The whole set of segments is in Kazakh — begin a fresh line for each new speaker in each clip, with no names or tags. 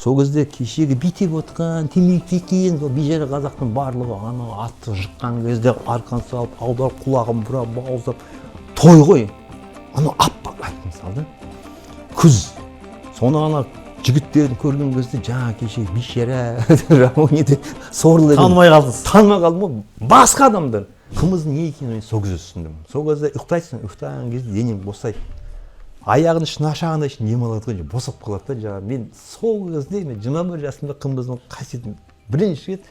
сол кезде кешегі бийтеп отқан темекі шеккен бейжара қазақтың барлығы ана атты жыққан кезде арқан салып аудар құлағын бұрап бауыздап той ғой ана аппақ ат мысалы күз соны ана жігіттерін көрген кезде жаңа кешегі бейшара рамонеде сорлы
танымай қалдыңыз.
танымай қалдым ғой басқа адамдар қымыздың не екенін сол кезде түсіндім. Сол кезде ұйықтайсың, ұйықтаған кезде денең босайды. Аяғын үшін ашағанда үшін демалады ғой, босап қалады да жаңа. Мен сол кезде 21 жасымда қымыздың қасиетін бірінші рет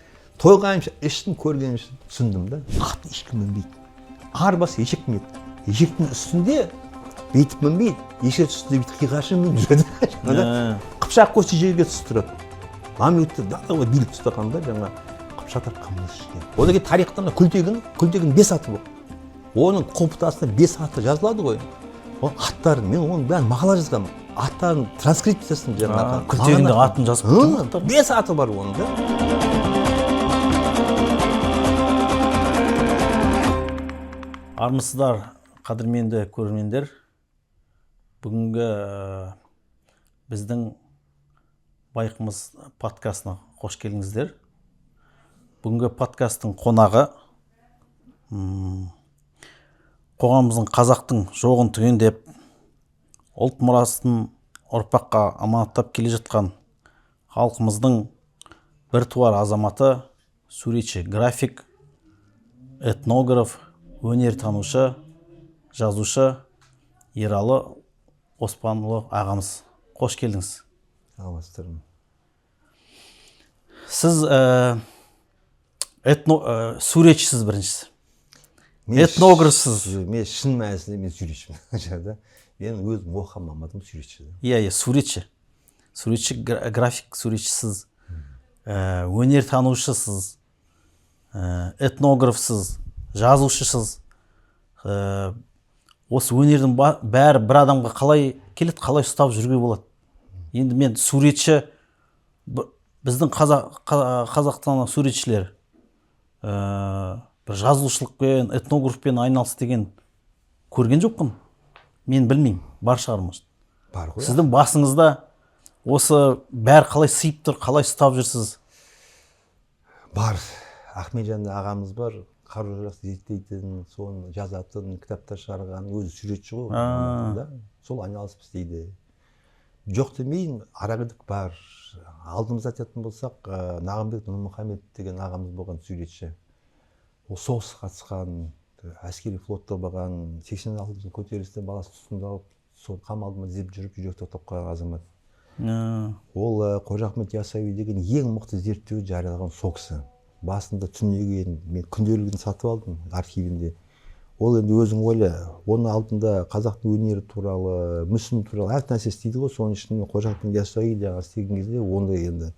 тойғанымша іштім, көргенім үшін түсіндім да. Ат ешкім мінбейді. Арбасы ешек мінеді. Ешектің үстінде бүйтіп мінбейді. Ешек үстінде бүйтіп қиғашы мініп жүреді. Қыпшақ көші жерге түсіп тұрады. Мамлюктер далаға билік ұстағанда жаңа Қыпшақтар қымыз ішкен. Одан кейін тарихтан күлтегін 5 аты бар. Оның құлпытасында 5 аты жазылады ғой. Ол аттар, мен оның бәрін мақала жазғанмын. Аттардың транскрипциясын жаңағы.
Күлтегінде атын жазып
қойған. 5 аты бар оның да.
Армысыздар, қадірменді көрермендер. Бүгінгі біздің байқымыз подкастына қош келдіңіздер. Бүгінгі подкасттың қонағы қоғамымыздың қазақтың жоғын түгендеп, ұлт мұрасын ұрпаққа аманаттап келе жатқан халқымыздың біртуар азаматы, суретші, график, этнограф, өнертанушы, жазушы Ералы Оспанұлы ағамыз. Қош келдіңіз.
Саламатсыздар.
Сіз суретшісіз біріншісі. Этнографсыз.
Мен шын мәнісінде мен суретшімін. Мен өзім оқыған мамандығым суретші.
Иә, суретші. Суретші, график суретшісіз, өнертанушысыз, этнографсыз, жазушысыз. Осы өнердің бәрі бір адамға қалай келеді, қалай ұстап жүруге болады. Енді мен суретші, біздің қазақтан суретшілер бір жазушылықпен, этнографпен айналыс деген көрген жоқпын. Мен білмеймін, бар шығар ма?
Бар ғой.
Сіздің басыңызда осы бәрі қалай сыйып тұр, қалай ұстап жүрсіз?
Бар. Ахметжан ағамыз бар, қару-жарақ зерттейтін, соны жазатын, кітаптар шығарған, өзі суретші ғой. Сол айналысып істейді. Жоқ демейін, арагідік бар. Алдымызда айтатын болсақ, Нағымбек Нұрмұхамед деген ағамыз болған суретші. Ол соғысқа қатысқан, әскери флотта болған, 86 көтерілісте баласы тұтқындалып, сол қамалдыма іздеп жүріп жүрек тоқтап қалған азамат. Ол Қожа Ахмет Яссауи деген ең мықты зерттеу жариялаған сол кісі. Басында түнеген, мен күнделігін сатып алдым архивінде. Ол енді өзің ойла, оның алдында қазақтың өнері туралы, мүсін туралы әр нәрсе істейді ғой, соның ішінде Қожа Ахмет Яссауи жаңағы істеген кезде онда енді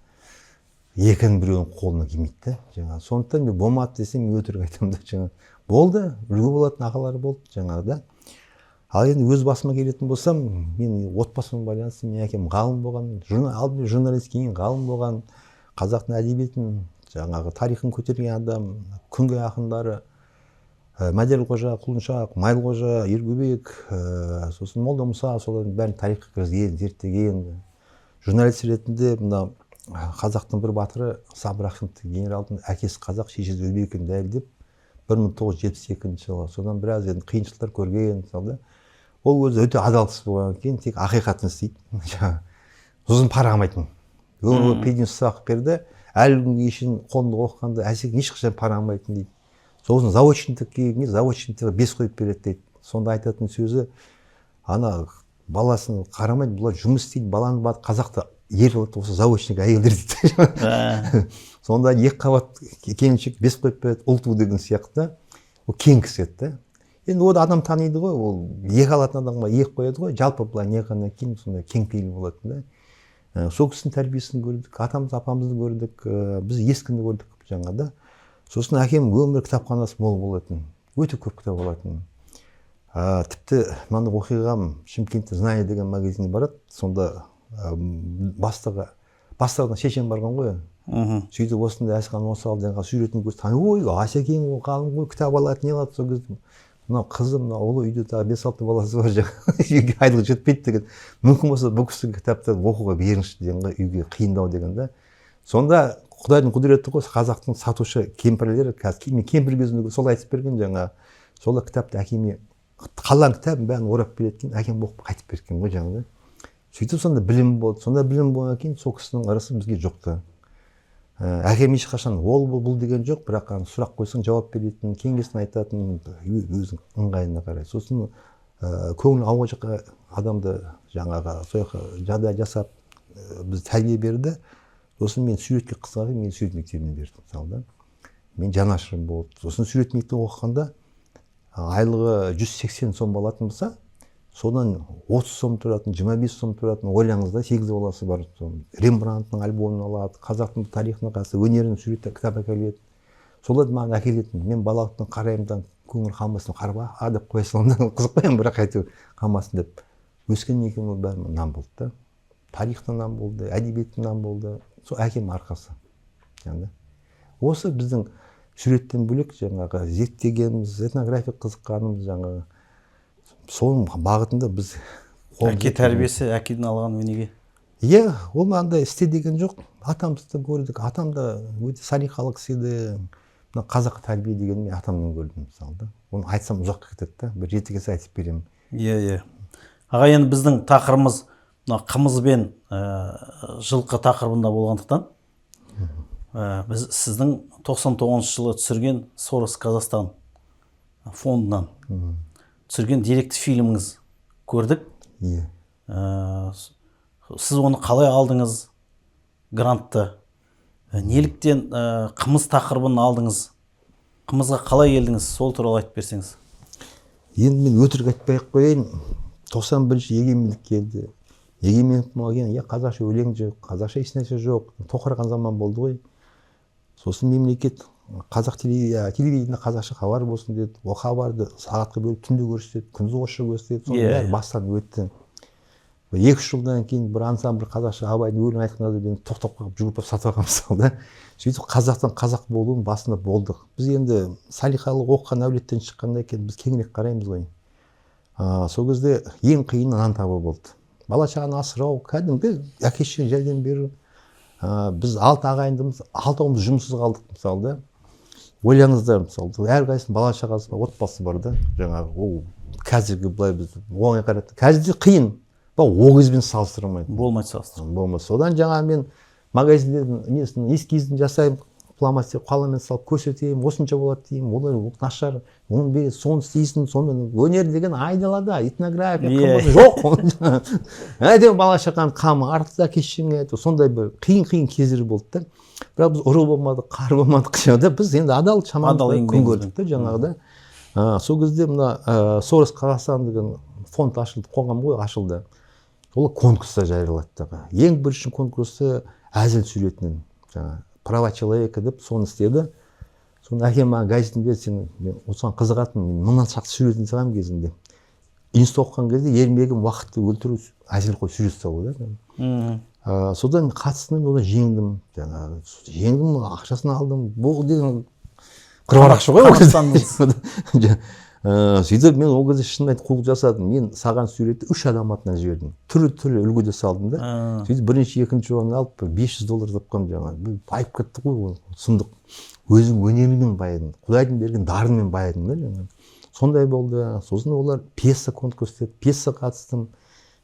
екінің біреуінің қолына келмейді да. Сондықтан мен болмады десем өтірік айтамын да, жаңа болды, үлгі болатын ағалары болды жаңағы да. Ал енді өз басыма келетін болсам, мен отбасыммен байланысты, мен әкем ғалым болған, алдымен журналист, кейін ғалым болған, қазақтың әдебиетін, жаңағы тарихын көтерген адам, күнге ақындары, Мәдел Қожа, Құлыншақ, Майл Қожа, Ергөбек, сосын Молда Мұса, солардың бәрін тарихқа кіргізген, зерттеген. Журналист ретінде мына қазақтың бір батыры Сабыр Ахметов генералдың әкесі қазақ, шешесі өзбек екенін дәлелдеп 1972 жылы. Содан біраз енді қиыншылықтар көрген, ол өзі өте адалсыз болған кейін тек ақиқатын істейді. Ұзын пара алмайтын. Өмір пейден сұрақ берді, әлі күнге шейін қолында оқығанда әсек ешқашан пара алмайтын дейді. Сосын заочниктік келгенде заочниктігі 5 қойып береді дейді. Сонда айтатын сөзі, ана баласын қарамайды, бұлар жұмыс істейді, баланы қазақта ер болады, осы заочник әйелдер дейді. Сонда 2 қабат келіншек 5 қойып береді, ұлту деген сияқты. Ол кең кісі еді. Енді ол адам таниды ғой, ол 2 алатын адамға 2 қояды ғой, жалпы былай не қана кейін сонда кең пейіл болады. Сол кісінің тәрбиесін көрдік, атамыз, апамызды көрдік, біз ескінді көрдік жаңа да. Сосын әкем өмір кітапханасы мол болатын, өте көп кітап болатын. Тіпті мынандай оқиғам Шымкентте «Знание» деген магазинге барады, сонда бастығына шешем барған ғой. Сөйтіп осындай Әсқан Осал деген суретін көрді. Ой, Асекең ғалым ғой, кітап алады, не алады сол кезде. мынау қызым мына ұлы үйде тағы 5-6 баласы бар үйге айлығы жетпейді деген, мүмкін болса бұл кісі кітаптарды оқуға беріңізші деген ғой, үйге қиындау деген да. Сонда Құдайдың құдіреті ғой, қазақтың сатушы кемпірлері, қазір мен кемпір кезінде сол айтып берген, жаңа сол кітапты әкеме қалған кітабын бәрін орап беретін, әкем оқып қайтып берген ғой жаңағыдай. Сөйтіп сонда білім болды. Сонда білім болғаннан кейін сол кісінің ырысы бізге жоқты. Әкем ешқашан ол бұл деген жоқ, бірақ сұрақ қойсаң жауап беретін, кеңесін айтатын, өзің ыңғайына қарай. Сосын көңіл ауа жаққа адамды жаңағы сояққа жағдай жасап біз тәрбие берді. Сосын мен суретке қызығып, мен сурет мектебіне бердім, мысалы. Мен жанашырым болды. Сосын сурет мектебінде оқығанда айлығы 180 сом болатын болса, содан 30 сом тұратын, 25 сом тұратын, ойлаңызда 8 баласы бар. Рембрандтың альбомын алады, қазақтың тарихына қатысты өнерін суретті кітап әкеледі. Соларды маған әкелетін. Мен балалықтың қараймдан көңіл қалмасын, қарба, деп қоя саламын, қызықпаймын, бірақ әйтеуір қалмасын деп. Өскеннен кейін ол бәрі нам болды да. Тарихтан нам болды, әдебиеттен нам болды. Сол әкем арқасы. Осы біздің суреттен бөлек жаңағы зерттегеніміз, этнография қызыққанымыз жаңағы соның бағытында біз
әке тәрбиесі әкеден алған өнеге.
Иә, ол мынандай істе деген жоқ. Атамызды көрдік. Атам да өте салиқалы кісі еді. Мына қазақ тәрбие дегенді мен атамнан көрдім, мысалы. Оны айтсам ұзаққа кетеді да. Бір 7 кесе айтып беремін.
Иә. Аға, енді біздің тақырыбымыз мына қымыз бен жылқы тақырыбында болғандықтан, біз сіздің 99 жылы түсірген Сорос Казахстан фондынан түсірген деректі фильміңіз көрдік. Сіз оны қалай алдыңыз, грантты? Неліктен қымыз тақырыбын алдыңыз? Қымызға қалай келдіңіз? Сол туралы айтып берсеңіз.
Енді мен өтірік айтпай-ақ қояйын. 91 егемендік келді. Егемендік болған, қазақша өлең жоқ, қазақша ешнәрсе жоқ. Тоқыраған заман болды ғой. Сосын мемлекет қазақ телевидениеде қазақша хабар болсын деді. Ол хабарды сағатқа бөліп түнде көрсетеді, күндіз орысша көрсетеді. Соның бәрі бастан өтті. 2-3 жылдан кейін бір ансамбль қазақша абайдың өлең айтқанда мен тоқтап қалып жүгіріп сатып алғам, мысалы. Сөйтіп қазақтан қазақ болуын басында болдық. Біз енді салиқалы оқыған әулеттен шыққаннан кейін біз кеңірек қараймыз ғой. Сол кезде ең қиыны нан табу болды. Бала шағаны асырау, кәдімгі әке-шешеге жәрдем беру. Біз 6 ағайындымыз, 6-ымыз жұмыссыз қалдық, мысалы. Ойлаңыздар, мысалы, әрқайсының бала шағасы бар, отбасы бар да, жаңағы ол қазіргі былай біз оңай қарады. Қазірде қиын. Ол кезбен салыстырмайды.
Болмайды салыстырмайды.
Болмайды. Содан жаңа мен магазиндердің несін эскизін жасаймын, фломастер қаламен салып көрсетейін, осынша болады деймін. Олар нашар, оны береді, соны істейсің, сонымен өнер деген айдалада, этнография қымыз жоқ. Әдемі бала шағаның қамы артында әке-шешеңе, сондай бір қиын кездер болды да. Бірақ біз ұры болмадық, қар болмадық, біз енді адал шамамызда күн көрдік та жаңағыда. Сол кезде мына Сорос Казахстан деген фонд ашылды, қоғам ғой ашылды. Ол конкурста жариялады. Ең бірінші конкурсы әзіл суретінен, права человека деп соны істеді. Соны әкем маған газетін берді, мен осыған қызығатын, мен мыңнан шақты суретін салам кезінде. Институт оқыған кезде ермегім уақытты өлтіру әзіл қой сурет салу да. Содан қатыстым, одан жеңдім. Жеңдім, ақшасын алдым. Бұл деген қыруар ақша ғой. Сөйтіп мен ол кезде шын айтып қулық жасадым. Мен саған суретті 3 адам атынан жібердім. Түрлі үлгіде салдым да. Сөйтіп бірінші, екінші орын алып $500 тапқам жаңағы. Байып кетті ғой, сұмдық. Өзің өнеріңмен байыдың, Құдайдың берген дарынмен байыдың да жаңағы. Сондай болды. Сосын олар пьеса конкурс деді, пьеса қатыстым.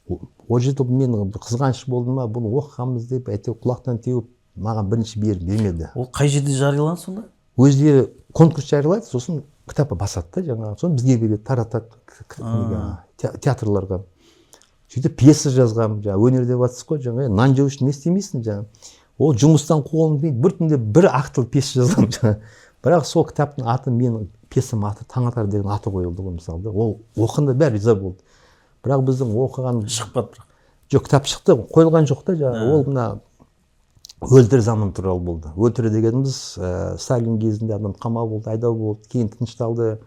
Ол жерде мен қызғаныш болдым ма, бұны оқығанбыз деп, әйтеуір құлақтан теуіп, маған бірінші бермеді.
Ол қай жерде жарияланды сонда?
Өздері конкурс жариялайды, сосын кітапқа басады да жаңағы. Соны бізге береді, таратады театрларға. Сөйтіп пьеса жазғам, өнер деп жатсыз ғой, жаңағы нан жеу үшін не істемейсің жаңағы. Ол жұмыстан қуылым дейді, бір түнде бір актылы пьеса жазғам жаңағы. Бірақ сол кітаптың аты, менің пьесам аты Таңатар деген аты қойылды ғой, мысалы. Ол оқығанда бәрі риза болды. Бірақ біздің оқыған
шықпады бірақ.
Жоқ, кітап шықты, қойылған жоқ та жаңағы. Ол мына өлтір заман туралы болды. Өлтір дегеніміз Сталин кезінде адам қамау болды, айдау болды, кейін тынышталды.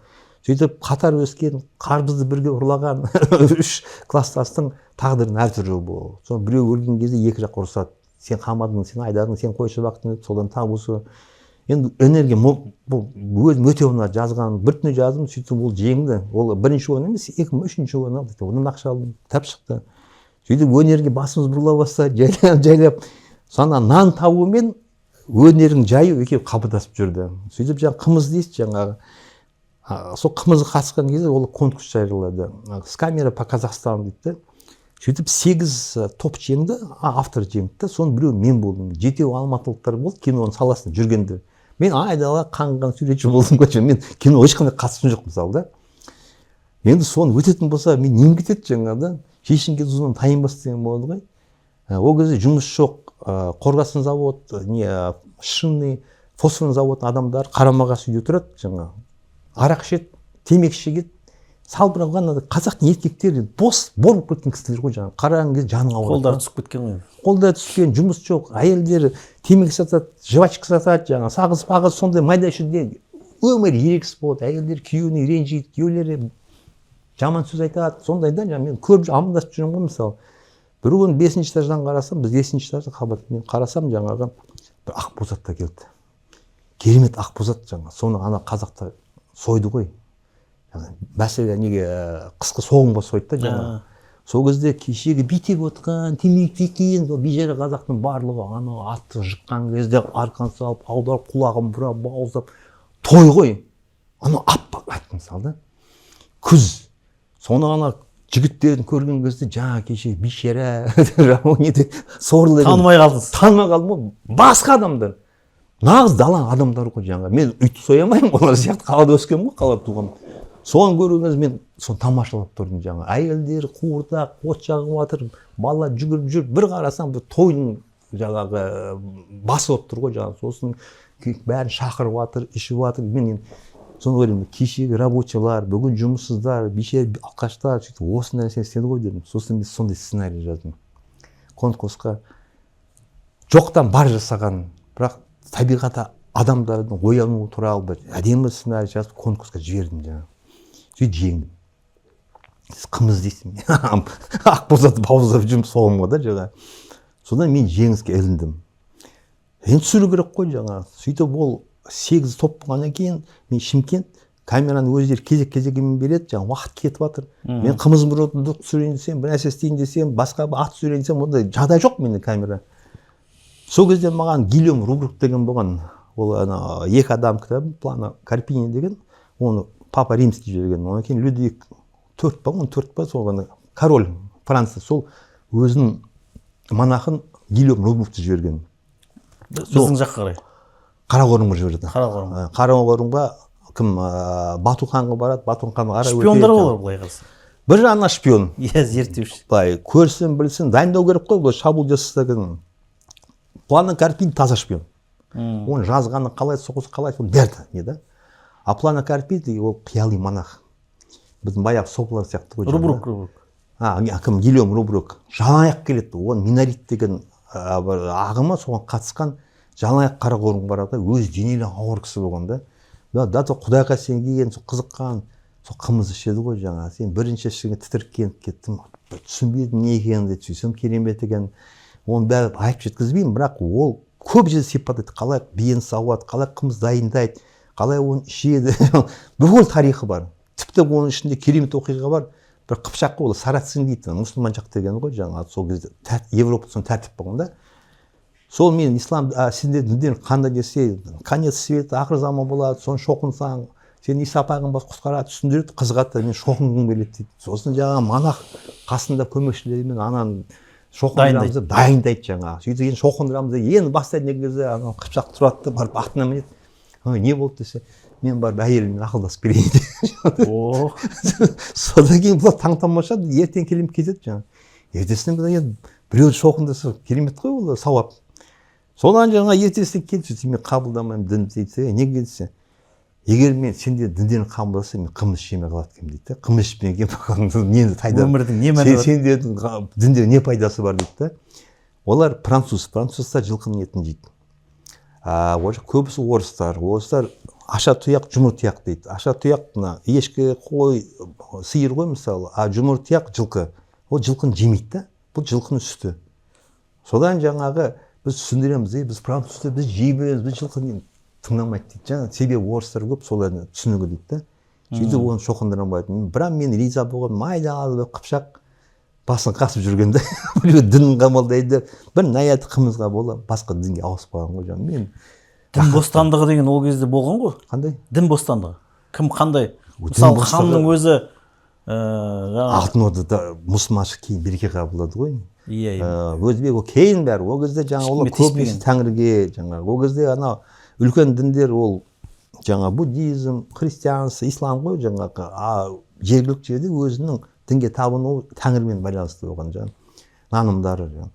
Сөйтіп қатар өскен, қарбызды бірге ұрлаған 3 класстастың тағдырын әртүрлі болды. Соны біреу өлген кезде екі жақ ұрысады. Сен қамадың, сен айдадың, сен қой шабақтың, содан табысы. енді энергия бұл өзім өте оңай жазған бір түнде жаздым, сөйтіп ол жеңді. Ол бірінші орын емес, 3-ші орын алды. Одан ақша алдым, кітап шықты. Сөйтіп өнерге басымыз бұрыла бастады, жайлап. Сонда нан табу мен өнердің жайы екеуі қабылдасып жүрді. Сөйтіп жаңағы қымыз дейсіз жаңағы. Сол қымызға қатысқан кезде ол конкурс жариялады. С камера по Казахстану дейді. Сөйтіп 8 топ жеңді, автор жеңді. Соның біреуі мен болдым. 7 алматылықтар болды, киноның саласында жүргендер. Мен айдала қанған суретші болдым ғой. Мен кино ешқандай қатысым жоқ мысалы да. Енді соны өтетін болса, мен нем кетеді жаңағыда. Шешінге ұзынан тайынбас деген болады ғой. Ол кезде жұмыс жоқ, қорғасын завод, шинный, фосфорный завод адамдар қарамағас үйде тұрады жаңа. Арақ ішеді, темекі шегеді. Салбыраған қазақтың еркектері бос болып кеткен кісілер ғой жаңа. Қараған кезде жаның ауырады.
Қолдары түсіп кеткен ғой.
Қолдары түскен, жұмыс жоқ, әйелдері темекі сатады, жвачка сатады жаңа, сағыз сондай майда шүйде өмір ерекс болады. Әйелдер күйеуіне ренжиді, күйеулері жаман сөз айтады. Сондай да жаңа мен көріп амандасып жүрмін ғой мысалы. Бір күні 5-ші этаждан қарасам, біз 5-ші этажда қабат. Мен қарасам жаңағы бір ақбозат та келді. Керемет ақбозат жаңа. Соны ана қазақта сойды ғой. Мәселе неге қысқы соғымға сойды да жаңа. Сол кезде кешегі битек отқан, темекі теккен, бейжара қазақтың барлығы ана атты жыққан кезде арқан салып, аударып, құлағын бұрап, бауыздап, той ғой. Ана аппақ ат мысалы да. Күз. Соны ана жігіттерін көрген кезде жаңа кешегі бейшара, сорлы.
Танымай қалдыңыз.
Танымай қалдым ғой. Басқа адамдар. Нағыз дала адамдар ғой жаңа. Мен үйті соя алмаймын, олар сияқты қалада өскенмін ғой, қалада туғам. Соны көрген мен соны тамашалап тұрдым жаңа. Әйелдер қуырдақ, от жағып жатыр, бала жүгіріп жүр. Bir қарасаң бір тойдың жаңағы басы болып тұр ғой жаңа. Сосын бәрін шақырып жатыр, ішіп жатыр. Мен соны ойлаймын, кешегі рабочылар, бүгін жұмыссыздар, бейшара алқаштар, сөйтіп осындай нәрсе істеді ғой дедім. Сосын мен сондай сценарий жаздым. Конкурсқа жоқтан бар жасаған, бірақ табиғаты адамдардың оянуы туралы бір әдемі сценарий жазып конкурсқа жібердім жаңа. Сөйтіп жеңдім. Сіз қымыз дейсің. Ақбозатып бауыздап жүрмін соғымға да жаңа. Содан мен жеңіске іліндім. Енді түсіру керек қой жаңа. Сөйтіп ол 8 топ болғаннан кейін мен Шымкент камераны өздері кезек-кезегімен береді, жаңа уақыт кетіп жатыр. Мен қымыз бұрын түсірейін десем, бір нәрсе істейін десем, басқа ат түсірейін десем, ондай жағдай жоқ менде камера. Сол кезде маған Гильом Рубрук деген болған. Ол ана екі адам кітабы, плана Карпини деген, оны Папа Римский жіберген. Онан кейін Людвиг 4 па, сол король Франция, сол өзінің монахын Гильом Рубрукты жіберген.
Біздің жаққа қарай.
Қарақорымға жіберді. Қарақорымға кім Батуханға барады, Батуханға қарай.
Шпиондар олар былай қалса.
Бір жағынан шпион.
Иә, зерттеуші.
Былай көрсін, білсін, дайындау керек қой, бұл шабуыл жасаған. Плана Карпини таза шпион. Оны жазғаны қалай, соғысы қалай, соны бәрді, не да? А Плана Карпини ол қияли монах. Біздің баяғы сопылар сияқты ғой.
Рубрук.
Кім Гильом Рубрук. Жалаңаяқ келеді. Оны Минорит деген ағымы соған қатысқан жалаңаяқ Қарақорымға барады, өз денелі ауыр кісі болған да. Даты Құдайға сенген, сол қызыққан, сол қымыз ішеді ғой жаңа. Сен бірінші ішіңе тітіркеніп кеттім. Түсінбедім не екенін деп сөйсем керемет екен. Оны бәрі айтып жеткізбеймін, бірақ ол көп жерде сипаттайды. Қалай биені сауады, қалай қымыз дайындайды, қалай оны ішеді. Бүкіл тарихы бар. Тіпті оның ішінде керемет оқиға бар. Бір қыпшақ қой, ол Сарацин дейді, мұсылман жақ деген ғой жаңа. Сол кезде Европа соны тәртіп болғанда. Сол мен ислам сендердің діндерің қандай десе, конец света, ақыр заман болады, соны шоқынсаң, сен Иса пайғамбар құтқарады, түсіндіреді, қызығады, мен шоқынғым келеді дейді. Сосын жаңағы монах қасында көмекшілерімен ананы шоқындырамызды дайындайды жаңа. Сөйтіп енді шоқындырамызды енді бастайды негізі ана қыпшақ тұрады, барып атына мінеді. Не болды десе, мен барып әйеліммен ақылдасып келейін дейді. Содан кейін бұлар таң-тамаша ертең келіп кетеді жаңа. Ертесіне біреу шоқындырса керемет қой ол сауап. Содан жаңа ертесіне келді, мен қабылдамаймын дінді дейді. Не келсе, егер мен сендер діндерін қабылдаса, мен қымыз ішемей қалады екенмін дейді. Қымыз ішпеген нені пайдасы?
Өмірдің не мәні бар?
Сендердің дінде не пайдасы бар дейді. Олар француздар жылқының етін жейді. Көбісі орыстар аша тұяқ, жұмыр тұяқ дейді. Аша тұяқ ешкі, қой, сиыр ғой мысалы, жұмыр тұяқ жылқы. Ол жылқыны жемейді. Бұл жылқының сүті. Содан жаңағы біз түсіндіреміз, біз француздар, біз жейміз, біз жылқыны тыңдамайды дейді. Жаңа себебі орыстар көп солардың түсінігі дейді да. Сөйтіп оны шоқындыра алмайды. Бірақ мен риза болған майдалы қыпшақ басын қасып жүргенде біреу дінін қамалдайды бір наяты қымызға бола басқа дінге ауысып қалған ғой жаңа. Мен
дін бостандығы деген ол кезде болған ғой.
қандай?
Дін бостандығы. Кім қандай? Мысалы ханның өзі
алтын ордада мұсылманшы кейін берке қабылдады ғой.
Иә.
Өзбек кейін бәрі ол кезде жаңа олар көбінесе тәңірге жаңа ол кезде анау үлкен діндер ол жаңа буддизм, христианство, ислам ғой жаңағы жергілікті жерде өзінің дінге табыну тәңірмен байланысты болған жаңа нанымдары жаңа.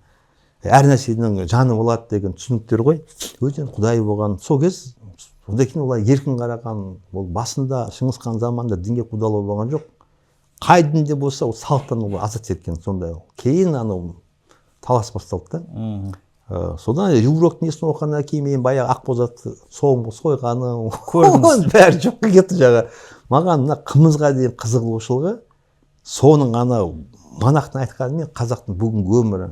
Әр нәрсенің жаны болады деген түсініктер ғой. Өзінен құдай болған. Сол кез одан кейін олар еркін қараған. Ол басында Шыңғыс хан заманында дінге құдалау болған жоқ. Қай дінде болса ол салттан азат еткен сондай. Кейін анау талас басталды да. Содан Рюрок несін оқығаннан кейін мен баяғы Ақбозатты сойғаны бәрі жоққа кетті жаңа. Маған мына қымызға деген қызығушылығы соның анау манақтың айтқанымен қазақтың бүгінгі өмірі.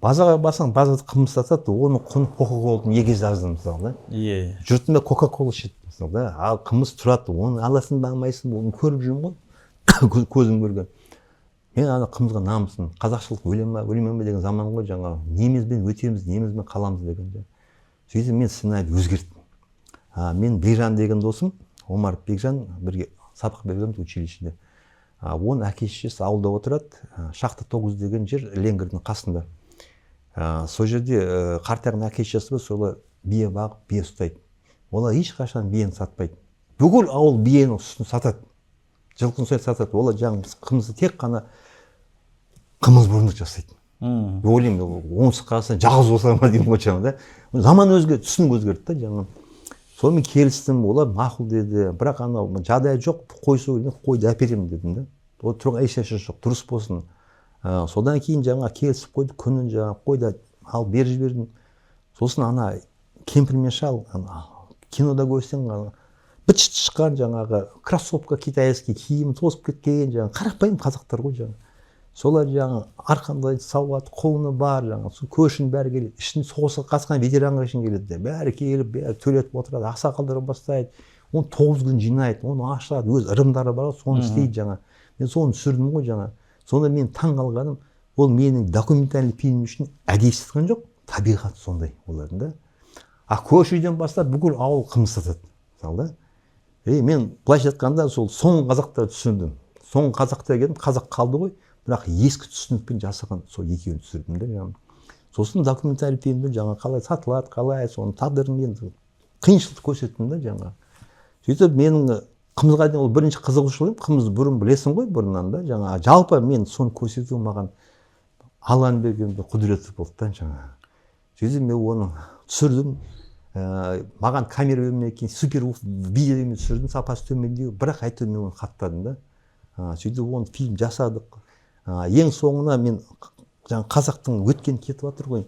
Базарға барсаң базарда қымыз сатады, оның құны Кока-коладан егіз арзан мысалы да.
Иә.
Жұртында Кока-кола ішеді мысалы да. Ал қымыз тұрады, оны аласың ба алмайсың, оны көріп жүрмін ғой. Көзім көрген. Мен ана қымызға намысын, қазақшылық өле ме деген заман ғой жаңа. Немізбен өтеміз, немізбен қаламыз деген. Сөйтіп мен сценарийді өзгерттім. Мен Бекжан деген досым, Омар Бекжан бірге сабақ бергенбіз училищеде. Оның әке-шешесі ауылда отырады, Шахта 9 деген жер Ленгердің қасында. Сол жерде қартайған әке-шешесі бар, солар бие бағып, бие ұстайды. Олар ешқашан биені сатпайды. Бүкіл ауыл биенің сүтін сатады. Жылқыны сояды сатады. Олар жаңағы біз қымызды тек қана қымыз бұрындық жасайды. Ойлаймын, оңтүстік қазақстан жалғыз болса ма деймін ғой жаңа да. Заман өзгерді, түсінік өзгерді да жаңа. Сонымен келістім, олар мақұл деді. Бірақ анау жағдай жоқ, қой сойып, қойды әперемін дедім да. Ол тұрған ешнәрсе жоқ, дұрыс болсын. Содан кейін жаңа келісіп қойды, күнін жаңа қойды алып беріп жібердім. Сосын ана кемпір мен шал кинода көрсең быт-шыт шыққан жаңағы кроссовка китайский киім тозып кеткен жаңа қарапайым қазақтар ғой жаңа. Солар жаңа арқандай сауат, қолыны бар жаңа, көшін бәрі келеді. Ішін соғысқа қатысқан ветеранға үшін келеді. Бәрі келіп, бәрі төлетіп отырады, ақсақалдар бастайды. Оны 9 күн жинайды, оны ашады, өз ырымдары бар, соны істейді жаңа. Мен соны түсірдім ғой жаңа. Сонда мен таң қалғаным, ол менің документальный фильм үшін әдейі сатқан жоқ, табиғат сондай олардың да. Көшеден бастап бүкіл ауыл қымыз сатады. Мысалы да. Мен былайша айтқанда сол соңғы қазақтарды түсіндім. Соңғы қазақтар келдім, қазақ қалды ғой, бірақ ескі түсінікпен жасаған сол екеуін түсірдім де жаңа. Сосын документальный фильмде жаңа қалай сатылады, қалай соның тағдырын енді қиыншылықты көрсеттім да жаңа. Сөйтіп менің қымызға дейін ол бірінші қызығушылығым, қымызды бұрын білесің ғой бұрыннан да жаңа. Жалпы мен соны көрсету маған Алланың берген бір құдіреті болды да жаңа. Сөйтіп мен оны түсірдім. Маған камера бермеген кейін супер видеомен түсірдім, сапасы төмендеу, бірақ әйтеуір мен оны хаттадым да. Сөйтіп оны фильм жасадық. Ең соңына мен жаңа қазақтың өткен кетіп жатыр ғой.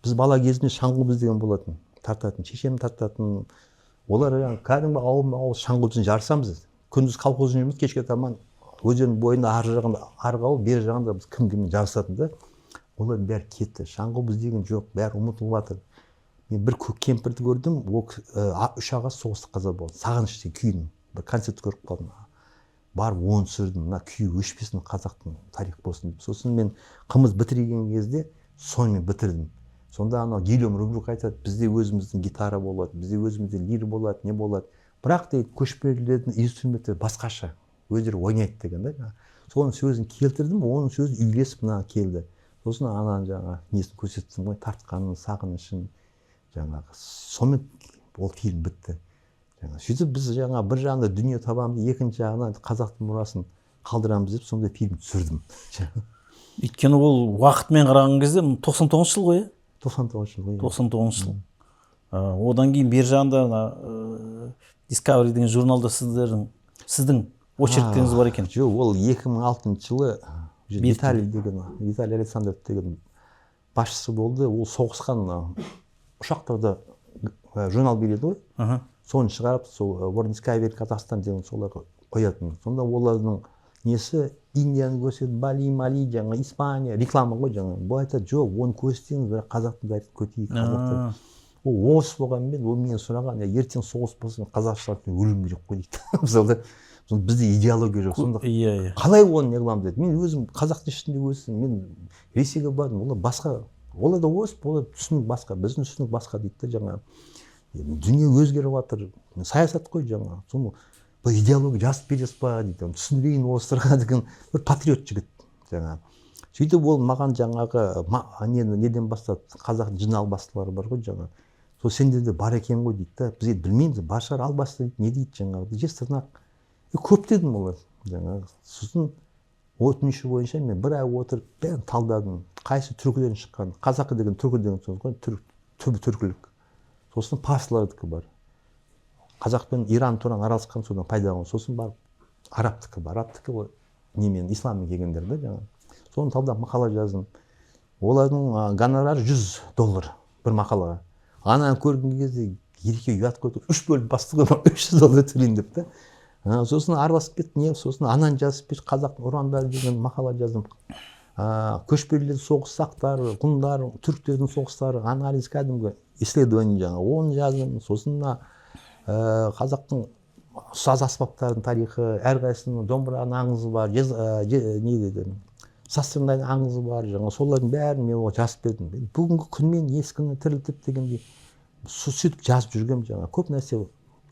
Біз бала кезімізде шаңғыбыз деген болатын, тартатын, шешем тартатын. Олар кәдімгі ауыл шаңғыбызын жарысамыз. Күндіз колхоздың жүрміз, кешке таман өзен бойында арғы ауыл, бер жағында біз кім-кіммен жарысатын да. Олар бәрі кетті. Шаңғыбыз деген жоқ, бәрі ұмытылып жатыр. Мен бір кемпірді көрдім, ол 3 ағасы соғыста қаза болды. Сағыныш деген күйін бір концерт көріп қалдым. Барып оны түсірдім, мына күй өшпесін, қазақтың тарих болсын деп. Сосын мен қымыз бітірген кезде сонымен бітірдім. Сонда анау Гильом Рубрук айтады, бізде өзіміздің гитара болады, бізде өзімізде лир болады, не болады. Бірақ дейді, көшпелілердің инструменттері басқаша, өздері ойнайды деген да. Соның сөзін келтірдім, оның сөзі үйлесіп мына келді. Сосын ананың жаңа несін көрсеттім ғой, тартқанын, сағынышын жаңағы. Сонымен ол фильм бітті. Сөйтіп біз жаңа бір жағында дүние табамыз, екінші жағынан қазақтың мұрасын қалдырамыз деп сондай фильм түсірдім.
Өйткені ол уақытмен қараған кезде 99 жыл ғой,
99 жыл ғой.
99 жыл. Одан кейін бер жағында Discovery деген журналда сіздің очерктеріңіз бар екен.
Жоқ, ол 2006 жылы Виталий Александров деген басшысы болды. Ол соғысқан ұшақтарда журнал береді ғой. Соны шығарып, сол Discovery Қазақстан деген соларға қоятын. Сонда олардың несі Индияны көрсетеді, Бали, Мали, жаңа Испания, реклама ғой жаңа. Бұл айтады, жоқ, оны көрсетіңіз, бірақ қазақтың бәрін көтейік, қазақтар. ол орыс болғанмен ол менен сұраған ертең соғыс болса қазақшалар өлім керек қой дейді. Мысалы бізде идеология жоқ, сонда
иә
қалай оны не қыламыз деді. Мен өзім қазақтың ішінде өстім, мен Ресейге бардым, олар басқа, олар да орыс, олар түсінік басқа, біздің түсінік басқа дейді да. Жаңа дүние өзгеріп жатыр, саясат қой жаңа, соны бұл идеология жазып бересіз ба дейді, түсіндірейін орыстарға деген бір патриот жігіт жаңа. Сөйтіп ол маған жаңағы неден бастады, қазақ жин албастылары бар ғой жаңа. Сол сендерде бар екен ғой дейді да. Біз білмейміз, бар шығар, албасты дейді, не дейді жаңағы, жез тырнақ. Көп дедім олар жаңағы. Сосын өтініші бойынша мен бір ай отырып бәрін талдадым. Қайсы түркіден шыққан, қазақы деген түркі деген сөз ғой, түбі түркілік. Сосын парсылардікі бар. Қазақ пен Иран туран араласқан содан пайда болған. Сосын барып арабтікі бар. Арабтікі ол немен исламмен келгендер да жаңағы. Соны талдап мақала жаздым. Олардың гонорары $100 бір мақалаға. Ананы көрген кезде ерекше ұят қойды. 3 бөліп басты ғой, $300 төлейін деп та. Сосын араласып кетті, не? Сосын ананы жазып кетті, қазақ ұрандары деген мақала жаздым. Көшпелілердің соғыс сақтары, ғұндар, түріктердің соғыстары, анализ кәдімгі исследование жаңағы. Оны жаздым. Сосын қазақтың саз аспаптарының тарихы, әрқайсысының домбыраның аңызы бар, не деді, састрындайдың аңызы бар, жаңа солардың бәрін мен жазып бердім. Бүгінгі күнмен ескіні тірілтіп дегендей сөйтіп жазып жүргем жаңа. Көп нәрсе,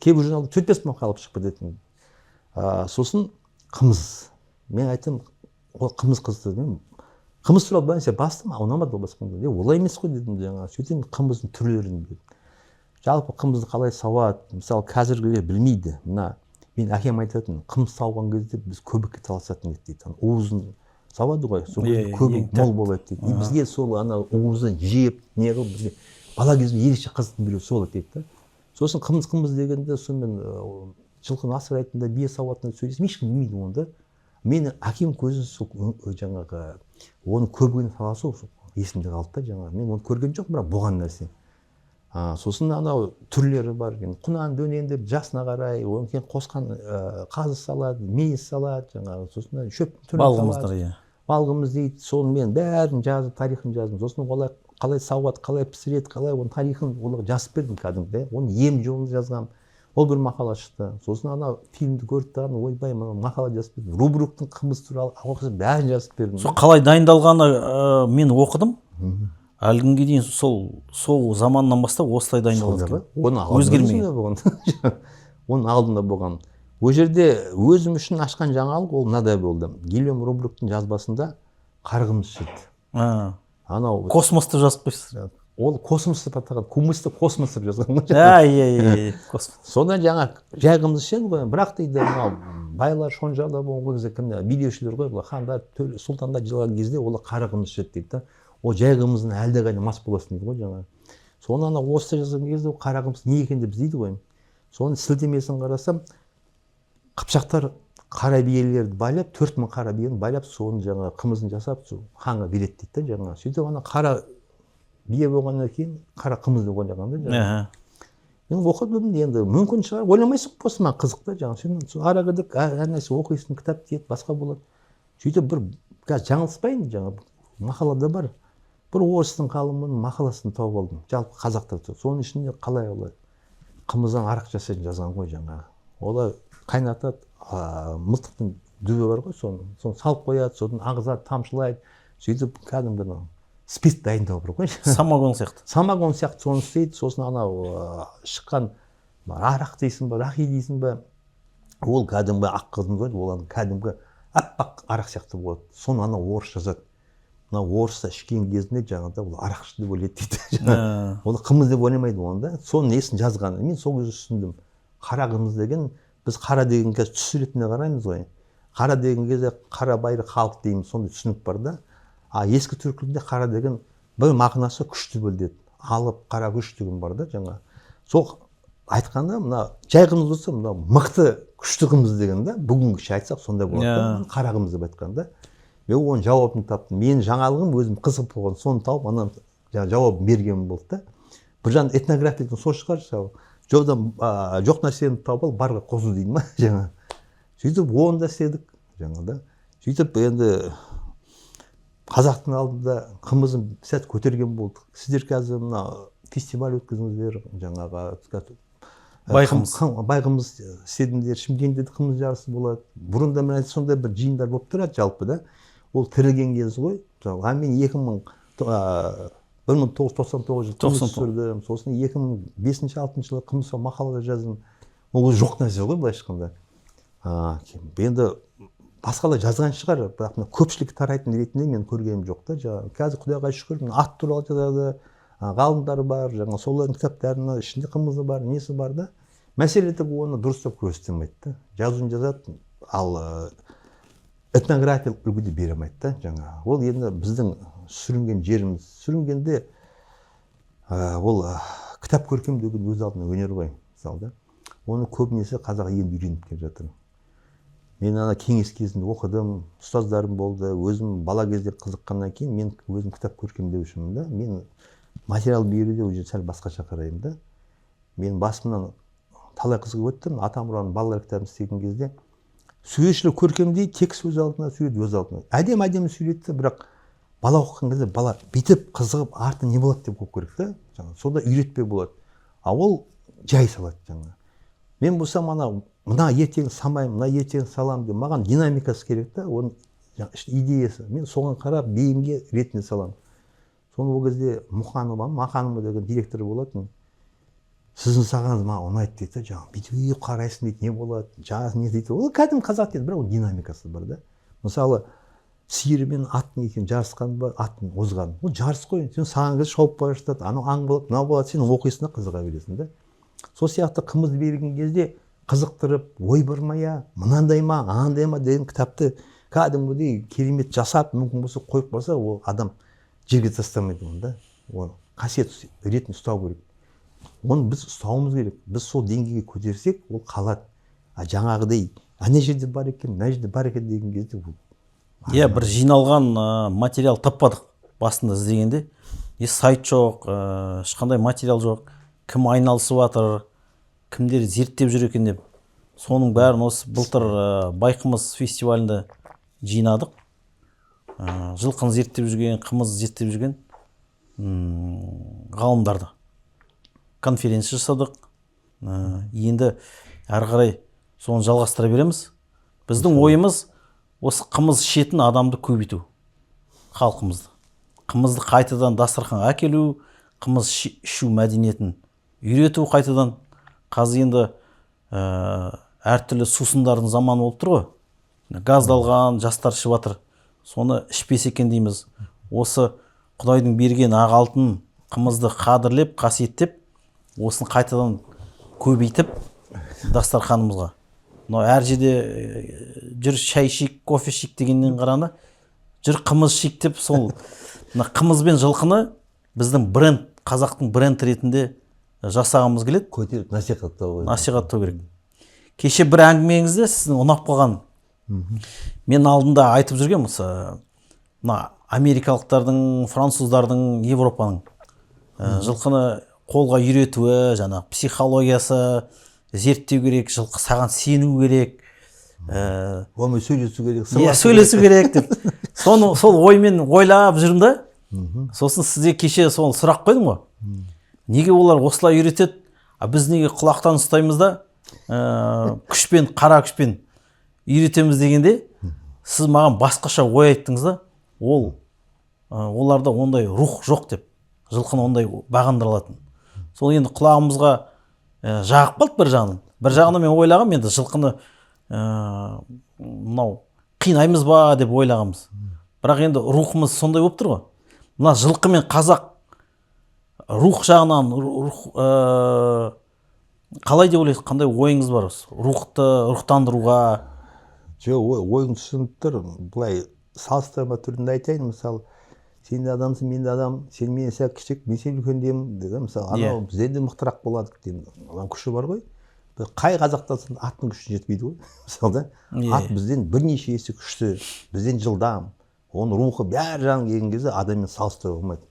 кейбір журналда 4-5 мақала шығып кететін. Сосын қымыз. Мен айтам, ол қымыз қызды. Қымыз туралы бірнәрсе бастым, ұнамады ол басқанда. Олай емес қой дедім жаңа. Сөйтіп қымыздың түрлерін дедім. Жалпы қымызды қалай сауады, мысалы қазіргілер білмейді. Мен әкем айтатын, қымыз сауған кезде біз көбікке таласатын еді дейді. Уызын сауады ғой, сол көбік мол болады дейді. Бізге сол уызын жеп, не қылып бізге бала кезде ерекше қызықтың біреу сол дейді. Сосын қымыз дегенде сонымен жылқыны асырайтында, бие сауатында сөйлесем, ешкім білмейді оны да. Мені әкем көзін сол жаңағы оны көбігіне саласу есімде қалды да жаңағы. Мен оны көрген жоқ, бірақ болған нәрсе. Сосын анау түрлері бар екен. Құнан дөнен деп жасына қарай, одан кейін қосқан қазы салады, мейіз салады, жаңағы. Сосын шөп түрін салады. Балғымыз дейді. Соны мен бәрін жазып, тарихын жаздым. Сосын олар қалай сауады, қалай пісіреді, қалай оның тарихын оларға жазып бердім кәдімгі. Оны ем жолын жазғам. Ол бір мақала шықты. Сосын анау фильмді көріп тұрған, ойбай, мақала жазып бердім. Рубруктың қымыз туралы оқысам бәрін жазып бердім.
Сол қалай дайындалғаны мен оқыдым. Әлі күнге дейін сол заманнан бастап осылай дайындалды.
Оның алдында болған. Ол жерде өзім үшін ашқан жаңалық ол мынадай болды. Гильем Рубруктың жазбасында қарғымыз шықты.
Космосты жазып қойсыз.
Ол космосты атаған, кумысты космосты жазған. Содан жаңа жайғымыз ішеді ғой. Бірақ дейді, байлар шонжалар болған кезде кімде билеушілер ғой, хандар, сұлтандар жылаған кезде олар қарғымыз ішеді дейді. Ол жайғымыздың әлдеқайда мас боласын дейді ғой жаңа. Соны орысша жазған кезде қарағымыз не екен деп іздейді ғой. Соның сілтемесін қарасам, қыпшақтар қара биелерді байлап, 4000 қара биені байлап, соны жаңа қымызын жасап, ханға береді дейді жаңа. Сөйтіп қара бие болғаннан кейін қара қымыз деп ойлаған да жаңа. Мен оқыдым, енді мүмкін шығар, ойламайсың просто маған қызық та жаңа. Сен ара кірдік, әр нәрсе оқисың, кітап дейді, басқа болады. Сөйтіп бір жаңылыспайын жаңа мақалада бар. Бір орыстың ғалымының мақаласын тауып алдым. Жалпы қазақтар. Соның ішінде қалай олар қымыздан арақ жасайтын жазған ғой жаңағы. Олар қайнатады, мылтықтың дүбі бар ғой, соны салып қояды, содан ағызады, тамшылайды. Сөйтіп кәдімгі спирт дайындау бар ғой.
Самогон сияқты.
Самогон сияқты соны істейді. Сосын анау шыққан арақ дейсің ба, рахи дейсің ба, ол кәдімгі ақ қызын ғой, ол кәдімгі аппақ арақ сияқты болады. Соны орыс жазады. Орыста ішкен кезінде жаңағыда ол арақшы деп ойлайды дейді. Ол қымыз деп ойламайды оны да. Соның несін жазған. Мен сол кезде түсіндім. Қара қымыз деген, біз қара деген кезде түс ретінде қараймыз ғой. Қара деген кезде қара байыр халық дейміз, сондай түсінік бар да. Ескі түркілікте қара деген бір мағынасы күшті бөлдеді. Алып қара күш деген бар да жаңа. Сол айтқанда мына жай қымыз болса, мына мықты күшті қымыз деген да. Бүгінгіше айтсақ сондай болады. Қара қымыз деп айтқанда. Мен оның жауабын таптым. Менің жаңалығым өзім қызық болған. Соны тауып, анан жауап бергенім болды да. Бір жан этнографиядан сол шығар, жоқдан жоқ нәрсені тауып ал, барға қосу дейді ма жаңа. Сөйтіп оны да істедік жаңада. Сөйтіп енді қазақтың алдында қымызын сәт көтерген болдық. Сіздер қазір мына фестиваль өткізіңіздер, жаңағы
байқымыз
істедіңдер, Шымкентте де қымыз жарысы болады. Бұрында мен сондай бір жиындар болып тұрады жалпы да. Ол тірілген кез ғой. Мен 1999 жылы қымыз түсірдім. Сосын 2005-6 жылы қымыз мақалада жаздым. Ол жоқ нәрсе ғой былайша айтқанда. Енді басқалар жазған шығар, бірақ көпшілік тарайтын ретінде мен көргенім жоқ та. Қазір Құдайға шүкір, ат туралы жазады, ғалымдар бар, солардың кітаптарының ішінде қымызы бар, несі бар да. Мәселе тек оны дұрыстап көрсетілмейді да. Жазуын жазады, ал этнографиялық үлгіде бере алмайды да. Ол енді біздің сүрінген жеріміз. Сүрінгенде ол кітап көркемдеудің өз алдына өнер ғой, мысалы да. Оны көбінесе қазақ енді үйреніп келе жатыр. Мен кеңес кезінде оқыдым, ұстаздарым болды, өзім бала кезде қызыққаннан кейін мен өзім кітап көркемдеушімін да. Мен материал беруде уже сәл басқаша қараймын да. Мен басымнан талай қызығып өттім. Атамұраның балалар кітабын істеген кезде суретшілер көркемдейді, текст өз алдына, сурет өз алдына. Әдемі суретті, бірақ бала оқыған кезде бала бүйтіп қызығып, арты не болады деп оқу керек та. Сонда үйретпе болады. А ол жай салады жаңа. Мен болсам мына ертең самайым, мына ертең салам деп, маған динамикасы керек та, оның идеясы. Мен соған қарап бейімге ретіне саламын. Соны ол кезде Маханова деген директор болатын. Сіздің сағаңыз маған ұнайды дейді, жаңағы бүйтіп қарайсың дейді, не болады, жаз не дейді. Ол кәдімгі қазақ дейді, бірақ ол динамикасы бар да. Мысалы, сиыр мен аттың екеуін жарысқан ба, аттың озған. Ол жарыс қой. Сен саған кезде шауып бара жатады, анау аң болады, мынау болады, сен оқисың да қызыға бересің да. Сол сияқты қымыз берген кезде қызықтырып, ой бармая, мынандай ма, андай ма деген кітапты кәдімгідей керемет жасап, мүмкін болса қойып қалса, ол адам жерге тастамайды оны да. Ол қасиет ретін ұстау керек. Оны біз ұстауымыз керек. Біз сол деңгейге көтерсек, ол қалады. Жаңағыдай, ана жерде бар екен, мына жерде бар екен деген кезде бұл.
Иә, бір жиналған материал таппадық басында іздегенде. Сайт жоқ, ешқандай материал жоқ. Кім айналысып жатыр, кімдер зерттеп жүр екен деп. Соның бәрін осы былтыр байқымыз фестивалінде жинадық. Жылқыны зерттеп жүрген, қымыз зерттеп жүрген ғалымдарды конференция жасадық. Енді әрі қарай соны жалғастыра береміз. Біздің ойымыз осы қымыз ішетін адамды көбейту, халқымызды. Қымызды қайтадан дастарханға әкелу, қымыз ішу мәдениетін үйрету қайтадан. Қазір енді әртүрлі сусындардың заманы болып тұр ғой. Газдалған жастар ішіп жатыр. Соны ішпесе екен дейміз. Осы Құдайдың берген ақ алтын қымызды қадірлеп, қасиеттеп, осыны қайтадан көбейтіп дастарханымызға. Әр жерде жүр шай ішейік, кофе ішейік дегеннен қарағанда, жүр қымыз ішейік деп, сол қымыз бен жылқыны біздің бренд, қазақтың бренд ретінде жасағымыз келеді.
Көтеріп
насихаттау керек. Кеше бір әңгімеңізде сіздің ұнап қалған. Мен алдында айтып жүрген мына америкалықтардың, француздардың, Европаның жылқыны қолға үйретуі, жаңағы психологиясы зерттеу керек, жылқы саған сену керек.
Онымен сөйлесу керек.
Иә, сөйлесу керек деп. Сол оймен ойлап жүрмін да. Сосын сізге кеше сол сұрақ қойдым ғой. Неге олар осылай үйретеді, біз неге құлақтан ұстаймыз да, күшпен, қара күшпен үйретеміз дегенде, сіз маған басқаша ой айттыңыз да, оларда ондай рух жоқ деп, жылқыны ондай бағындыра алатын. Сол енді құлағымызға жағып қалды бір жағынан. Бір жағынан мен ойлағам, енді жылқыны мынау қинаймыз ба деп ойлағамыз. Бірақ енді рухымыз сондай болып тұр ғой. Мына жылқы мен қазақ рух жағынан қалай деп ойлайсыз, қандай ойыңыз бар осы? Рухтандыруға.
Ойың түсініп тұр. Былай салыстырма түрінде айтайын, мысалы, сен де адамсың, мен де адам, сен мен сәл кішік, мен сен үлкендемін деді. Мысалы, анау бізден де мықтырақ болады деген күші бар ғой. Қай қазақтан аттың күші жетпейді ғой. Мысалы да, ат бізден бірнеше есе күшті, бізден жылдам. Оның рухы бәрі жағын келген кезде адаммен салыстыруға болмайды.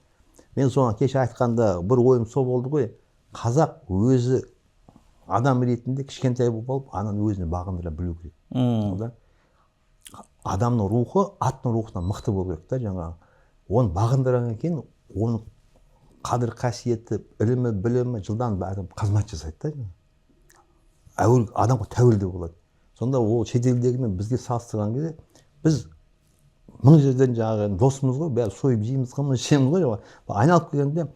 Мен соған кеше айтқанда бір ойым сол болды ғой. Қазақ өзі адам ретінде кішкентай болып алып, ананы өзіне бағындыра білу керек. Адамның рухы аттың рухынан мықты болу керек та, жаңағы. Оны бағындырған кейін, оны қадір қасиеті, ілімі, білімі жылдан адам қызмет жасайды да. Әуел адамға тәуелді болады. Сонда ол шетелдегімен бізге салыстырған кезде біз мың жерден жаңағы досымыз ғой, бәрі сойып жейміз, қымыз ішеміз ғой. Айналып келгенде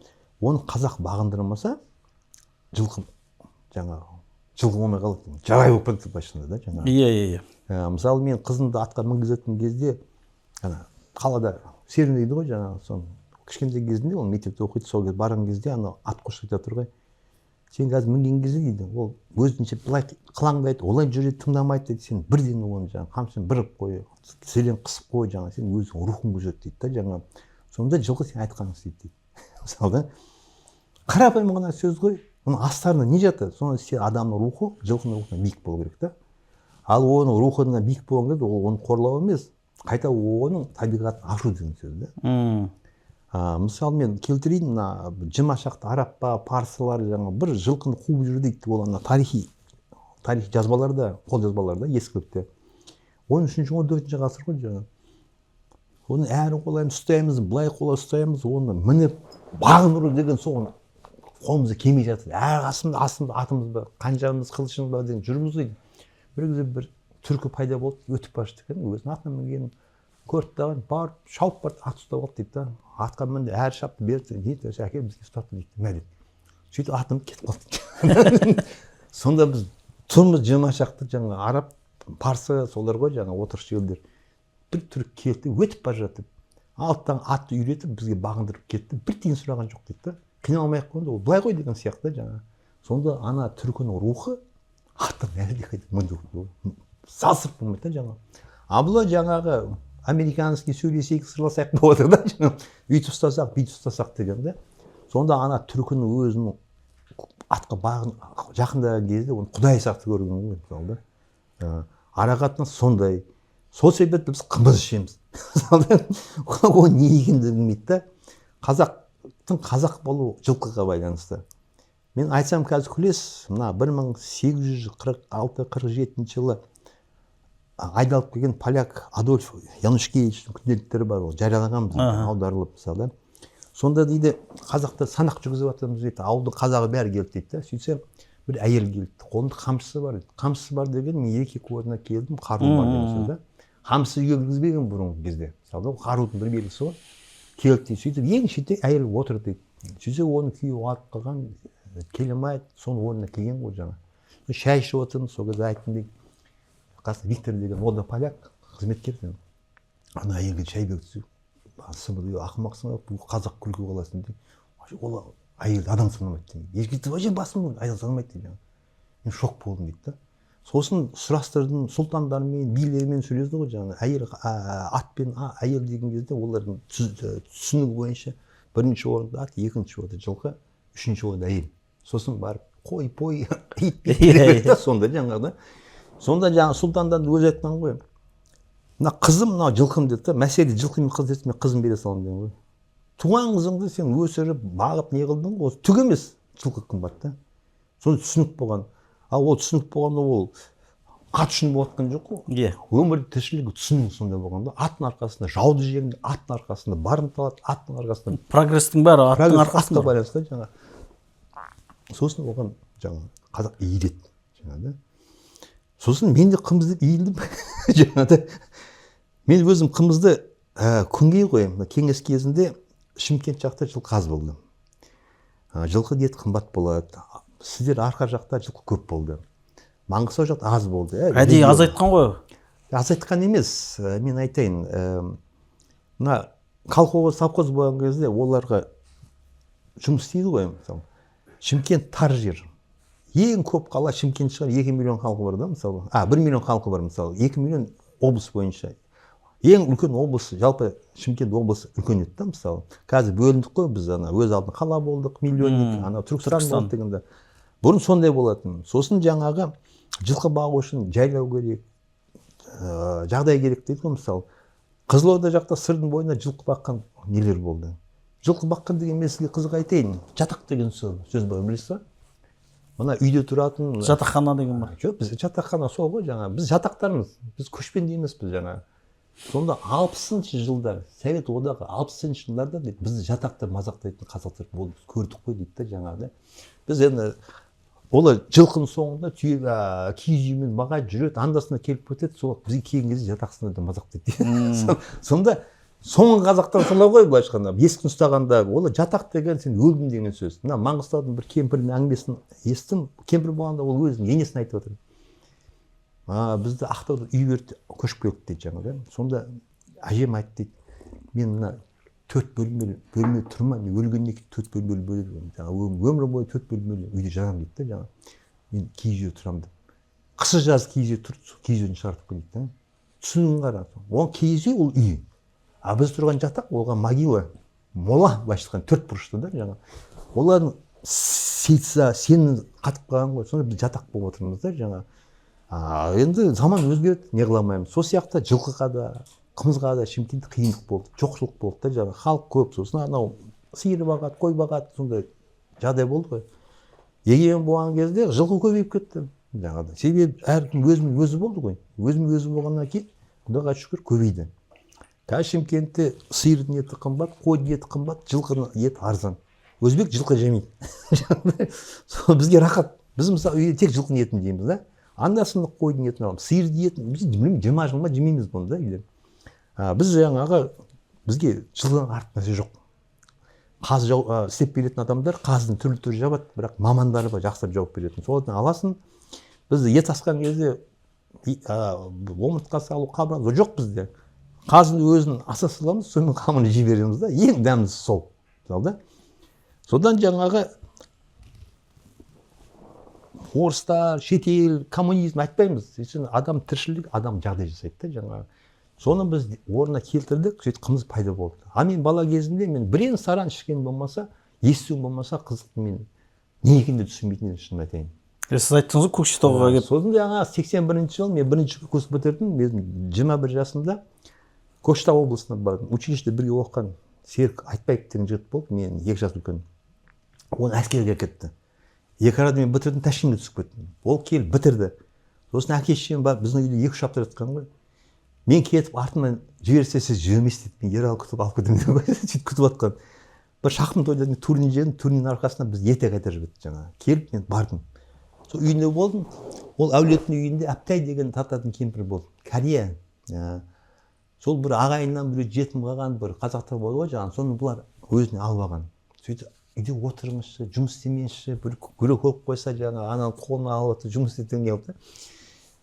оны қазақ бағындырмаса, жылқы болмай қалады. Жарай болып кетті басында да жаңағы.
Иә.
Мысалы мен қызымды атқа мінгізетін кезде, қалада серуендейді ғой жаңағы, соны кішкентай кезінде ол мектепте оқиды, сол кезде барған кезде ат қосып жатыр ғой. Сен қазір мінген кезде дейді, ол өзінше былай қылаңдайды, олай жүреді, тыңдамайды дейді, сен бірден оны жаңағы қамшымен біріп қой, тізеден қысып қой, жаңағы сен өзің рухың көзет дейді да жаңағы. Сонда жылқы сен айтқанын істейді дейді. Мысалы қарапайым ғана сөз ғой, оның астарында не жатыр? Соны сен адамның рухы жылқының рухына биік болу керек та. Ал оның рухына биік болған кезде ол оны қорлау емес, қайта оның табиғатын ашу деген сөз да. Мысалы мен келтірейін, мына жиырма шақты араб па, парсылар жаңағы бір жылқыны қуып жүр дейді, ол тарихи жазбаларда, қолжазбаларда, ескілікте. 13-14 ғасыр ғой жаңағы. Оны әрі қолайын ұстаймыз, былай қолай ұстаймыз, оны мініп бағындыру деген соны қолымызда келмей жатыр. Әр астымызда атымыз ба, қанжығымыз, қылышымыз ба деген жүрміз дейді. Бір кезде бір түркі пайда болды, өтіп бара жатыр екен, өзінің атына мінген көрді да, барып шауып барды, ат ұстап алды дейді да. Атқа мінді, әр шапты берді дейді, әке бізге ұстатты дейді, мә дейді. Сөйтіп атым кетіп қалды. Сонда біз тұрмыз 20 шақты жаңағы араб, парсы солар ғой жаңағы отырықшы елдер. Бір түрік келді, өтіп бара жатып, алттан атты үйретіп бізге бағындырып кетті. Бір тиын сұраған жоқ дейді да. Қиналмай-ақ қойды, ол былай ғой деген сияқты жаңағы. Сонда ана түркінің рухы аттан әлдеқайда мінді. Салсырып болмайды да жаңағы. А бұл жаңағы американский сөйлесейік, сырласайық болып отыр да жаңағы. Үйтіп ұстасақ, бүйтіп ұстасақ деген да. Сонда ана түркінің өзінің атқа жақындаған кезде оны құдай сияқты көрген ғой мысалы да. Арақатынас сондай. Сол себепті біз қымыз ішеміз. Ол не екенін білмейді да. Қазақтың қазақ болу жылқыға байланысты. Мен айтсам қазір күлесіз, мына 1846-47 жылы айдалып келген поляк Адольф Янушкевичтің күнделіктері бар, ол жариялаған аударылып мысалы. Сонда дейді, қазақта санақ жүргізіп жатырмыз дейді, ауылдың қазағы бәрі келді дейді да. Сөйтсем бір әйел келді, қолында қамшысы бар. Қамшысы бар деген мен еркек орнына келдім, қару бар деген сөз да. Қамшысы үйге кіргізбеген бұрынғы кезде. Мысалы қарудың бір белгісі ғой. Келді дейді, сөйтіп ең шетте әйел отыр дейді. Сөйтсе оны күйеуі алып қалған, келемайды, соның орнына келген ғой жаңа. Шай ішіп отырмыз, сол кезде айттым дейді. Қасында Виктор деген, ол да поляк, қызметкер. Ана әйелге шай берді. Сыбыр, ақымақсың ба, бұл қазақ күлкі қаласың дейді. Ол әйелді адам санамайды дейді. Еркекті вообще басым адам санамайды дейді. Мен шок болдым дейді да. Сосын сұрастырдым, сұлтандармен, билермен сөйлесті ғой жаңағы. Әйел атпен әйел деген кезде олардың түсінігі бойынша бірінші орында ат, екінші орында жылқы, үшінші орында әйел. Сосын барып қой, пой, ит береді да сонда жаңағы. Сонда жаңағы сұлтандан өзі айтқан ғой. Мына қызым, мына жылқым деді да, мәселе жылқы мен қыз деді, мен қызым бере саламын деген ғой. Туған қызыңды сен өсіріп, бағып не қылдың ғой, түк емес, жылқы қымбат та. Соны түсінік болған. Ал ол түсінік болғанда ол ат үшін болып жатқан жоқ қой.
Иә.
Өмірдің тіршілігі түсінік сондай болғанда, аттың арқасында жауды жеңді, аттың арқасында барымта алады, аттың арқасында
прогрестің бәрі аттың арқасында
байланысты жаңа. Сосын оған жаңа қазақ иіреді жаңа. Сосын мен де қымызды иілдім жаңа. Мен өзім қымызды күнге қоямын. Кеңес кезінде Шымкент жақта жылқы аз болды. Жылқы ет қымбат болады. Сіздер арқа жақта жылқы көп болды. Маңғыстау жақта аз болды.
Әдейі аз айтқан ғой.
Аз айтқан емес. Мен айтайын. Мына колхоз, совхоз болған кезде оларға жұмыс істейді ғой. Мысалы, Шымкент тар жер. Ең көп қала Шымкент шығар, 2 миллион халқы бар да, мысалы. 1 миллион халқы бар, мысалы. 2 миллион облыс бойынша. Ең үлкен облыс, жалпы Шымкент облысы үлкен еді да, мысалы. Қазір бөліндік қой біз, өз алдына қала болдық, миллионник, Түркістан болды дегенде. Бұрын сондай болатын. Сосын жаңағы жылқы бағу үшін жайлау керек, жағдай керек дейді ғой, мысалы. Қызылорда жақта сырдың бойында жылқы баққан нелер болды. Жылқы баққан деген мен сізге қызық айтайын. Жатақ деген сөз бар, білесіз ба? Мына үйде тұратын
жатақхана деген бар.
Жоқ, біз жатақхана сол ғой жаңа. Біз жатақтармыз. Біз көшпенді емеспіз жаңа. сонда 60-шы жылдар совет одағы 60-шы жылдарда дейді бізді жатақта мазақтайтын қазақтар болды көрдік қой дейді да жаңағыдай. Біз енді олар жылқының соңында киіз үймен баға жүреді, андасына келіп кетеді, сол бізге келген кезде жатақсында да мазақтайды. Сонда соңғы қазақтар солай ғой, былайша айтқанда ескін ұстағанда олар жатақ деген сен өлдім деген сөз. Мына Маңғыстаудың бір кемпірдің әңгімесін естідім, кемпір болғанда ол өзінің енесін айтып отыр. Бізді Ақтауда үй берді, көшіп келдік дейді жаңағы. Сонда әжем айтты дейді, мен мына 4 бөлмелі тұрмаймын, мен өлгеннен кейін 4 бөлмелі бөлемін. Өмір бойы 4 бөлмелі үйде жатамын дейді да жаңағы. Мен киіз үйде тұрамын деп. Қысы жаз киіз үйде тұрды, киіз үйден шығартып келді дейді. Түсінігін қара. Ол киіз үй ол үй. А біз тұрған жатақ оған могила, мола былайша айтқанда 4 бұрышты да жаңағы. Олардың сейтса сенің қатып қалған ғой. Сонда біз жатақ болып отырмыз да жаңағы. Енді заман өзгерді, не қыламаймыз. Сол сияқты жылқыға да, қымызға да Шымкентте қиындық болды, жоқшылық болды да жаңағы. Халық көп, сосын анау сиыр бағады, қой бағады, сондай жағдай болды ғой. Егемен болған кезде жылқы көбейіп кетті жаңағыдай. Себебі әркім өзінің өзі болды ғой. Өзінің өзі болғаннан кейін Құдайға шүкір көбейді. Қазір Шымкентте сиырдың еті қымбат, қойдың еті қымбат, жылқының еті арзан. Өзбек жылқы жемейді. Бізге рахат. Біз мысалы үйде тек жылқының етін жейміз да. Анда-санда қойдың етін аламыз. Сиырдың етін біз 20 жыл ма жемейміз бұны да үйде. Біз жаңағы бізге жылдан артық нәрсе жоқ. Қаз істеп беретін адамдар қаздың түрлі жабады, бірақ мамандары бар жақсылап жауап беретін. Содан аласың. Біз ет асқан кезде омыртқа салу қабырға жоқ бізде. Қаздың өзін аса саламыз, сонымен қамын жей береміз да. Ең дәмдісі сол. Содан жаңағы орыстар, шетел, коммунизм айтпаймыз. Адам тіршілік, адам жағдай жасайды да жаңағы. Соны біз орнына келтірдік, сөйтіп қымыз пайда болды. Мен бала кезімде мен бірен саран ішкен болмаса, естуім болмаса қызықты мен не екенде түсінбейтін едім, шынын айтайын.
Сіз айттыңыз ғой Көкшетауға келіп.
Сосын жаңағы 81 жыл мен 1-ші курс бітірдім. Мен 21 жасымда Көкшетау облысына бардым. Училищеде бірге оқыған Серік Айтбаев деген жігіт болды, мен 2 жас үлкен. Ол әскерге кетті. 2 арада мен бітірдім, Ташкентке түсіп кеттім. Ол келіп бітірді. Сосын әке-шешем бар, біздің үйде 2-3 апта жатқан ғой. Мен кетіп артынан жіберсе сіз жүрмейсіз дейді. Мен Ералы күтіп алып кетемін деп сөйтіп күтіп жатқан. Бір шақырым тойда турнир жедім, турнирдің арқасында біз ерте қайта жіберді жаңағы. Келіп мен бардым. Сол үйінде болдым. Ол әулеттің үйінде Аптай деген тартатын кемпір болды. Корея. Сол бір ағайыннан біреу жетім қалған бір қазақтар болды ғой жаңағы. Соны бұлар өзіне алып алған. Сөйтіп үйде отырмызшы, жұмыс істемейінші, бір күрек қойып қойса жаңағы ананың қолына алып отыр, жұмыс істейтін келді.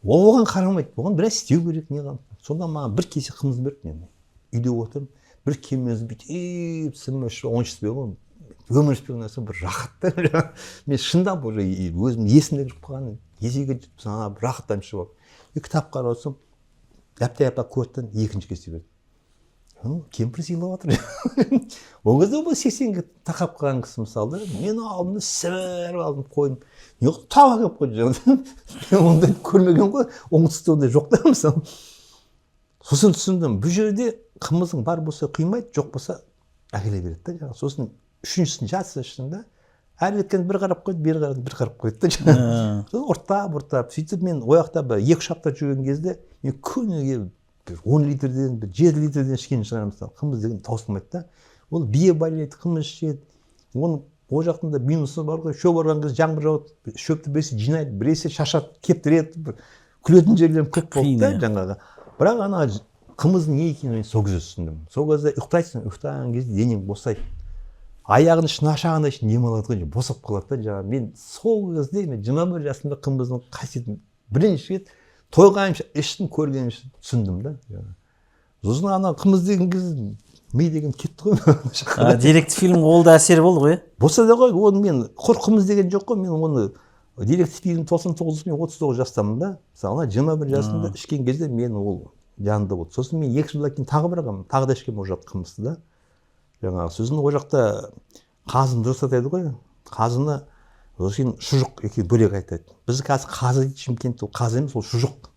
Оған қарамайды. Оған біраз істеу керек не қылып. Сонда маған бір кесе қымыз берді мен. Үйде отырып, бір кемені бүйтіп сіміш 13 бе өмір сүрген нәрсе бір рахат. Мен шындап уже өзім есімде жүріп қалған. Есейге жетіп сана бір рахаттан шығып. Кітап қарап отырсам, Аптай апа көрдім, 2-ші кесе берді. Кемпір сыйлап жатыр. Ол кезде ол 80-ге тақап қалған кісі мысалы, мен алдымда сібіріп алдым қойдым. Не қылып таба келіп қойды. Мен ондай көрмеген ғой, оңтүстікте ондай жоқ та мысалы. Сосын түсіндім, бұл жерде қымызың бар болса құймайды, жоқ болса әкеле береді да. Сосын 3-шісін жатса ішінде әр кеткен бір қарап қойды, бір қарап қойды да. Ұрттап, сөйтіп мен ояқта 2-3 апта жүрген кезде мен күніге 10 литрден, 7 литрден ішкен шығарамыз. Қымыз деген таусылмайды да. Ол бие байлайды, қымыз ішеді. Оның о жақтында минусы бар ғой, шөп барған кезде жаңбыр жауады, шөпті біресе жинайды, біресе шашады, кептіреді, күлетін жерлерім көп болды да жаңағы. Бірақ ана қымыздың не екенін мен сол кезде түсіндім. Сол кезде ұйықтайсың, ұйықтаған кезде денең босайды. Аяғын шынашағанда ішін демалады ғой, босап қалады да жаңағы. Мен сол кезде 21 жасымда қымыздың қасиетін бірінші рет тойғанымша іштім, көргенімше түсіндім да. Сосын ана қымыз деген кезде ми деген кетті ғой.
Директі фильм ол да әсер болды ғой.
Болса да ғой, оны мен құр қымыз деген жоқ қой, мен оны директі фильм 99 мен 39 жастамын да. Мысалы 21 жасымда ішкен кезде мен ол жанында болды. Сосын мен 2 жылдан кейін тағы барғанмын, тағы да ішкен ол жақ қымызды да. Жаңағы сосын ол жақта қазын дұрыс атайды ғой. Қазыны сосын шұжық екеуі бөлек айтады. Біз қазір қазы Шымкентте ол қазы емес, ол шұжық.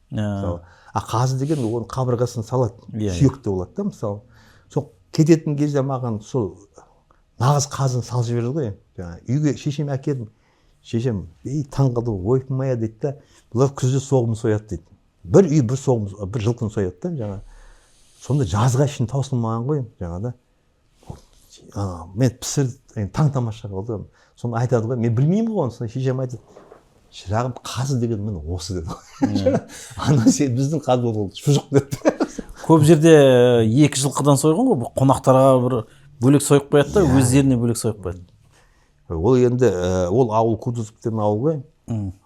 Қазы деген оны қабырғасын салады, сүйекті болады да мысалы. Сол кететін кезде маған сол нағыз қазын салып жіберді ғой. Үйге шешем әкелдім. Шешем, таң қалды, ойпырмай дейді да, бұлар күзде соғым сояды дейді. Бір үй бір жылқыны сояды да жаңа. сонда жазға шейін таусылмаған ғой жаңағыда. Мен пісірді, таң тамаша болды. Соны айтады ғой, мен білмеймін ғой оны. Сонда шешем айтады, шырағым, қазы деген міне осы деді. Ана сен біздің қазы ол шұжық деді.
Көп жерде 2 жылқыдан сойған ғой, қонақтарға бір бөлек сойып қояды да, өздеріне бөлек сойып қояды.
Ол енді, ол ауыл Кутузов деген ауыл ғой.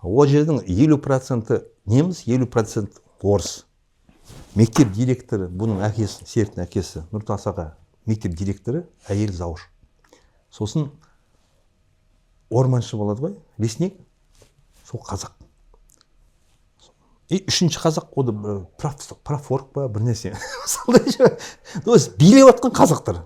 Ол жердің 50% неміс, 50% орыс. Мектеп директоры, бұның әкесі, Серіктің әкесі, Нұртас аға, мектеп директоры, әйел зауыш. Сосын орманшы болады ғой, лесник, сол қазақ. И үшінші қазақ, ол да профорг ба, бір нәрсе. Билеп атқан қазақтар.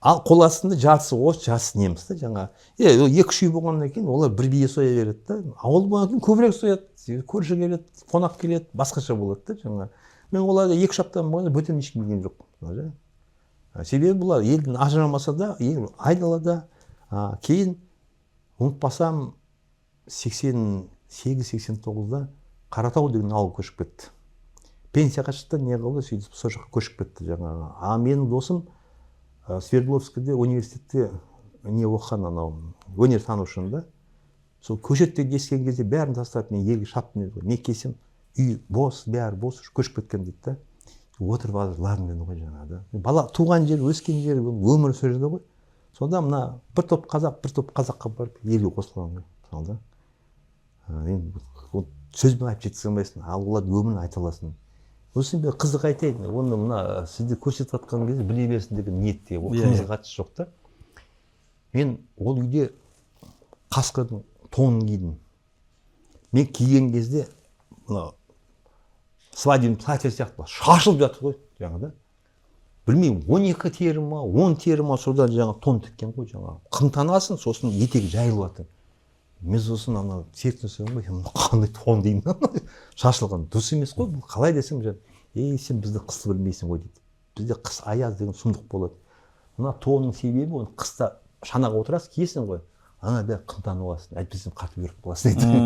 Ал қол астында жартысы орыс, жартысы неміс та жаңа. 2-3 үй болғаннан кейін олар бір бие соя береді да. Ауыл болғаннан кейін көбірек сояды, көрші келеді, қонақ келеді, басқаша болады да жаңа. Мен оларда 2 аптадан бойында бөтен ешкім білген жоқ. Себебі бұлар елден ажырамаса да, айдалада, кейін ұмытпасам 88-89-да Қаратау деген ауыл көшіп кетті. Пенсияға шықты, не қылды, сөйтіп сол жаққа көшіп кетті жаңағы. Менің досым Свердловскіде университетте не оқыған анау өнертанушында. Сол көшетте кескен кезде бәрін тастап мен елге шаптым еді. Мен кесем, үй бос, бәрі бос, көшіп кеткен дейді да. Отырып аларларын деді ғой жаңағы. Бала туған жер, өскен жер, өмір сүреді ғой. Сонда мына бір топ қазаққа барып елге қосылған ғой. Сөзбен айтып жеткізе алмайсың, ал олар өмірін айта аласың. Осы бір қызық айтайын, оны мына сізді көрсетіп жатқан кезде біле берсін деген ниетте, ол қымызға қатысы жоқ та. Мен ол үйде Қасқырдың тонын кидім. Мен киген кезде мына свадебный платье сияқты шашылып жатыр ғой жаңағыда. Білмеймін, 12 тері ма, 10 тері ма, содан жаңа тон тіккен ғой жаңа. Қымтанасың, сосын етегі жайылып жатыр. Мен сосын ана Серіктің сөйлем ғой, қандай тон деймін. Шашылған дұрыс емес қой, бұл қалай десем, сен бізді қысты білмейсің ғой дейді. Бізде қыс аяз деген сұмдық болады. Мына тонның себебі, оны қыста шанаға отырасың, киесің ғой. Ана бәрі қымтанып аласың, әйтпесем қатып өліп қаласың дейді.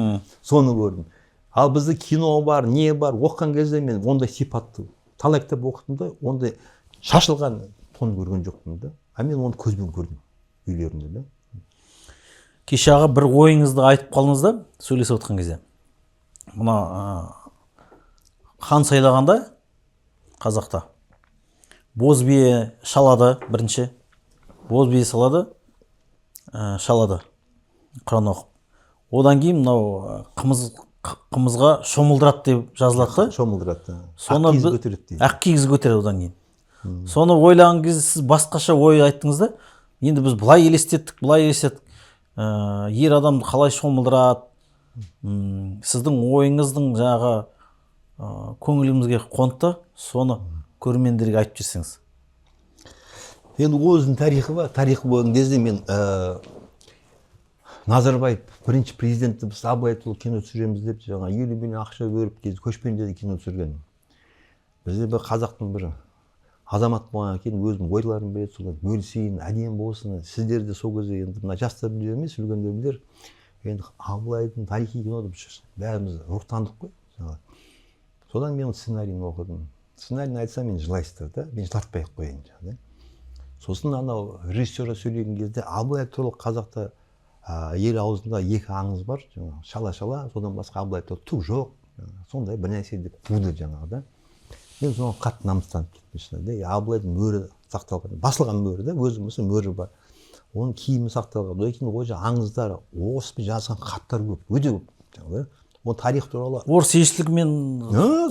Соны көрдім. Ал бізде кино бар, не бар, оқыған кезде мен ондай сипатты талай кітап оқыдым да, ондай шашылған тон көрген жоқпын да. Мен оны көзбен көрдім үйлерінде да.
Кеше аға бір ойыңызды айтып қалдыңыз да, сөйлесіп отқан кезде. Мына хан сайлағанда қазақта боз бие шалады бірінші. Боз бие салады, шалады. Құран оқып. Одан кейін мынау қымызға шомылдырады деп жазылады.
Шомылдырады.
Ақ киіз көтереді дейді. Ақ киіз көтереді одан кейін. Соны ойлаған кезде сіз басқаша ой айттыңыз да. Енді біз былай елестеттік. Ер адамды қалай шомылдырады? Сіздің ойыңыздың жаңағы көңілімізге қонды, соны көрермендерге айтып жүрсеңіз.
Енді өзінің тарихы бар. Тарихы болған кезде мен Назарбаев бірінші президентті біз Абылай туралы кино түсіреміз деп жаңа 50 миллион ақша бөліп кезде көшпендіде кино түсірген. Бізде бір қазақтың бір азамат болғаннан кейін өзім ойларым береді, солар бөлісейін, әдемі болсын. Сіздер де сол кезде енді мына жастар білер емес, үлкендер білер. Енді Абылайдың тарихи киноды бәріміз рухтандық қой. Содан мен сценарийін оқыдым. Сценарийін айтсам мен жылайсыздар да, мен жылатпай-ақ қояйын да. Сосын анау режиссерға сөйлеген кезде Абылай туралы қазақта ел аузында 2 аңыз бар, шала-шала, содан басқа Абылай туралы түк жоқ. Сондай бір нәрсе деп қуды жаңағы да. Мен соған қатты намыстанып кеттім да. Абылайдың мөрі сақталған, басылған мөрі да, өзі болса мөрі бар. Оның киімі сақталған. Одан кейін ол аңыздары, орыспен жазған хаттар көп, өте көп. Ол тарих туралы.
Орыс елшілігімен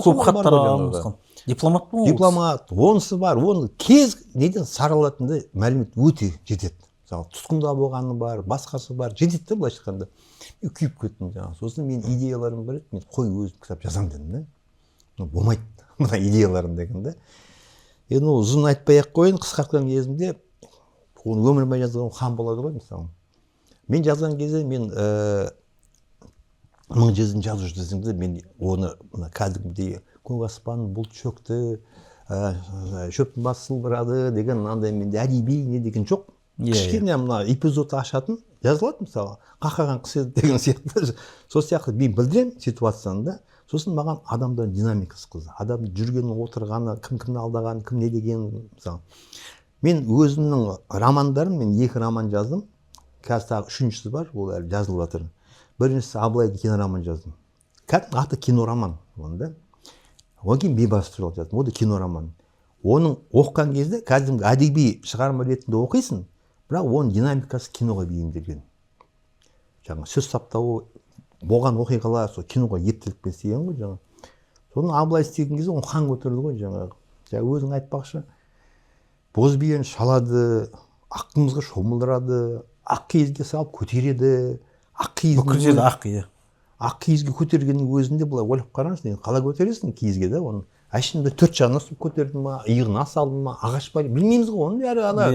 көп хаттар алған. Дипломат па?
Дипломат, онысы бар. Оны кез неден саралатындай мәлімет өте жетеді. Тұтқында болғаны бар, басқасы бар, жетеді де былайша айтқанда. Мен күйіп кеттім жаңағы. Сосын мен идеяларым бар еді, мен қой өзім кітап жазам дедім да. Болмайды мына идеяларым деген да. Енді ұзын айтпай-ақ қойын, қысқартқан кезімде оны өмірбай жазған хан болады ғой мысалы. Мен жазған кезде мен 1000 жазын жазушы десеңде мен оны кәдімгідей көк аспан бұлт шөкті, шөптің басы сылбырады деген андай менде әдеби не деген жоқ. кішкене мына эпизод ашатын жазылады мысалы қақаған қыс еді деген сияқты сол сияқты мен білдіремін ситуацияны да сосын маған адамдардың динамикасы қызық адам жүргені отырғаны кімді алдаған кім не деген мысалы мен өзімнің романдарым мен 2 роман жаздым қазір тағы 3-шісі бар ол әлі жазылып жатыр біріншісі Абылайдың кинороман жаздым кәдімгі аты кинороман оның да одан кейін бейбарыс туралы жаздым ол да кинороман оның оқыған кезде кәдімгі әдеби шығарма ретінде оқисың бірақ оның динамикасы киноға бейімделген жаңа сөз саптауы болған оқиғалар сол киноға ептілікпен істеген ғой жаңа соны Абылай істеген кезде оны хан көтерді ғой жаңағы өзің айтпақшы боз биені шалады ақ қымызға шомылдырады ақ киізге салып көтереді ақ киізді ақ киізге көтергеннің өзінде былай ойлап қараңыз қалай көтересің киізге да оны әшейінде 4 жағына ұстап көтерді ма иығына салды ма ағаш па білмейміз ғой оның бәрі ана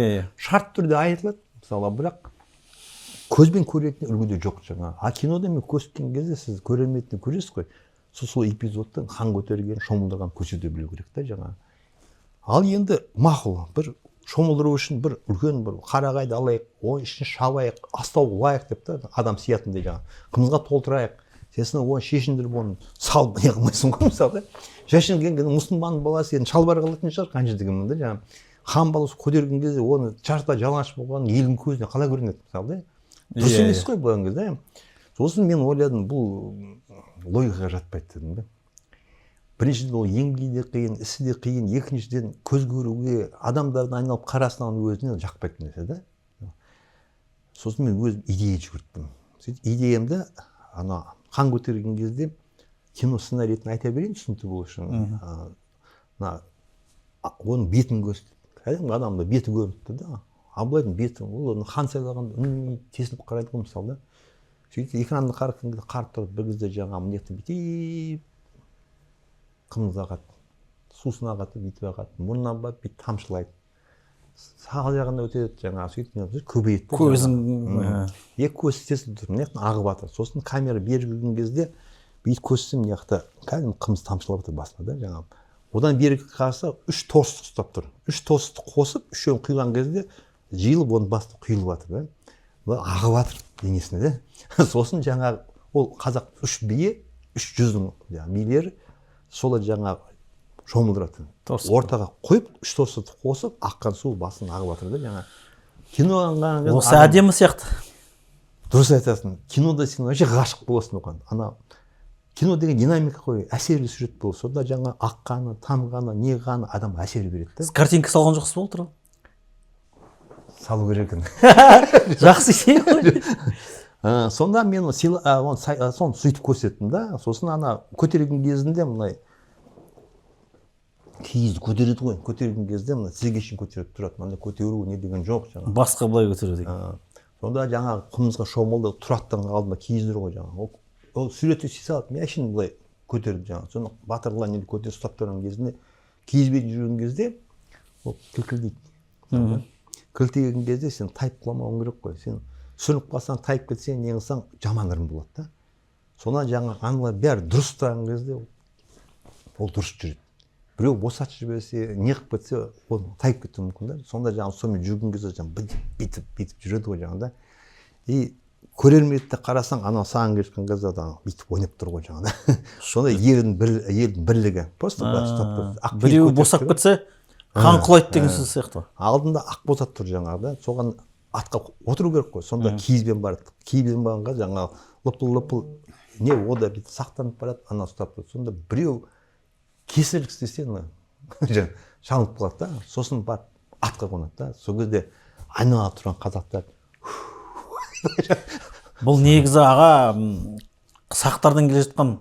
шарт түрде айтылады мысалы бірақ көзбен көретін үлгіде жоқ жаңа кинода мен көрсеткен кезде сіз көрерменнен көресіз ғой сол эпизодты хан көтерген шомылдырған көрсете білу керек та жаңа ал енді мақұл бір шомылдыру үшін бір үлкен бір қарағайды алайық оның ішіне шабайық астау лайық деп та адам сиятындай жаңа қымызға толтырайық сен оны шешіндіріп оны салып не қылмайсың ғой мысалы шешінген мұсылман баласы енді шалбар қалатын шығар қанша дегенмен да жаңағы хан баласы көтерген кезде оны шарта жалаңаш болған елдің көзіне қалай көрінеді мысалы да дұрыс емес қой болған кезде сосын мен ойладым бұл логикаға жатпайды дедім да біріншіден ол еңбегі де қиын ісі де қиын екіншіден көз көруге адамдардың айналып қарасынан өзіне жақпайтын нәрсе да сосын мен өзім идея жүгірттім сөйтіп идеямды ана хан көтерген кезде кино сценарийін айта берейін түсінікті болу үшін оның бетін көрсетеді кәдімгі адамда беті көрініпті да Абылайдың беті ол хан сайлағанда үнемі тесіліп қарайды ғой мысалы да сөйтіп экранды қаратқан кезде қарап тұрып бір кезде жаңағы мынаяқта бүйтіп қымыз ағады сусын ағады бүйтіп ағады мұрнынан барып бүйтіп тамшылайды сағал жағына өтеді жаңағы сөйтіп көбейеді
көзің
екі көзі тесіліп тұр мына жақтан ағып жатыр сосын камера бері келген кезде бүйтіп көрсетсем мына жақта кәдімгі қымыз тамшылап жатыр басына да жаңағы одан бері қараса 3 торсық ұстап тұр 3 торсықты қосып үшеуін құйған кезде жиылып оның басына құйылып жатыр да ағып жатыр денесіне да сосын жаңағы ол қазақ 3 бие 3 жүздің билері солар жаңағы шомылдыратын ортаға қойып 3 торсықты қосып аққан су басына ағып жатыр да жаңағы кино
осы әдемі сияқты
дұрыс айтасың кинода сен вообще ғашық боласың оған ана кино деген динамика қой әсерлі сюжет болды сонда жаңа аққаны тамғаны неғаны адам әсер береді да
картинка салған жоқсыз ба ол туралы
салу керек екен
жақсы идея ғой
сонда мен соны сөйтіп көрсеттім да сосын ана көтерген кезінде мынай киізді көтереді ғой көтерген кезде мына тізеге шейін көтеріп тұрады мында көтеру не деген жоқ жаңағы
басқа былай көтереді
сонда жаңағы қымызға шомылды тұрақтан алдында киіздер ғой жаңағы ол суретті істей салады мен әшейін былай көтерді жаңағы соны батырлар неде көтеріп ұстап тұрған кезінде киізбен жүрген кезде ол кілкілдейді кілтеген кезде сен тайып құламауың керек қой сен сүрініп қалсаң тайып кетсең не қылсаң жаман ырым болады да сонан жаңағы аналар бәрі дұрыс тұрған кезде ол дұрыс жүреді біреу босатып жіберсе не қылып кетсе ол тайып кетуі мүмкін да сонда жаңағы сонымен жүрген кезде жаңағы бүйтіп жүреді ғой жаңағыда и көрерменді қарасаң анау саған келіп жатқан кезде бүйтіп ойнап тұр ғой жаңағыда сонда елдің бірлігі просто
біреу босап кетсе қан құлайды деген сөз сияқты
алдында ақ боз ат тұр жаңағыда соған атқа отыру керек қой сонда киізбен барады киізбен барғанға жаңағы лыпыл не о да бүйтіп сақтанып барады ана ұстап тұр сонда біреу кесірлік істесе шалынып қалады да сосын барып атқа қонады да сол кезде айналада тұрған қазақтар
бұл негізі аға сақтардан келе жатқан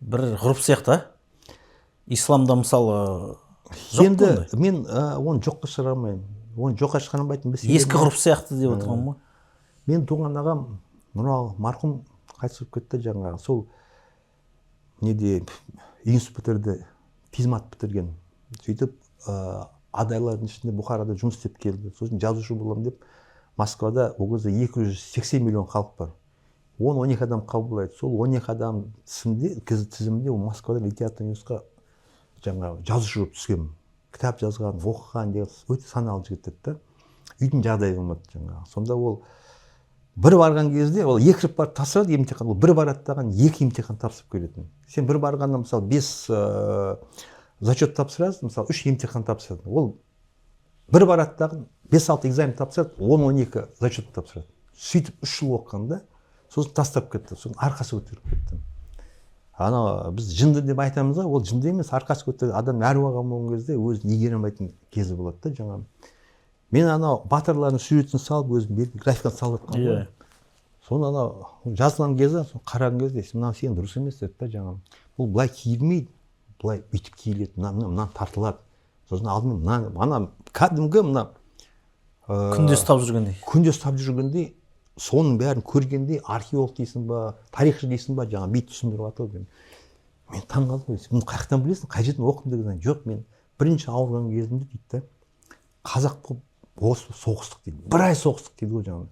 бір ғұрып сияқты исламда мысалы
енді мен оны жоққа шығара алмаймын оны жоққа шығармайтын
ескі ғұрып сияқты деп отырғаным ғой
мен туған ағам Нұралы марқұм қайтыс болып кетті жаңағы сол неде институт бітірді физмат бітірген сөйтіп адайлардың ішінде Бұхарада жұмыс істеп келді сосын жазушы боламын деп Москвада ол кезде 280 миллион халық бар 10-12 адам қабылдайды сол 12 адам тізімде ол Москвада литературный университетқа жаңағы жазушы болып түскен кітап жазған оқыған өте саналы жігіт еді да үйдің жағдайы болмады жаңағы. Сонда ол бір барған кезде ол екі рет барып тапсырады емтихан, ол бір барады дағы екі емтихан тапсырып келетін. Сен бір барғанда мысалы 5 зачет тапсырасың, мысалы 3 емтихан тапсырады. Ол бір барады дағы 5-6 экзамен тапсырады, 10-12 зачет тапсырады. Сөйтіп 3 жыл оқығанда сосын тастап кетті, сосын арқасы көтеріп кетті. Ана біз жынды деп айтамыз ғой, ол жынды емес, арқасы көтеріп адам әруаға болған кезде өзін игере алмайтын кезі болады да жаңағы. Мен анау батырлардың суретін салып өзім графиканы салып жатқан ғой. Соны анау жазған кезде, қараған кезде, мынау сен дұрыс емес деді да жаңағы. Бұл былай киілмейді, былай үйтіп киіледі, мына тартылады. Сосын алдымен ана кәдімгі мына
күнде ұстап жүргендей, соның бәрін көргенде археолог дейсің ба, тарихшы дейсің ба, жаңа бейт түсіндіріп жатыр.
Мен таңғалдым, мұны қай жақтан білесің, қай жерден оқыдың деген. Жоқ, мен бірінші ауырған кезімде дейді да, қазақ болып соғыстық дейді. Бір ай соғыстық дейді ғой жаңағы.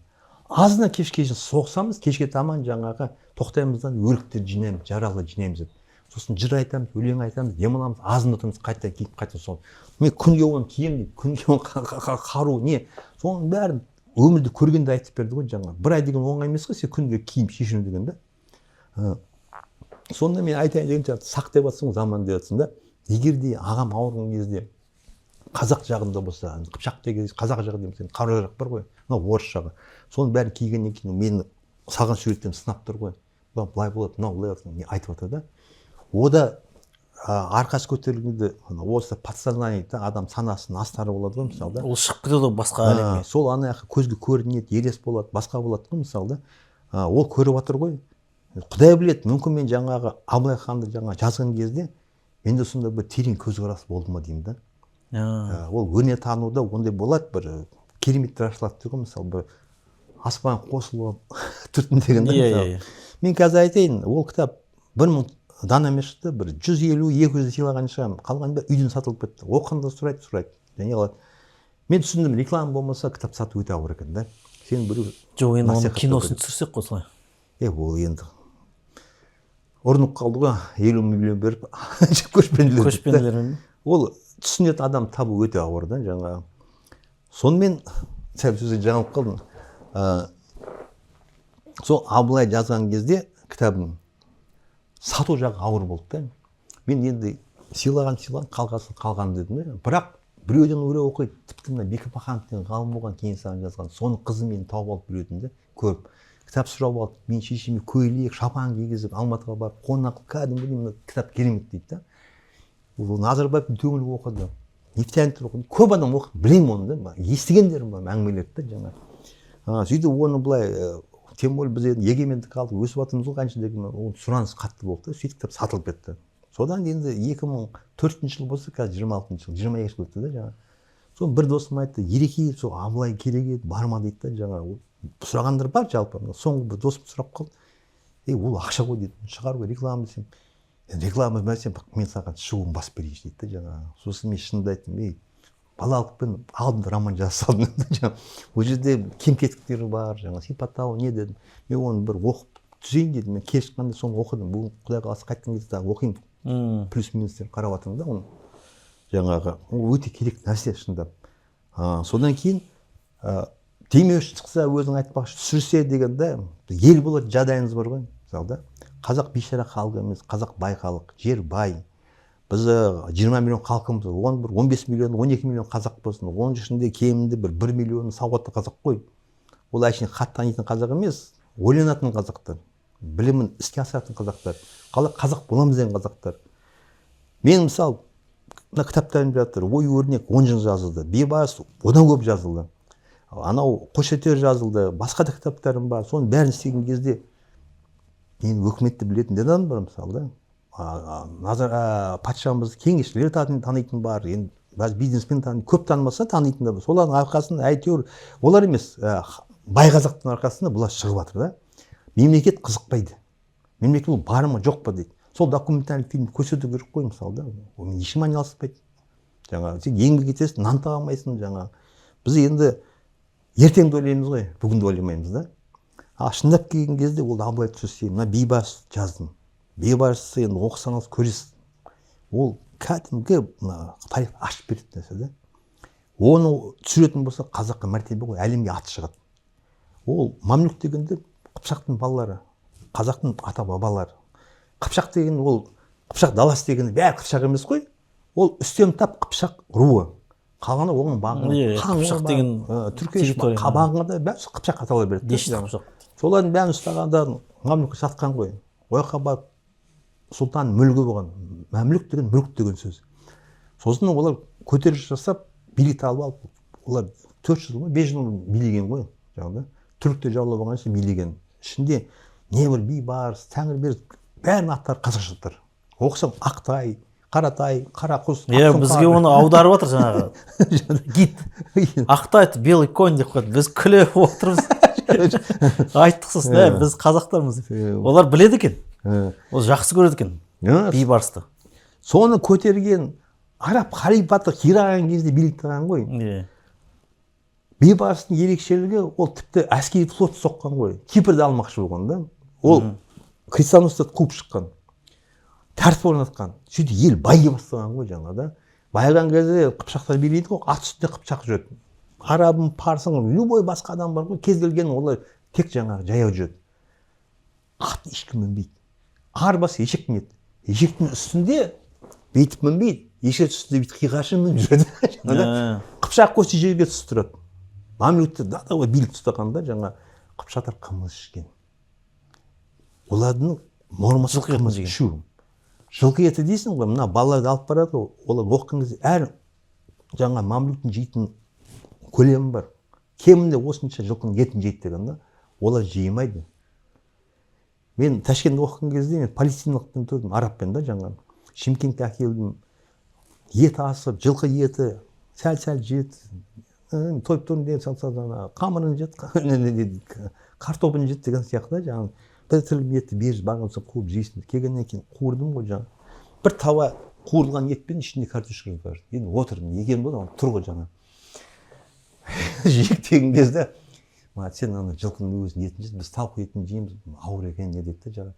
Азына кешке соғысамыз, кешке таман жаңағы тоқтаймыздан өліктер жинаймыз, жаралы жинаймыз деді. Сосын жыр айтамыз, өлең айтамыз, демаламыз, азын отырмыз, қайта киіп қайта соны. Мен күнге оны киемін дейді, күнге оны қару не, соның бәрін өмірді көргенде айтып берді ғой жаңағы. Бір ай деген оңай емес қой, сен күнге киім шешіну деген да. Сонда мен айтайын деген жаңағы сақ деп жатсың, заман деп жатсың да. Егер де ағам ауырған кезде қазақ жағында болса, қыпшақ деген қазақ жағы деймін, сен қара жақ бар ғой, мынау орыс жағы. Соның бәрін кигеннен кейін мені салған суреттерін сынап тұр ғой. Былай болады, мынау былай не айтып жатыр да. Ода арқасы көтерілгенде осы подсознание да адам санасының астары болады ғой мысалы да.
Ол шығып кетеді басқа әлемге.
Сол ана жаққа көзге көрінеді, елес болады, басқа болады ғой мысалы да. Ол көріп жатыр ғой. Құдай біледі, мүмкін мен жаңағы Абылай ханды жаңа жазған кезде менде сонда бір терең көзқарас болды ма деймін да. Ол өнер тануда ондай болады, бір кереметтер ашылады ғой мысалы бір аспан қосылып түртін дегенде. Мен қазір айтайын, ол кітап 1000 дана емес шықты, бір 150-200 сыйлаған шығармын, қалған бәрі үйден сатылып кетті. Оқығанда сұрайды. Және алады. Мен түсіндім, реклама болмаса кітап сату өте ауыр екен да. Сен біреу
жоқ, енді оның киносын түсірсек қой солай.
Ол енді ұрынып қалды ғой, 50 миллион беріп көшпенділер. Ол түсінетін адам табу өте ауыр да жаңағы. Сонымен сәл сөзге жаңылып қалдым. Сол Абылай жазған кезде кітабын сату жағы ауыр болды да. Мен енді сыйлаған қалған дедім. Бірақ біреуден өре оқиды. Тіпті мына Бекіп Аханов деген ғалым болған, Кенесары жазған. Соның қызы мені тауып алып біреуден көріп. Кітап сұрап алды. Мен шешеме көйлек, шапан кигізіп Алматыға барып, қонақ кәдімгі мына кітап керемет дейді да. Ол Назарбаевтың төңіліп оқыды. Нефтянкті оқыды. Көп адам оқыды. Білемін оны да. Естігендерім бар, әңгімелерді да жаңа. Сөйтіп оны былай тем более біз енді егемендік алдық, өсіп жатырмыз ғой қанша деген, ол сұраныс қатты болды. Сөйтіп кітап сатылып кетті. Содан енді 2004 жыл болса, қазір 26 жыл, 22 жыл өтті да жаңа. Соны бір досым айтты, Ереке, сол Абылай керек еді, барма дейді да жаңа. Сұрағандар бар жалпы. Соңғы бір досым сұрап қалды. Ол ақша ғой дейді. Шығар ғой реклама десем. Реклама берсем, мен саған шығуын басып берейінші дейді да жаңа. Сосын мен шынымды айттым, балалықпен алдында роман жаза салдым да. Ол жерде кем-кетіктері бар, жаңа сипаттау не дедім. Мен оны бір оқып түзейін дедім. Мен кеш шыққанда соны оқыдым. Бүгін Құдай қаласа қайтқан кезде оқимын. Плюс-минустер қарап жатырмын да оны. Жаңағы өте керек нәрсе шындап. Содан кейін демеуші шықса өзің айтпақшы түсірсе дегенде ел болады жағдайыңыз бар ғой мысалы да. Қазақ бейшара халық емес, қазақ бай халық, жер бай. Біз 20 миллион халқымыз, 15 миллион, 12 миллион қазақ болсын, оның ішінде кемінде 1 миллион сауатты қазақ қой. Ол әшейін хат танитын қазақ емес, ойланатын қазақтар, білімін іске асыратын қазақтар, қазақ боламыз деген қазақтар. Мен мысалы мына кітаптарым жатыр, ой өрнек 10 жыл жазылды, бейбарыс одан көп жазылды. Анау Қошетер жазылды, басқа да кітаптарым бар. Соның бәрін істеген кезде мен өкіметті білетін адам бар мысалы да. Патшамыз кеңесшілер танитын бар, енді бизнесмен танитын, көп танымаса танитын да бар. Солардың арқасында әйтеуір олар емес, бай қазақтың арқасында бұлар шығып жатыр да. Мемлекет қызықпайды. Мемлекет ол бар ма жоқ па дейді. Сол документальный фильм көрсету керек қой мысалы да. Ол ешкім айналыспайды. Жаңағы сен еңбек етесің, нан таба алмайсың жаңағы. Біз енді ертеңді ойлаймыз ғой, бүгінді ойламаймыз да. Шындап келген кезде ол Абылай түсірсе, мына бейбарыс жаздым. Бейбарысты енді оқысаңыз көресіз. Ол кәдімгі тарих ашып беретін нәрсе да. оны түсіретін болса қазаққа мәртебе ғой, әлемге аты шығады. Ол мамлюк дегенде Қыпшақтың балалары, қазақтың ата бабалары. Қыпшақ деген ол Қыпшақ даласы деген бәрі Қыпшақ емес қой. Ол үстем тап Қыпшақ руы. Қалғаны оның бағына.
Қыпшақ деген
түркеш қабағында бәрі Қыпшақ атала береді.
Дешті Қыпшақ.
Солардың бәрін ұстағандар мамлюкке сатқан ғой. Ояққа барып сұлтан мүлгі болған. Мәмлүк деген мүлік деген сөз. Сосын олар көтеріліс жасап, билікті алып алып, олар 4 жыл ма 5 жыл билеген ғой. Жаңағыда түріктер жаулап алған үшін билеген. Ішінде небір бейбарыс, тәңірберді бәрінің аттары қазақшадар. Оқысам Ақтай, Қаратай, Қарақұс.
Бізге оны аударып жатыр жаңағы гид. Ақтай белый конь деп қойды. Біз күліп отырмыз. Айттық сосын, біз қазақтармыз. Олар біледі екен. Ол жақсы көреді екен. Бейбарысты.
Соны көтерген араб халифаты қираған кезде билікті алған ғой. Бейбарыстың ерекшелігі ол тіпті әскери флот соққан ғой. Кипрді алмақшы болған да. Ол христианстводы қуып шыққан. Тәртіп орнатқан. Сөйтіп ел байи бастаған ғой жаңа да. Байыған кезде қыпшақтар билейді ғой, ат үстінде қыпшақ жүреді. Арабын, парсың, любой басқа адам бар ғой, кез келген олар тек жаңағы жаяу жүреді. Ат ешкім мінбейді. Арбасы ешек мінеді. Ешектің үстінде бүйтіп мінбейді. Ешек үстінде бүйтіп қиғашы мініп жүреді. Қыпшақ көсі жерге түсіп тұрады. Мамлюктер да билік ұстағанда жаңа қыпшақтар қымыз ішкен. Олардың нормасы қымыз ішу. Жылқы еті дейсің ғой, мына балаларды алып барады, олар оққан кезде әр жаңа мамлюктің жейтін көлемі бар. Кемінде осынша жылқының етін жейді деген да, олар жеймайды. Мен Ташкентте оққан кезде мен палестиналықпен тұрдым, арабпен да жаңа. Шымкентке әкелдім. Ет асып, жылқы еті, сәл-сәл жет. Тойып тұрын деп салса, қамырын жет, картопын жет деген сияқты жаңа. Бір тілім етті беріз бағынса қуып жейсін. Келгеннен кейін қуырдым ғой жаңа. Бір тава қуырылған етпен ішінде картошка бар. Енді отырдым, еген болды, тұр ғой жаңа. Жиектеген кезде, сен ана жылқының өзінің етін жейсің, біз тауық етін жейміз, ауыр екен не деді жаңа.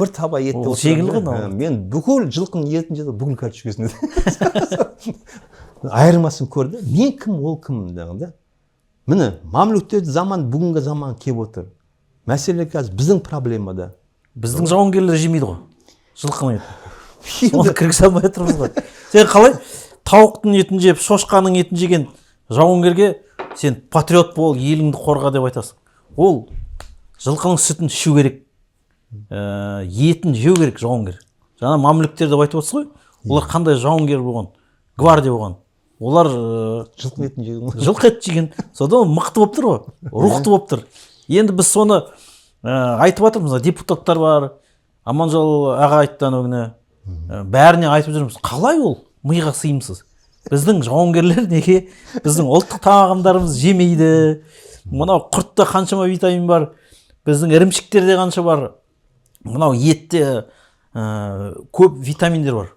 Бір таба етті
ол жеңіл ғой.
Мен бүкіл жылқының етін жедім, бүкіл картошкасын деді. Айырмасын көрді. Мен кім, ол кім дегенде. Міне, мамлюктердің заман бүгінгі заман келіп отыр. Мәселе қазір біздің проблемада.
Біздің жауынгерлер жемейді ғой. Жылқының етін. Оны кіргізе алмай отырмыз ғой. Сен қалай тауықтың етін жеп, шошқаның етін жеген жауынгерге сен патриот бол, еліңді қорға деп айтасың. Ол жылқының сүтін ішу керек. Етін жеу керек жауынгер. Жаңа мамлюктер деп айтып отырсыз ғой. Олар қандай жауынгер болған? Гвардия болған. Олар
жылқы етін жеген.
Жылқы етін жеген. Содан мықты болып тұр ғой. Рухты болып тұр. Енді біз соны айтып жатырмыз, депутаттар бар, Аманжол аға айтты анаугүні, бәріне айтып жүрміз. Қалай ол миға сыйымсыз? Біздің жауынгерлер неге біздің ұлттық тағамдарымыз жемейді? Мынау құртта қаншама витамин бар, біздің ірімшіктерде қанша бар, мынау етте көп витаминдер бар.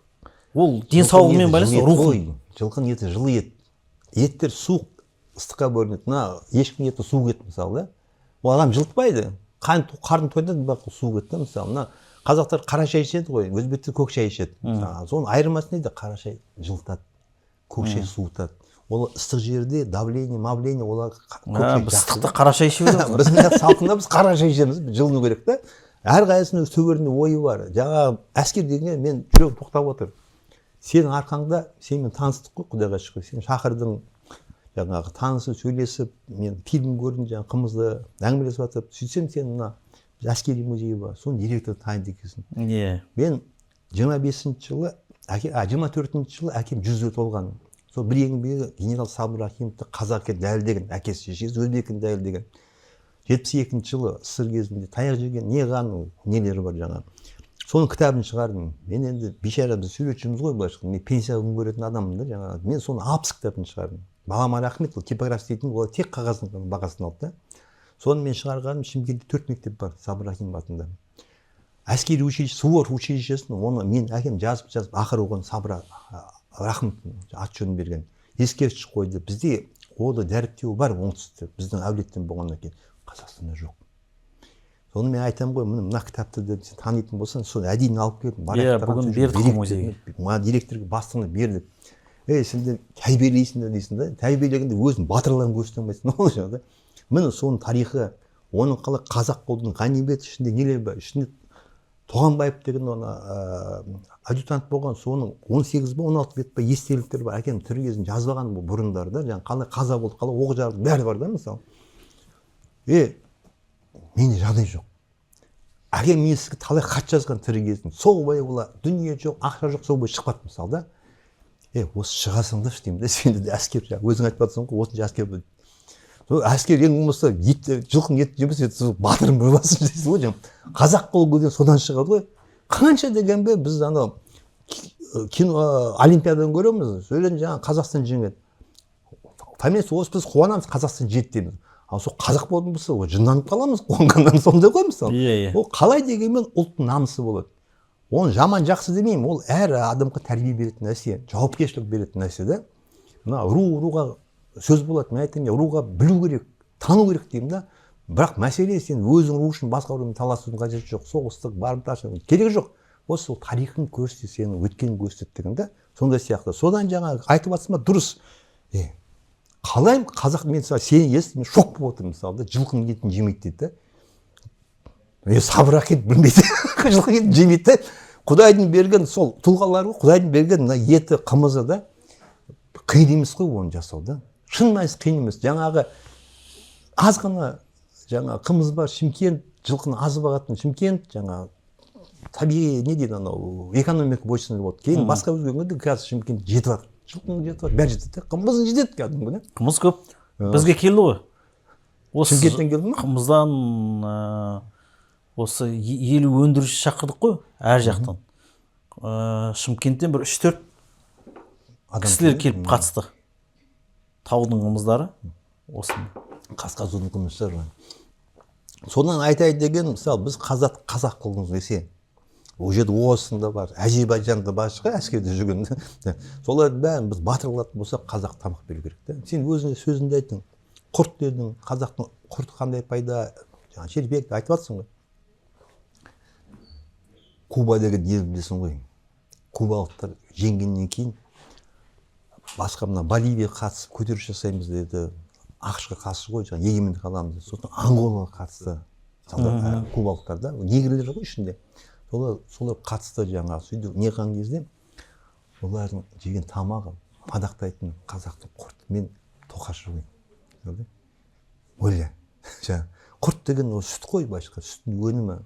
Ол денсаулығымен байланысты рухы.
Жылқының еті жылы ет. Еттер суық, ыстыққа бөлінеді. Мына ешкінің еті суық ет мысалы да. Ол адам жылытпайды. Қарын тойдады бақ суық ет та мысалы. Мына қазақтар қара шай ішеді ғой, өзбектер көк шай ішеді. Соның айырмасы неде? Қара шай жылытады, көк шай суытады. Ол ыстық жерде давление, мавление, олар көк шай жақсы.
Ыстықта қара шай ішеміз.
Біздің салтында біз қара шай ішеміз, жылыну керек та. Әрқайсысының төберінде ойы бар. Жаңа әскер дегенде мен жүрегім тоқтап отыр. Сенің арқаңда сенімен таныстық қой, Құдайға шүкір. Сен шақырдың, жаңағы танысып, сөйлесіп, мен фильм көрдім, жаңағы қымызды әңгімелесіп жатып, сөйтсем сен мына әскери музейі бар, соның директоры таниды екенсің. Мен 25-ші жылы, 24-ші жылы әкем 100-ге толған. Сол бір еңбегі генерал Сабыр Ахимовты қазақ екенін дәлелдеген, әкесі шешесі өзбек екенін дәлелдеген. 72-ші жылы СССР кезінде таяқ жеген неған нелері бар жаңағы. Соның кітабын шығардым. Мен енді бейшара біз суретшіміз ғой былайша. Мен пенсия күн көретін адаммын да жаңағы. Мен соны 60 кітабын шығардым. Балама рахмет, ол типограф дейтін, олар тек қағаздың бағасын алды да. Соны мен шығарғаным, Шымкентте 4 мектеп бар, Сабыр Ахимов атында. Әскери училище, Суворов училищесін, оны мен әкем жазып, ақыры оған Сабыр Ахимовтың ат жөнін берген. Ескерткіш қойды. Бізде оды дәріптеу бар оңтүстікте, біздің әулеттен болғаннан кейін. Қазақстанда жоқ. Соны мен айтамын ғой, мына кітапты сен танитын болсаң, соны әдейі алып келдім.
Бүгін бердік қой музейге.
Директорға бастығына бердік. сендер тәрбиелейсіңдер дейсің да, тәрбиелегенде өзің батырларын көрсете ол да. Міне соның тарихы, оның қалай қазақ болдың ғанибет ішінде нелер бар, ішінде Тоғанбаев деген оны адъютант болған, соның 18 ба 16 бет па естеліктер бар, әкем тірі кезін жазбаған бұл бұрындарда, жаңағы қалай қаза болды, қалай оқ жарылды, бәрі бар да мысалы. Менде жағдай жоқ. Әкем мен сізге талай хат жазған тірі кезін, сол бойы олар дүние жоқ, ақша жоқ, сол бойы шықпады мысалы да. Осы шығасыңдаршы деймін да, сен де әскер, өзің айтып жатсың ғой, осынша әскер болды. Әскер ең болмаса жылқының етін жемесе батырын боласың дейсіз ғой. Қазақ болу деген содан шығады ғой. Қанша деген бе біз анау олимпиададан көреміз, сөйлен жаңағы Қазақстан жеңеді. Фамилиясы осы біз қуанамыз, Қазақстан жет дейміз. Ал сол қазақ болатын болса, жынданып қаламыз, қуанғаннан сондай ғой мысалы. Ол қалай дегенмен ұлттың намысы болады. Оны жаман жақсы демеймін, ол әр адамға тәрбие беретін нәрсе, жауапкершілік беретін нәрсе да. Мына руға сөз болады, мен айтайын, руға білу керек, тану керек деймін да. Бірақ мәселе сен өзің ру үшін басқа румен таласудың қажеті жоқ, соғыстық, барымташылық керек жоқ. Осы сол тарихын көрсетеді, сенің өткенін көрсетеді деген да. Сондай сияқты. Содан жаңағы айтып жатсың ба, дұрыс. Қалайым қазақ, мен сені естіп, мен шок болып отырмын мысалы да, жылқының етін жемейді дейді да. Сабыр әкет білмейді, жылқының етін жемейді да. Құдайдың берген сол тұлғалар, Құдайдың берген мына еті, қымызы да қиын емес қой оны жасау да. Шын мәнісі қиын емес. Жаңағы аз ғана жаңағы қымыз бар, Шымкент, жылқыны аз бағатын Шымкент, жаңағы табиғи не дейді анау экономика бойынша болады. Кейін басқа өзгергенде қазір Шымкент жетіп жатыр. Жылқының жетіп жатыр, бәрі жетеді. Қымыздың жетеді кәдімгі.
Қымыз көп. Бізге келді ғой.
Осы Шымкенттен келді ме?
Қымыздан осы 50 өндіруші шақырдық қой әр жақтан. Шымкенттен бір 3-4 кісілер келіп қатысты. Таудың қымыздары осыны.
Қасқазудың қымыздары. Содан айтайын деген, мысалы, біз қазақ қылдыңыз десе, ол жерде осында бар, Әзербайжанда бар шығар, әскерде жүргенде. Солардың бәрін біз батыр қылатын болсақ, қазақ тамақ беру керек та. Сен өзіңе сөзінде айттың, құрт дедің, қазақтың құрты қандай пайда, жаңа шербек айтып жатсың ғой. Куба деген ел білесің ғой. Кубалықтар жеңгеннен кейін басқа мына Боливия қатысып көтеріліс жасаймыз деді. ақш-қа қарсы ғой, жаңағы егемендік аламыз. Сосын Анголаға қатысты. Кубалықтар да, негрлер ғой ішінде. Солар қатысты жаңағы сөйтіп не қылған кезде олардың жеген тамағы мадақтайтын қазақтың құрты мен тоқаш жегем. Ойла. Құрт деген ол сүт қой, башқа сүттің өнімі,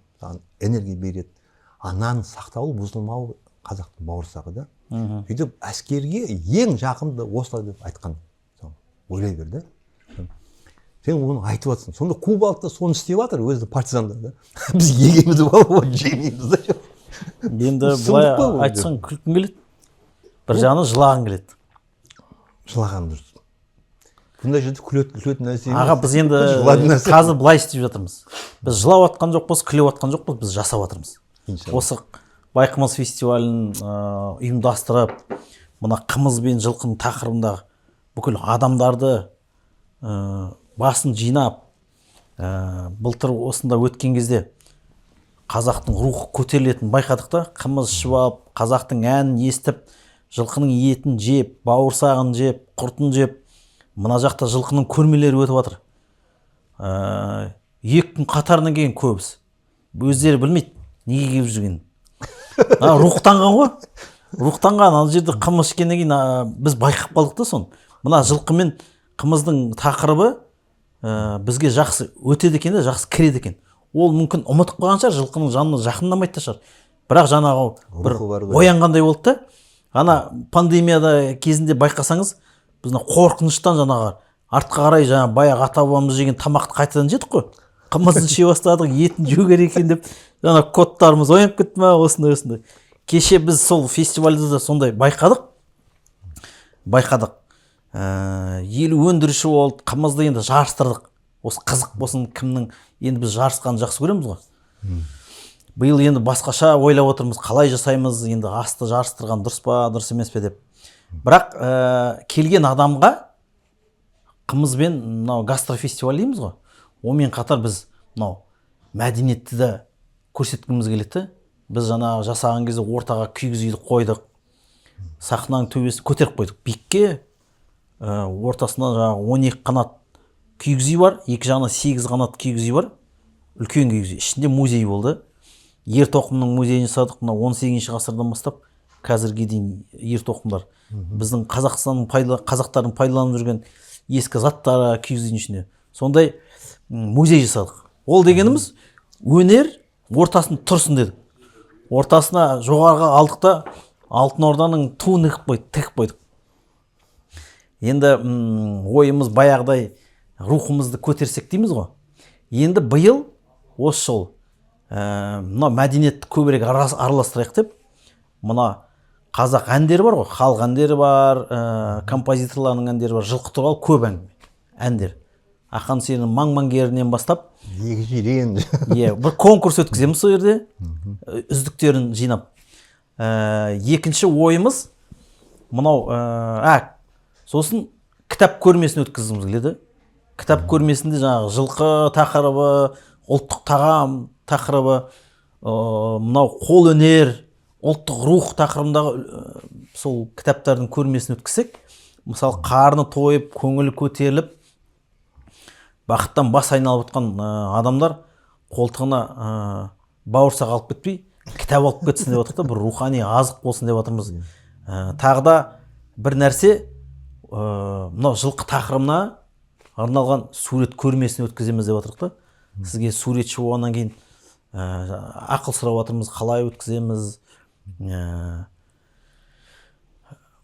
энергия береді. Нанның сақталуы, бұзылмауы қазақтың бауырсағы да. Сөйтіп әскерге ең жақынды осылай деп айтқан. Ойлай бер да. Сен оны айтып жатсың. Сонда кубалықтар соны істеп жатыр, өзі партизандар да. Біз егемізді алып жемейміз да.
Енді былай айтсаң күлкің келеді. Бір жағынан жылағың келеді.
Жылаған дұрыс. Бұндай жерде күлетін нәрсе емес.
Аға, біз енді қазір былай істеп жатырмыз. Біз жылап жатқан жоқпыз, күліп жатқан жоқпыз, біз жасап жатырмыз. Осы байқымыз фестивалін ұйымдастырып, мына қымыз бен жылқының тақырыбындағы бүкіл адамдарды басын жинап, былтыр осында өткен кезде қазақтың рухы көтерілетінін байқадық та, қымыз ішіп алып, қазақтың әнін естіп, жылқының етін жеп, бауырсағын жеп, құртын жеп, мына жақта жылқының көрмелері өтіп жатыр. 2 күн қатарынан келген көбісі. Өздері білмейді, неге келіп жүргенін. Рухтанған ғой. Рухтанған, ана жерде қымыз ішкеннен кейін біз байқап қалдық та соны. Мына жылқы мен қымыздың тақырыбы бізге жақсы өтеді екен, жақсы кіреді екен. Ол мүмкін ұмытып қалған шығар, жылқының жанына жақындамайды да шығар. Бірақ жаңағы бір оянғандай болды да. Ана пандемияда кезінде байқасаңыз, біз қорқыныштан жаңағы артқа қарай жаңағы баяғы ата-бабамыз жеген тамақты қайтадан жедік қой. Қымызын іше бастадық, етін жеу керек екен деп, жаңа кодтарымыз оянып кетті ме, осындай. Кеше біз сол фестивальде де сондай байқадық. 50 өндіруші болды, қымызды енді жарыстырдық. Осы қызық болсын, кімнің енді біз жарысқанын жақсы көреміз ғой. Биыл енді басқаша ойлап отырмыз, қалай жасаймыз, енді асты жарыстырған дұрыс па, дұрыс емес пе деп. Бірақ келген адамға қымызбен мынау гастрофестиваль дейміз ғой. Онымен қатар біз мынау мәдениетті де көрсеткіміз келеді. Біз жаңағы жасаған кезде ортаға күйгіз үйді қойдық. сахнаның төбесін көтеріп қойдық биікке. Ортасына жаңағы 12 қанат киіз үй бар, екі жағына 8 қанат киіз үй бар, үлкен киіз үй. Ішінде музей болды. Ер тоқымның музейін жасадық. Мына 18 ғасырдан бастап қазірге дейін ер тоқымдар. Біздің қазақтардың пайдаланып жүрген ескі заттары киіз үйдің ішінде. Сондай музей жасадық. Ол дегеніміз өнер ортасын тұрсын дедік. Ортасына жоғарыға алдық та Алтын Орданың туын тігіп қойдық. Енді ойымыз баяғыдай рухымызды көтерсек дейміз ғой. Енді биыл осы жыл мына мәдениетті көбірек араластырайық деп, мына қазақ әндері бар ғой, халық әндері бар, композиторлардың әндері бар, жылқы туралы көп әндер. Ақан серінің маң-маңгерінен бастап бір конкурс өткіземіз сол жерде, үздіктерін жинап. Екінші ойымыз мынау, сосын кітап көрмесін өткізіміз келеді. Кітап көрмесінде жаңағы жылқы тақырыбы, ұлттық тағам тақырыбы, мынау қол өнер, ұлттық рух тақырыбындағы сол кітаптардың көрмесін өткізсек, мысалы қарны тойып, көңілі көтеріліп, бақыттан бас айналып отқан адамдар қолтығына бауырсақ алып кетпей, кітап алып кетсін деп отырық та, бір рухани азық болсын деп отырмыз. Тағы да бір нәрсе, мынау жылқы тақырыбына арналған сурет көрмесін өткіземіз деп отырық та. Сізге суретші болғаннан кейін ақыл сұрап отырмыз, қалай өткіземіз.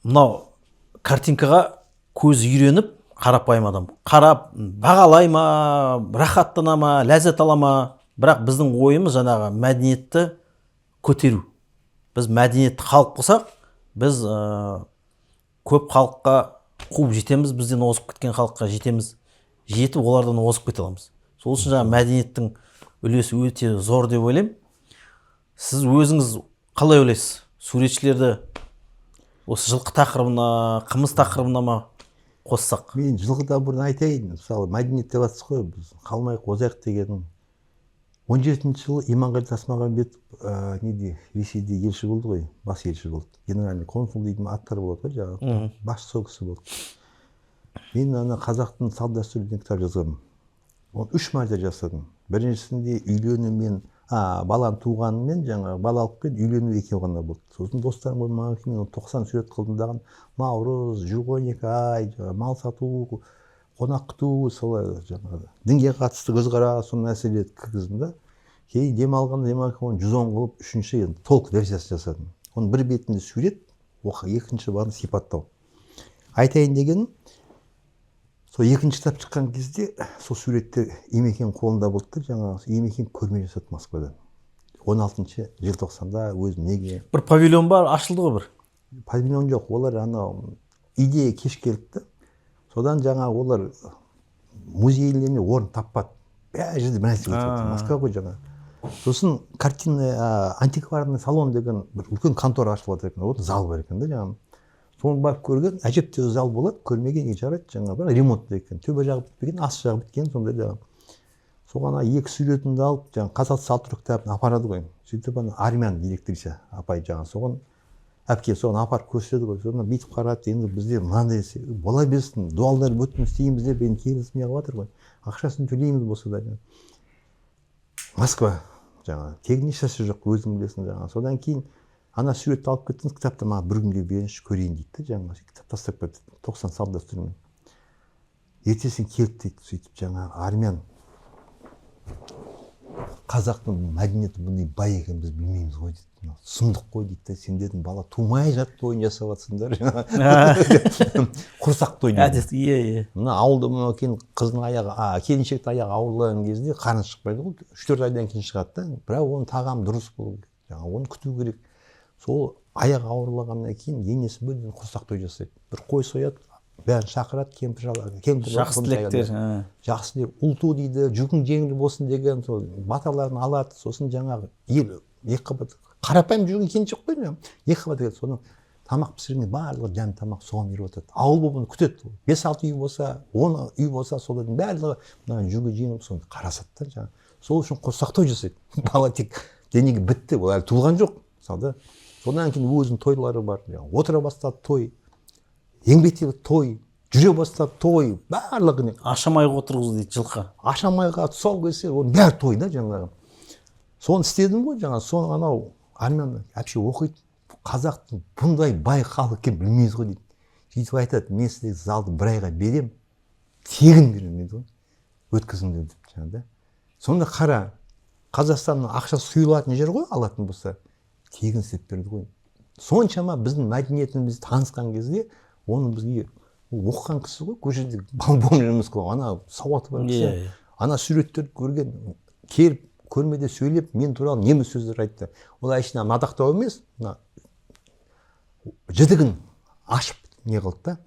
Мынау картинкаға көз үйреніп, қарапайым адам қарап, бағалай ма, рахаттана ма, ләззат ала ма. Бірақ біздің ойымыз жаңағы мәдениетті көтеру. Біз мәдениетті халық болсақ, біз көп халыққа қуып жетеміз, бізден озып кеткен халыққа жетеміз, жетіп олардан озып кете аламыз. Сол үшін жаңағы мәдениеттің үлесі өте зор деп ойлаймын. Сіз өзіңіз қалай ойлайсыз? Суретшілерді осы жылқы тақырыбына, қымыз тақырыбына ма қоссақ?
Мен жылқыдан бұрын айтайын, мысалы мәдениет деп жатсыз ғой, біз қалмайық озайық деген. 17-ші жылы Иманғали Тасмағамбетов Ресейде елші болды ғой, бас елші болды. Генеральный консул дейтін аттар болады ғой, жаңағы басшы сол кісі болды. Мен ана қазақтың салт дәстүрі деген кітап жазғанмын. Оны 3 мәрте жасадым. Біріншісінде үйленумен, баланы туғанымен, жаңағы балалықпен үйлену екеуі ғана болды. Сосын достарым болмаған кейін 90 сурет қылдымдаған Наурыз, 12 ай, мал сату, қонақ күту, солай жаңағы дінге қатысты көзқарас, сол мәселелерді кіргіздім да. Кейін демалғанда оны 110 қылып, үшінші енді толық версиясын жасадым. Оның бір бетінде сурет, екінші бағын сипаттау. Айтайын дегенім, сол екінші кітап шыққан кезде сол суреттер Имекең қолында болды, жаңағы Имекең көрме жасады Москвада. 16 желтоқсанда өзім неге.
Бір павильон бар, ашылды ғой бір.
Павильон жоқ, олар идея кеш келді. Содан жаңағы олар музейлеріне орын таппады. Бәрі жерде бір нәрсе өтеді. Москва ғой жаңағы. Сосын картина антикварный салон деген бір үлкен контора ашылып жатыр екен. Вот зал бар екен да жаңағы. Соны барып көрген, әжептәуір зал болады, көрмеген жарайды жаңағы, бірақ ремонт екен. Төбе жағы бітпеген, ас жағы біткен, сондай жаңағы. Соған 2 суретімді алып, жаңағы қазақ салт-дәстүр кітабын апарады ғой. Сөйтіп армян директриса апай жаңағы соған әпке соған апарып көрсетеді ғой. Соны бүйтіп қарады, енді бізде мынандай бола берсін, дуалдар бүтін істейміз деп енді келісім неғып жатыр ғой. Ақшасын төлейміз болса да. Москва жаңағы, тегін ешнәрсе жоқ, өзің білесің жаңағы. Содан кейін ана суретті алып кеттіңіз, кітапты маған бір күнде беріңізші көрейін дейді, жаңағы кітап тастап кетті, 90 салт дәстүрмен. Ертесін келді дейді, сөйтіп жаңағы армян қазақтың мәдениеті бұндай бай екен біз білмейміз ғой дейді. Сұмдық қой дейді, сендердің бала тумай жатып тойын жасап жатсыңдар. Құрсақ той дейді. Мына ауылда кейін қыздың аяғы, келіншектің аяғы ауырлаған кезде қарны шықпайды ғой, 3-4 айдан кейін шығады да, бірақ оның тағамы дұрыс болу керек, жаңағы оны күту керек. Сол аяғы ауырлағаннан кейін енесі бөлден құрсақ той жасайды. Бір қой сояды, бәрін шақырады,
жақсы тілектер,
жақсы деп, ұлту дейді, жүгің жеңіл болсын деген сол баталарын алады. Сосын жаңағы ел екіқабат қарапайым жүрген келіншек қой, екіқабат келеді. Соны тамақ пісіргенде барлығы дәм тамақ соған беріп отырады. Ауыл болып оны күтеді. 5-6 үй болса, 10 үй болса, солардың барлығы мына жүгі жеңіл соны қарасады да. Сол үшін құрсақ той жасайды. Бала тек денеге бітті, ол әлі туылған жоқ. Мысалы содан кейін өзінің тойлары бар. Отыра бастады той, еңбектегі той, жүре бастады той, барлығы
ашамайға отырғыз дейді жылқы.
ашамайға тұсау келсе, оның бәрі той да жаңағы. Соны істедім ғой, жаңағы соны анау армян вообще оқиды. Қазақтың бұндай бай халық екенін білмейді ғой дейді. Сөйтіп айтады, мен сізге залды бір айға берем, тегін беремін дейді ғой. Өткізіңдер деп жаңағыда. Сонда қара, Қазақстанның ақша сұйылатын жер ғой, алатын болса, тегін істеп берді ғой. Соншама біздің мәдениетіміз танысқан кезде, оны бізге оқыған кісі ғой, көшеде бомбом емес қой, ана сауаты бар кісі, ана суреттерді көрген, келіп көрмеде сөйлеп, мен туралы неміс сөздер айтты. Ол әшейін мадақтау емес, жітігін ашып не қылды да.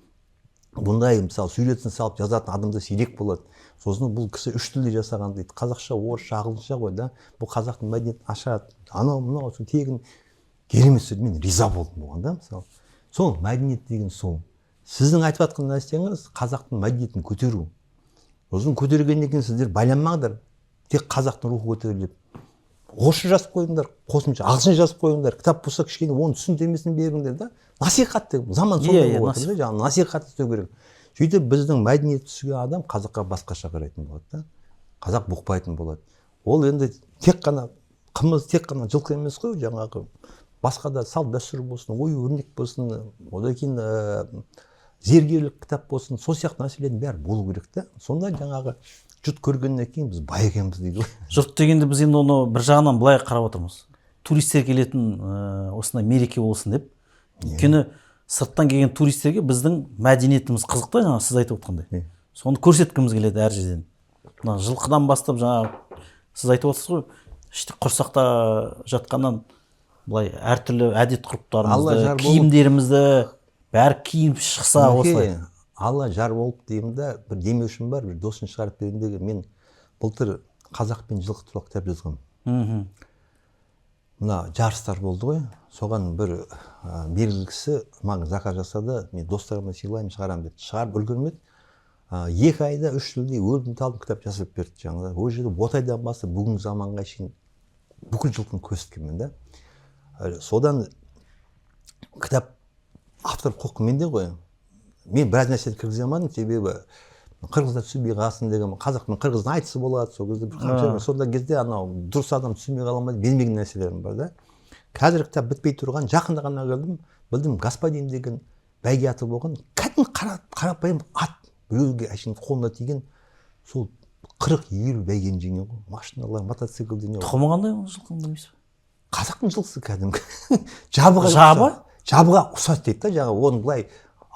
Бұндай мысалы суретін салып жазатын адамда сирек болады. Сосын бұл кісі үш тілде жасаған дейді. Қазақша, орысша, ағылшынша ғой да. Бұл қазақтың мәдениетін ашады. Анау мынау тегін керемет сөз. Мен риза болдым бұған да мысалы. Сол мәдениет деген сол. Сіздің айтып жатқан нәрсеңіз қазақтың мәдениетін көтеру. Сосын көтергеннен кейін сіздер байланбаңдар. Тек қазақтың рухы көтеріліп. Орысша жазып қойыңдар, қосымша ағылшынша жазып қойыңдар. Кітап болса кішкене оның түсініктемесін беріңдер да. Насихат деп заман сондай болып отыр да, жаңағы насихат істеу керек. Сөйтіп біздің мәдениет түскен адам қазаққа басқаша қарайтын болады да. Қазақ бұқпайтын болады. Ол енді тек қана қымыз, тек қана жылқы емес қой, жаңағы басқа да салт дәстүр болсын, ой өрнек болсын, одан кейін зергерлік кітап болсын, сол сияқты нәрселердің бәрі болу керек та. Сонда жаңағы жұрт көргеннен кейін біз бай екенбіз дейді ғой.
Жұрт дегенде біз енді оны бір жағынан былай қарап отырмыз. Туристер келетін осындай мереке болсын деп. Өйткені сырттан келген туристерге біздің мәдениетіміз қызық та, жаңа сіз айтып отқандай. Соны көрсеткіміз келеді әр жерден. Мына жылқыдан бастап жаңа сіз айтып отырсыз ғой, іште құрсақта жатқаннан былай әртүрлі әдет ғұрыптарымызды, киімдерімізді бәрі киініп шықса осылай.
Алла жар болып деймін да, бір демеушім бар, бір досын шығарып берейін деген. Мен былтыр қазақ пен жылқы туралы кітап жазғам. Мына жарыстар болды ғой, соған бір белгілі кісі маған заказ жасады, мен достарыма сыйлаймын, шығарамын деді. Шығарып үлгермеді. 2 айда 3 тілде өлдім талдым кітап жасап берді жаңағы. Ол жерде Ботайдан бастап бүгінгі заманға шейін бүкіл жылқыны көрсеткенмін да. Содан кітап автор құқы менде ғой. Мен біраз нәрсені кіргізе алмадым, себебі қырғыздар түсінбей қалсын деген, қазақтың қырғыздың айтысы болады, сол кезде бір қанша, сонда кезде анау дұрыс адам түсінбей қала алмайды, бермеген нәрселерім бар да. Қазір кітап бітпей тұрған, жақында ғана келдім, білдім господин деген бәйге аты болған, кәдімгі қарапайым ат, біреуге әшейін қолына тиген, сол 40-50 бәйгені жеңген ғой, машиналар, мотоциклді не.
Тұқымы қандай оның жылқының білмейсіз бе?
Қазақтың жылқысы кәдімгі. Жабыға ұқсас дейді да, жаңағы оны былай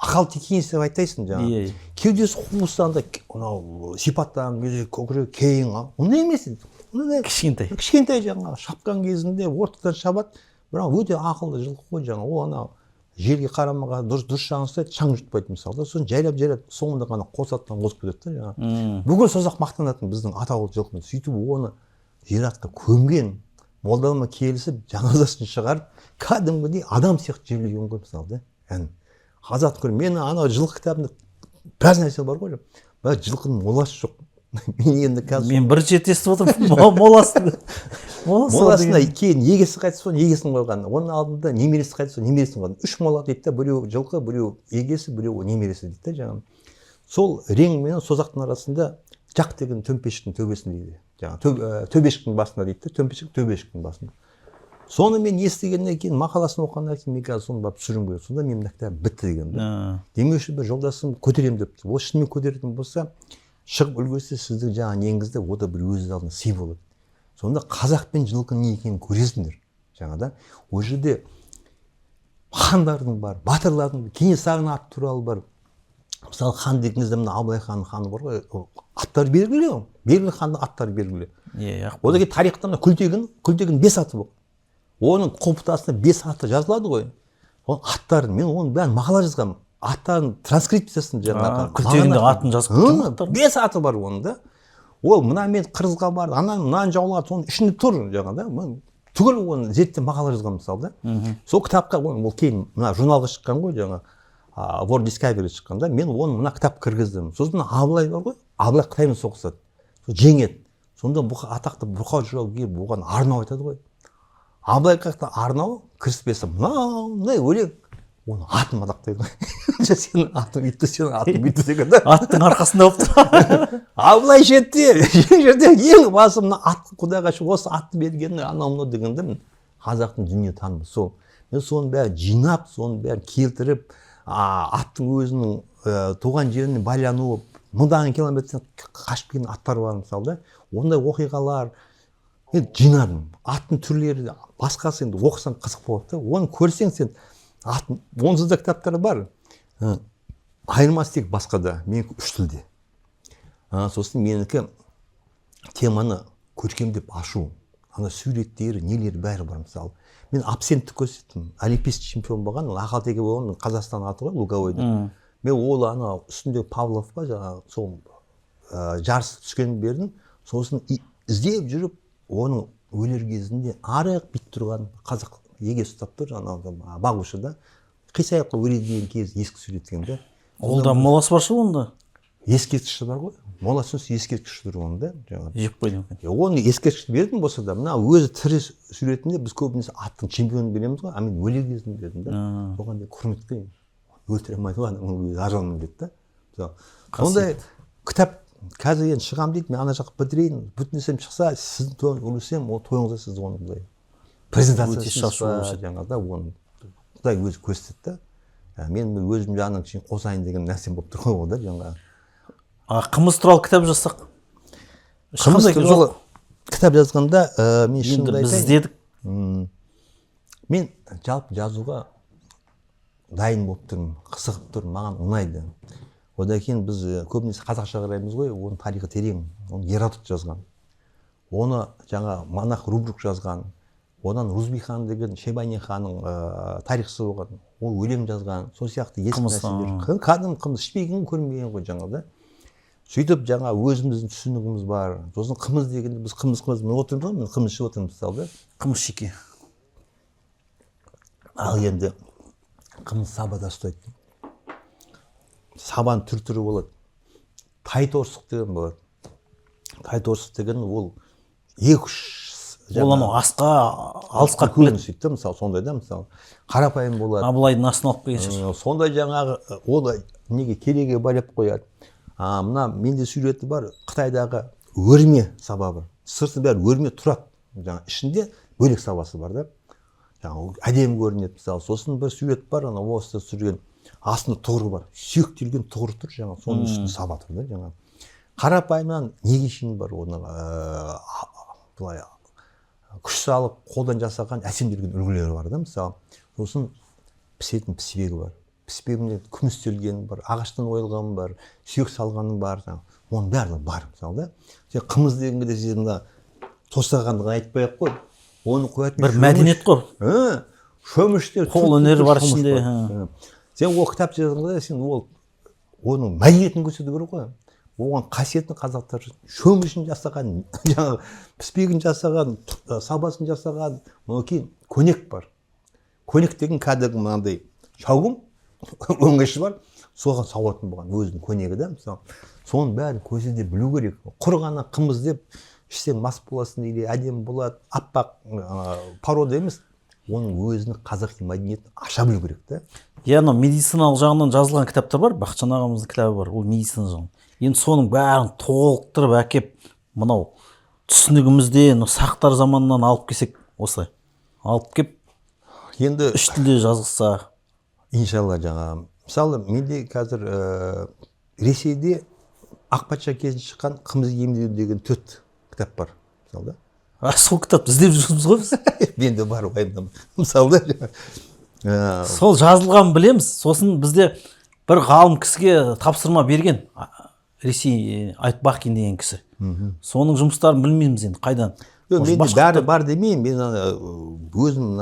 ақал текеңес деп айтайсың жаңағы. Кеудесі қуыстан да сипаттан көкірегі кең, ондай емес. Кішкентай жаңағы шапқан кезінде ортадан шабады, бірақ өте ақылды жылқы ғой жаңағы. Ол анау жерге қарамаға дұрыс жағын ұстайды, шаң жұтпайды мысалы. Сосын жайлап соңында ғана қосаттан қосып кетеді да жаңағы. Бүгін созақ мақтанатын біздің атаулы жылқымыз. Сөйтіп оны зиратқа көмген, молдалма келісіп, жаназасын шығарып, кәдімгідей адам сияқты жерлеген ғой мысалы да. Қазақ көріп, мен анау жылқы кітабында біраз нәрсе бар ғой, бірақ жылқының моласы жоқ.
Мен бірінші рет естіп отырмын, моласында
кейін егесі қайтыс болған, егесін қойған. Оның алдында немересі қайтыс болған, немересін қойған. 3 мола дейді да, біреу жылқы, біреу егесі, біреу немересі дейді да жаңағы. Сол рең мен созақтың арасында жақ деген төмпешіктің төбесінде дейді. Жаңағы төбешіктің басында дейді да, төмпешік төбешіктің басында. Соны мен естігеннен кейін, мақаласын оқығаннан кейін мен қазір соны барып түсірім керек. Сонда мен мына кітап бітті деген. Демеуші бір жолдасым көтерем депті. Ол шынымен көтеретін болса, шығып үлгерсе сіздің жаңа неңізде ода бір өз алдына сый болады. Сонда қазақ пен жылқының не екенін көресіңдер. Жаңада ол жерде хандардың бар, батырлардың, Кенесарының аты туралы бар. Мысалы хан дегеніңізде мына Абылай ханның ханы бар ғой, аттары белгілі, белгілі ханның аттары белгілі. Одан кейін тарихта мына Күлтегін 5 аты бар. Оның құлпытасында 5 аты жазылады ғой. Оның аттарын, мен оның бәрін мақала жазғам. Аттарын транскрипциясын жаңағы.
Күлтегінде атын жазып
кеткен. 5 аты бар оның да. Ол мына мен қырғызға барды, мынаны жаулар, соның ішінде тұр жаңағы да. Түгел оны зерттеп мақала жазған мысалы да. Сол кітапқа ол кейін мына журналға шыққан ғой жаңа. World Discovery шыққанда мен оны мына кітап кіргіздім. Сосын Абылай бар ғой, Абылай Қытаймен соғысады. Сол жеңеді. Сонда атақты Бұқа жырау келіп оған арнау айтады ғой. Абылай қақта арнау кіріспесі мынау өлең оны атын мадақтайды ғой сенің атың үйтті сенің атың бүйтті деген да
аттың арқасында болып тұр.
Абылай жерде ең басы мына ат құдайға осы атты берген анау мынау дегенде қазақтың дүние танымы сол. Мен соның бәрін жинап, соның бәрін келтіріп, аттың өзінің туған жеріне байлануы, мыңдаған километрден қашып келген аттар бар мысалы да. Ондай оқиғалар жинадым. Аттың түрлері басқасы енді оқысаң қызық болады да. Оны көрсең сен аттың онсыз да кітаптары бар. Айырмасы тек басқада. Менікі 3 тілде. Сосын менікі теманы көркемдеп ашу. Ана суреттері, нелері бәрі бар мысалы. Мен абсентті көрсеттім. Олимпийский чемпион болған, ақалтеке болған, Қазақстан аты ғой, Луговойда. Мен ол ана үстінде Павлов па жаңағы сол жарыс түскенін бердім. Сосын іздеп жүріп, оның өлер кезінде арық бит тұрған қазақ еге ұстап тұр, бағушыда. Қисаяққа өле деген кез ескі суреткен де.
Ол да моласы бар шы онда?
Ескерткіші бар ғой. Моласыз ескерткіші тұр оны да.
Жеп қойдым екен.
Оны ескерткішті бердім болса да, мына өзі тірі суретінде біз көбінесе аттың чемпионын береміз ғой, мен өле кезін бердім да. Оған да құрметке өлтіре алмайды ғой, оны ажалмен берді да. Сондай кітап қазір енді шығам дейді, мен ана жаққа бітірейін, бүтінесем шықса, сіздің тойыңыз өлсем, ол тойыңызда сіз оны былай презентациясыз ба жаңағыда оны құдай өзі көрсетті да. Мен өзім жағынан кішкене қосайын деген нәрсем болып тұр ғой ол да жаңағы.
Қымыз туралы кітап жазсақ?
Қымыз туралы кітап жазғанда мен шынымды айтайын.
Біз іздедік.
Мен жалпы жазуға дайын болып тұрмын, қызығып тұрмын, маған ұнайды. Одан кейін біз көбінесе қазақша қараймыз ғой, оның тарихы терең, оны Геродот жазған. Оны жаңа Монах Рубрук жазған. Одан Рузби хан деген Шайбани ханның тарихшысы болған. Ол өлең жазған. Сол сияқты ескі нәрселер. Кәдімгі қымыз ішпеген көрмеген ғой жаңа да. Сөйтіп жаңа өзіміздің түсінігіміз бар. Сосын қымыз дегенде біз қымыз мен отырмын ғой, мен қымыз ішіп отырмын мысалы да.
Қымыз шеке.
Ал енді қымыз сабада ұстайды. Сабан түр-түрі болады. Тайторсық деген болады. Тайторсық деген ол 2-3
ол анау асқа алысқа
көрініп сөйтті мысалы сондай да мысалы қарапайым болады.
Абылайдың астын алып келген шығар.
Сондай жаңағы ол неге кереге байлап қояды. Мына менде суреті бар, Қытайдағы өрме саба бар. Сырты бәрі өрме тұрады. Жаңа ішінде бөлек сабасы бар да. Жаңа әдемі көрінеді мысалы. Сосын бір сурет бар, ана осыда түсірген астында тұғыры бар. Сүйектелген тұғыры тұр жаңа. Соның үстінде саба тұр да жаңа. Қарапайымнан неге шейін бар оны былай күш салып қолдан жасаған әсемделген үлгілері бар да мысалы. Сосын пісетін піспегі бар. Піспегінде күмістелген бар, ағаштан ойылған бар, сүйек салғаны бар. Оның бәрі бар мысалы да. Сен қымыз дегенде сен мына тостағандығын айтпай-ақ қой. Оны қоятын
бір мәдениет қой.
Шөміштер,
қол өнері бар ішінде.
Сен ол кітап жазғанда сен оның мәдениетін көрсету керек қой. Оған қасиетін қазақтар шөмішін жасаған, жаңағы піспегін жасаған, сабасын жасаған, кейін көнек бар. Көнек деген кәдімгі мынандай шауғым, өңгеші бар, соған сауатын болған өзінің көнегі да, мысалы. Соның бәрін көзінде білу керек. Құр ғана қымыз деп ішсең мас боласың или әдемі болады, аппақ порода емес, оның өзінің қазақи мәдениетін аша білу керек та.
Яғни медициналық жағынан жазылған кітаптар бар, Бақытжан ағамыздың кітабы бар, ол медицина жағынан. Енді соның бәрін толықтырып әкеп, мынау түсінігімізде сақтар заманынан алып келсек, осылай алып кеп,
енді
3 тілде жазылса.
Иншалла жаңа. Мысалы, менде қазір Ресейде Ақпатша кезінде шыққан қымыз емдеу деген 4 кітап бар. Мысалы да.
Сол кітапты іздеп жүрміз ғой біз.
Менде бар уайымдама. Мысалы да.
Сол жазылған білеміз. Сосын бізде бір ғалым кісіге тапсырма берген. Ресей Айтбақин деген кісі. Соның жұмыстарын білмейміз енді қайдан.
Менде бәрі бар демеймін. Мен өзім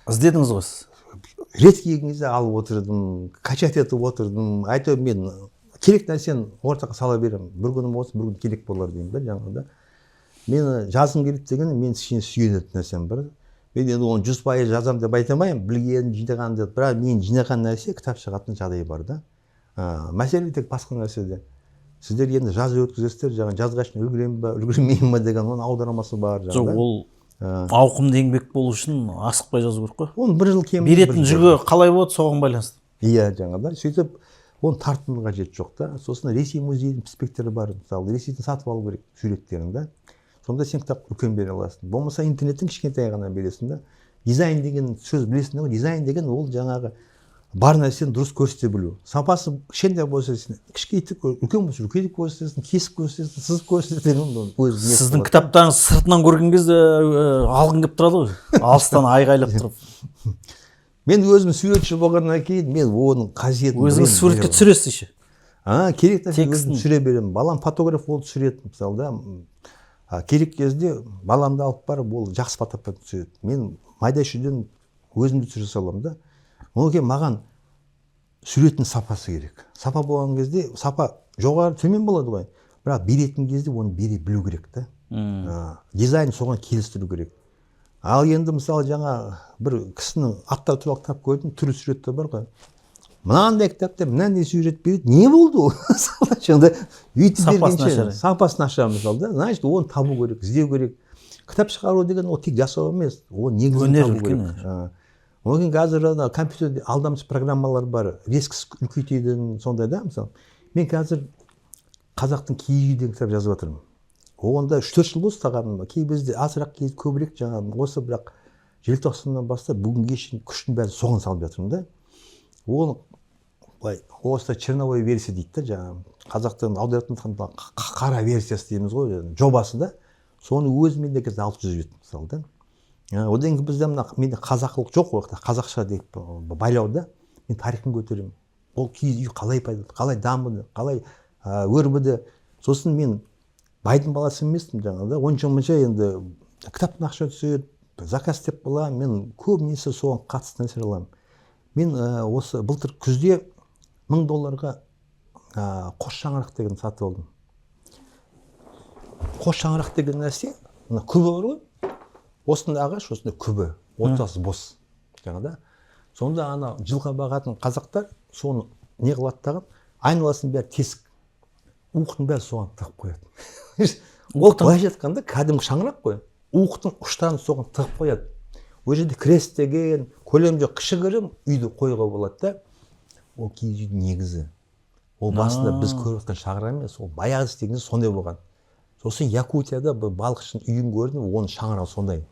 іздедіңіз ғой сіз.
Рет келген кезде алып отырдым, качать етіп отырдым. Әйтеуір мен керек нәрсені ортаға сала беремін. Бір күнім болса, бір күн керек болар деймін да жаңағыда. Мен жазым келеді деген мен сүйенетін нәрсем бар. Мен енді оны 100% жазам деп айта алмаймын. Білген, жинаған деп, бірақ мен жинаған нәрсе кітап шығатын жағдайы бар да. Мәселе тек басқа нәрседе. Сіздер енді жазу өткізесіздер, жаңа жазғашын үлгіремін ба, үлгірмеймін ба деген оның аударамасы бар.
Жоқ, ол ауқымды еңбек болу үшін асықпай жазу керек қой.
оны бір жыл кем
Беретін жүгі қалай болады соған байланысты.
иә жаңағыдай сөйтіп оны тартудың қажеті жоқ та. Сосын Ресей музейінің спектері бар, мысалы Ресейден сатып алу керек суреттерін да. Сонда сен кітап үлкен бере аласың. Болмаса интернеттен кішкентай ғана бересің да. Дизайн деген сөз білесің ғой, дизайн деген ол жаңағы бар нәрсені дұрыс көрсете білу. Сапасы кішкентай болса сен кішірейтіп, үлкен болса үлкейтіп көрсетесің, кесіп көрсетесің, сызып көрсетесің.
Сіздің кітаптарыңыз сыртынан көрген кезде алғың келіп тұрады ғой. Алыстан айғайлап тұрып.
Мен өзім суретші болғаннан кейін мен оның қасиетін
өзіңіз суретке түсіресіз еще.
Керек нәрсе өзім түсіре беремін. Балам фотограф болып түсіреді мысалы да. Керек кезде баламды алып барып ол жақсы фотоаппарат түсіреді. Мен майда шүйден өзімді түсіре саламын да. Одан кейін маған суреттің сапасы керек. Сапа болған кезде сапа жоғары төмен болады ғой. Бірақ беретін кезде оны бере білу керек та. Дизайн соған келістіру керек. Ал енді мысалы жаңа бір кісінің аттар туралы кітап көрдім, түрлі суреттер бар ғой. Мынандай кітапта мынандай сурет береді, не болды ол? Жаңағыдай үйтіп бергенше сапасы нашар мысалы да. Значит, оны табу керек, іздеу керек. Кітап шығару деген ол тек жасау емес, ол негізін табу керек. Оған қазір компьютерде алдамшы программалар бар, резкіс үлкейтетін сондай да, мысалы. Мен қазір қазақтың киіз үй деген кітап жазып жатырмын. Онда 3-4 жыл болды тағаным. Кей бізде азырақ кей көбірек жаңағы осы бірақ желтоқсаннан бастап бүгінге шейін күштің бәрін соған салып жатырмын да. Ол былай осы черновой версия дейді да, жаңағы қазақтан аударатын қара версиясы дейміз ғой, жобасы да. Соны өзімен де қазір алып жүзіп жүрмін мысалы да. Одан кейін бізде мына менде қазақылық жоқ ғой, қазақша деп байлауда мен тарихын көтеремін. Ол киіз үй қалай пайда болды, қалай дамыды, қалай өрбіді. Сосын мен байдың баласы емеспін жаңағыда. Онша енді кітаптың ақша түседі, заказ істеп боламын. Мен көбінесе соған қатысты нәрсе аламын. Мен осы былтыр күзде $1000 қос шаңырақ деген сатып алдым. Қос шаңырақ деген нәрсе, мына күбі бар ғой. Осында ағаш, осында күбі, ортасы бос. Жаңағыда. Сонда ана жылға бағатын қазақтар соны не қылады тағып, айналасын бәрі тесік. Уықтың бәрі соған тығып қояды. Ол былай жатқанда кәдімгі шаңырақ қой. Уықтың ұштарын соған тығып қояды. Ол жерде крест деген, көлем жоқ, кішігірім үйді қоюға болады да. Ол киіз үйдің негізі. Ол басында біз көріп жатқан шаңырақ емес, ол баяғы істегенде сондай болған. Сосын Якутияда бір балықшының үйін көрдім, оның шаңырағы сондай.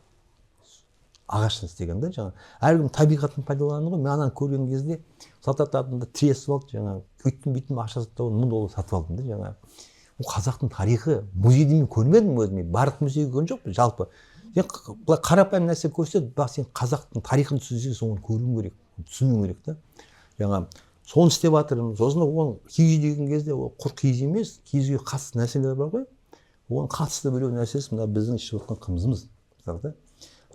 Ағаштан істеген да жаңағы. Әркім табиғатын пайдалану ғой. Мен ананы көрген кезде сатататында тіресіп алды жаңағы. Өйттім ақша $1000 сатып алдым да жаңағы. Ол қазақтың тарихы. Музейде мен көрмедім өзіме. Барлық музейге көрген жоқпын жалпы. Сен былай қарапайым нәрсе көрсетеді, бірақ сен қазақтың тарихын түсінсең соны көруің керек, түсінуің керек та. Жаңағы соны істеп жатырмын. Сосын оны киіз үй деген кезде ол құр киіз емес, киіз үйге қатысты нәрселер бар ғой. Оның қатысты біреу нәрсесі мына біздің ішіп жатқан қымызымыз. Мысалы,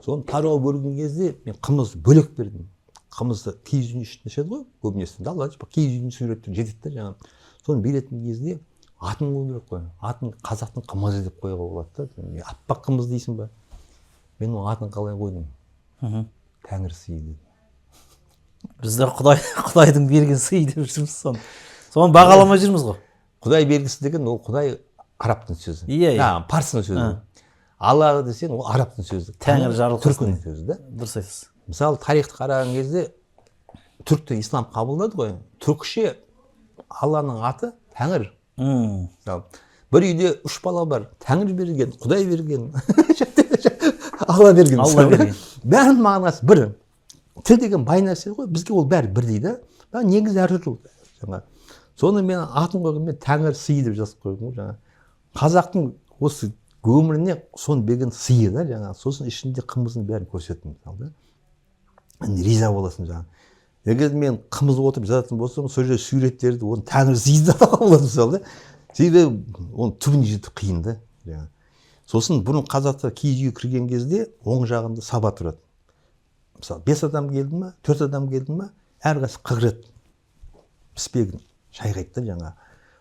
соны тарау бөлген кезде мен қымыз бөлек бердім. Қымызды киіз үйдің ішінде ішеді ғой, көбінесе далада киіз үйдің суреттері жетеді да жаңағы. Соны беретін кезде атын қою керек қой. Атын қазақтың қымызы деп қоюға болады да. Аппақ қымыз дейсің ба? Мен оның атын қалай қойдым? Тәңір сыйы дедім.
Біздер Құдайдың берген сыйы деп жүрміз соны. Соны бағаламай жүрміз ғой.
Құдай бергісі деген ол Құдай арабтың сөзі.
Иә.
Парсының сөзі. Алла десең ол арабтың сөзі.
Тәңір жарылқасын
түркінің сөзі да.
Дұрыс айтасыз.
Мысалы тарихты қараған кезде түркті ислам қабылдады ғой. Түркше Алланың аты Тәңір. Бір үйде 3 бала бар. Тәңір берген, Құдай берген, Алла берген. Бәрінің мағынасы бір. Тіл деген бай нәрсе ғой. Бізге ол бәрі бір дейді. Бірақ негізі әртүрлі. Соны мен атын қойған, мен Тәңір сыйы деп жазып қойдым жаңа. Қазақтың осы өміріне соны берген сыйы да жаңа. Сосын ішінде қымыздың бәрін көрсеттім мысалы да. Риза боласың жаңа. Егер мен қымыз отырып жазатын болсам, сол жерде суреттерді оны Тәңір сыйы да болады мысалы да. Себебі оны түбіне жету қиын да жаңа. Сосын бұрын қазақтар киіз үйге кірген кезде оң жағында саба тұрады. Мысалы 5 адам келді ма, 4 адам келді ма, әрқайсысы қығырады. Піспегін шайқайды да жаңа.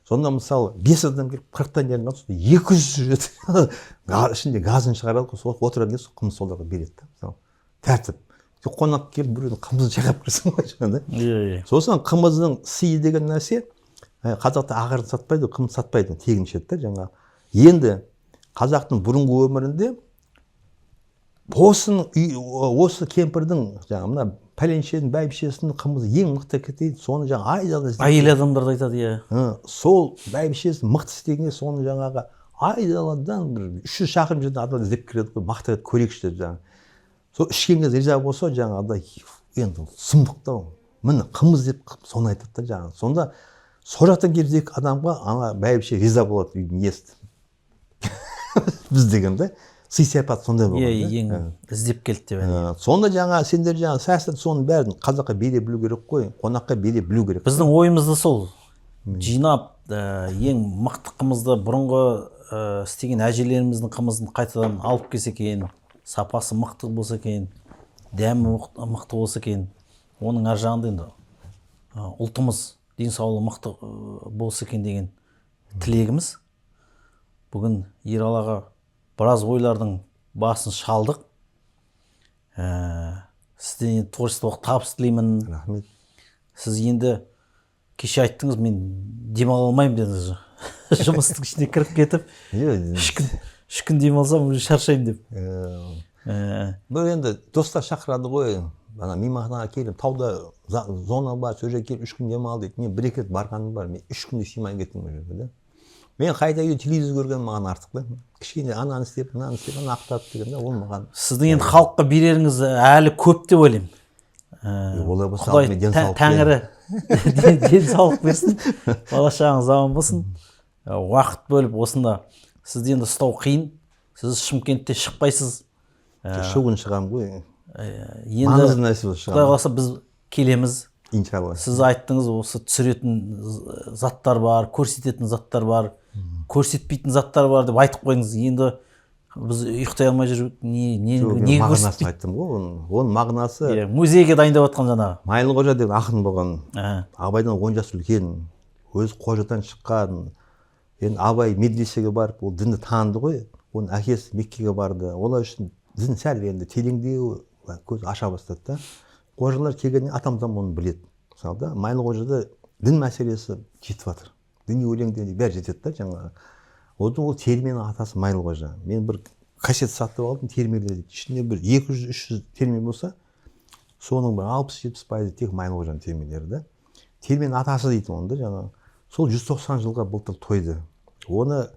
Сонда мысалы 5 адам келіп 40-тан жерін қалды, 200 жүреді. Ішінде газын шығарады, сол отырған кезде қымыз соларға береді да. Мысалы тәртіп. Қонақ келіп біреудің қымызын шайқап кірсің ғой жаңа.
Иә.
Сосын қымыздың сыйы деген нәрсе қазақта ағарын сатпайды, қымыз сатпайды, тегін ішеді да жаңа. Енді қазақтың бұрынғы өмірінде осы кемпірдің жаңағы мына пәленшенің бәйбішесінің қымызы ең мықты дейді, соны жаңағы айдалада
әйел адамдар да айтады, иә.
сол бәйбішесі мықты істегенге соны жаңағы айдаладан бір 300 шақырым жерден адам іздеп келеді ғой, мақтап көрейікші деп жаңағы. Сол ішкен кезде риза болса жаңағыдай енді сұмдықтау міне қымыз деп соны айтады да жаңағы. Сонда сол жақтан келіп адамға ана бәйбіше риза болады үйдің иесі. Біз дегенде сый сияпат сондай болған.
Ең іздеп келді деп.
Сонда жаңа сендер жаңа сәсті соның бәрін қазаққа бере білу керек қой, қонаққа бере білу керек.
Біздің ойымызда сол жинап ең мықты қымызды бұрынғы істеген әжелеріміздің қымызын қайтадан алып келсе екен, сапасы мықты болса екен, дәмі мықты болса екен, оның ар жағында енді ұлтымыз денсаулығы мықты болса екен деген тілегіміз. Бүгін Ералаға біраз ойлардың басын шалдық. Сізден творчестволық табыс тілеймін.
Рахмет.
Сіз енді кеше айттыңыз, мен демала алмаймын дедіңіз. Жұмыстың ішіне кіріп кетіп, үш күн демалсам уже шаршаймын деп.
Бір енді достар шақырады ғой, ана мейманханаға келіп, тауда зона бар, сол жерге келіп 3 күн демал дейді. Мен бір екі рет барғаным бар, мен 3 күнде сыймай кеттім ол жерге. Мен қайда үйде телевизор көрген маған артық та. Кішкене ананы істеп, мынаны істеп, ана ақтап деген ол маған.
Сіздің енді халыққа береріңіз әлі көп деп ойлаймын. Құдай Тәңірі денсаулық берсін, бала шағаңыз аман болсын. Уақыт бөліп осында сізді енді ұстау қиын. Сіз Шымкентте шықпайсыз.
Шоғын шығам ғой.
Енді Құдай қаласа біз келеміз.
Иншалла.
Сіз айттыңыз, осы түсіретін заттар бар, көрсететін заттар бар, көрсетпейтін заттар бар деп айтып қойыңыз. Енді біз ұйықтай алмай жүріп, не
мағынасын айттым ғой. Оның мағынасы
музейге дайындап жатқан жаңағы.
Майлықожа деген ақын болған. Абайдан 10 жас үлкен, өзі қожадан шыққан. Енді Абай медресеге барып, ол дінді таныды ғой. Оның әкесі Меккеге барды. Олар үшін дін сәл енді тереңдеу, көз аша бастады да. Қожалар келгеннен атамзам оны біледі. Мысалы да, Майлықожада дін мәселесі жетіп жатыр. Діни өлеңдер бәрі жетеді да жаңағы. Ол терменің атасы Майлықожа. Мен бір кассет сатып алдым, термелер дейді. Ішінде бір 200-300 термен болса, соның бір 60-70% тек Майлықожаның термелері да. Терменің атасы дейді оны да жаңағы. Сол 190 жылға былтыр тойды. Оны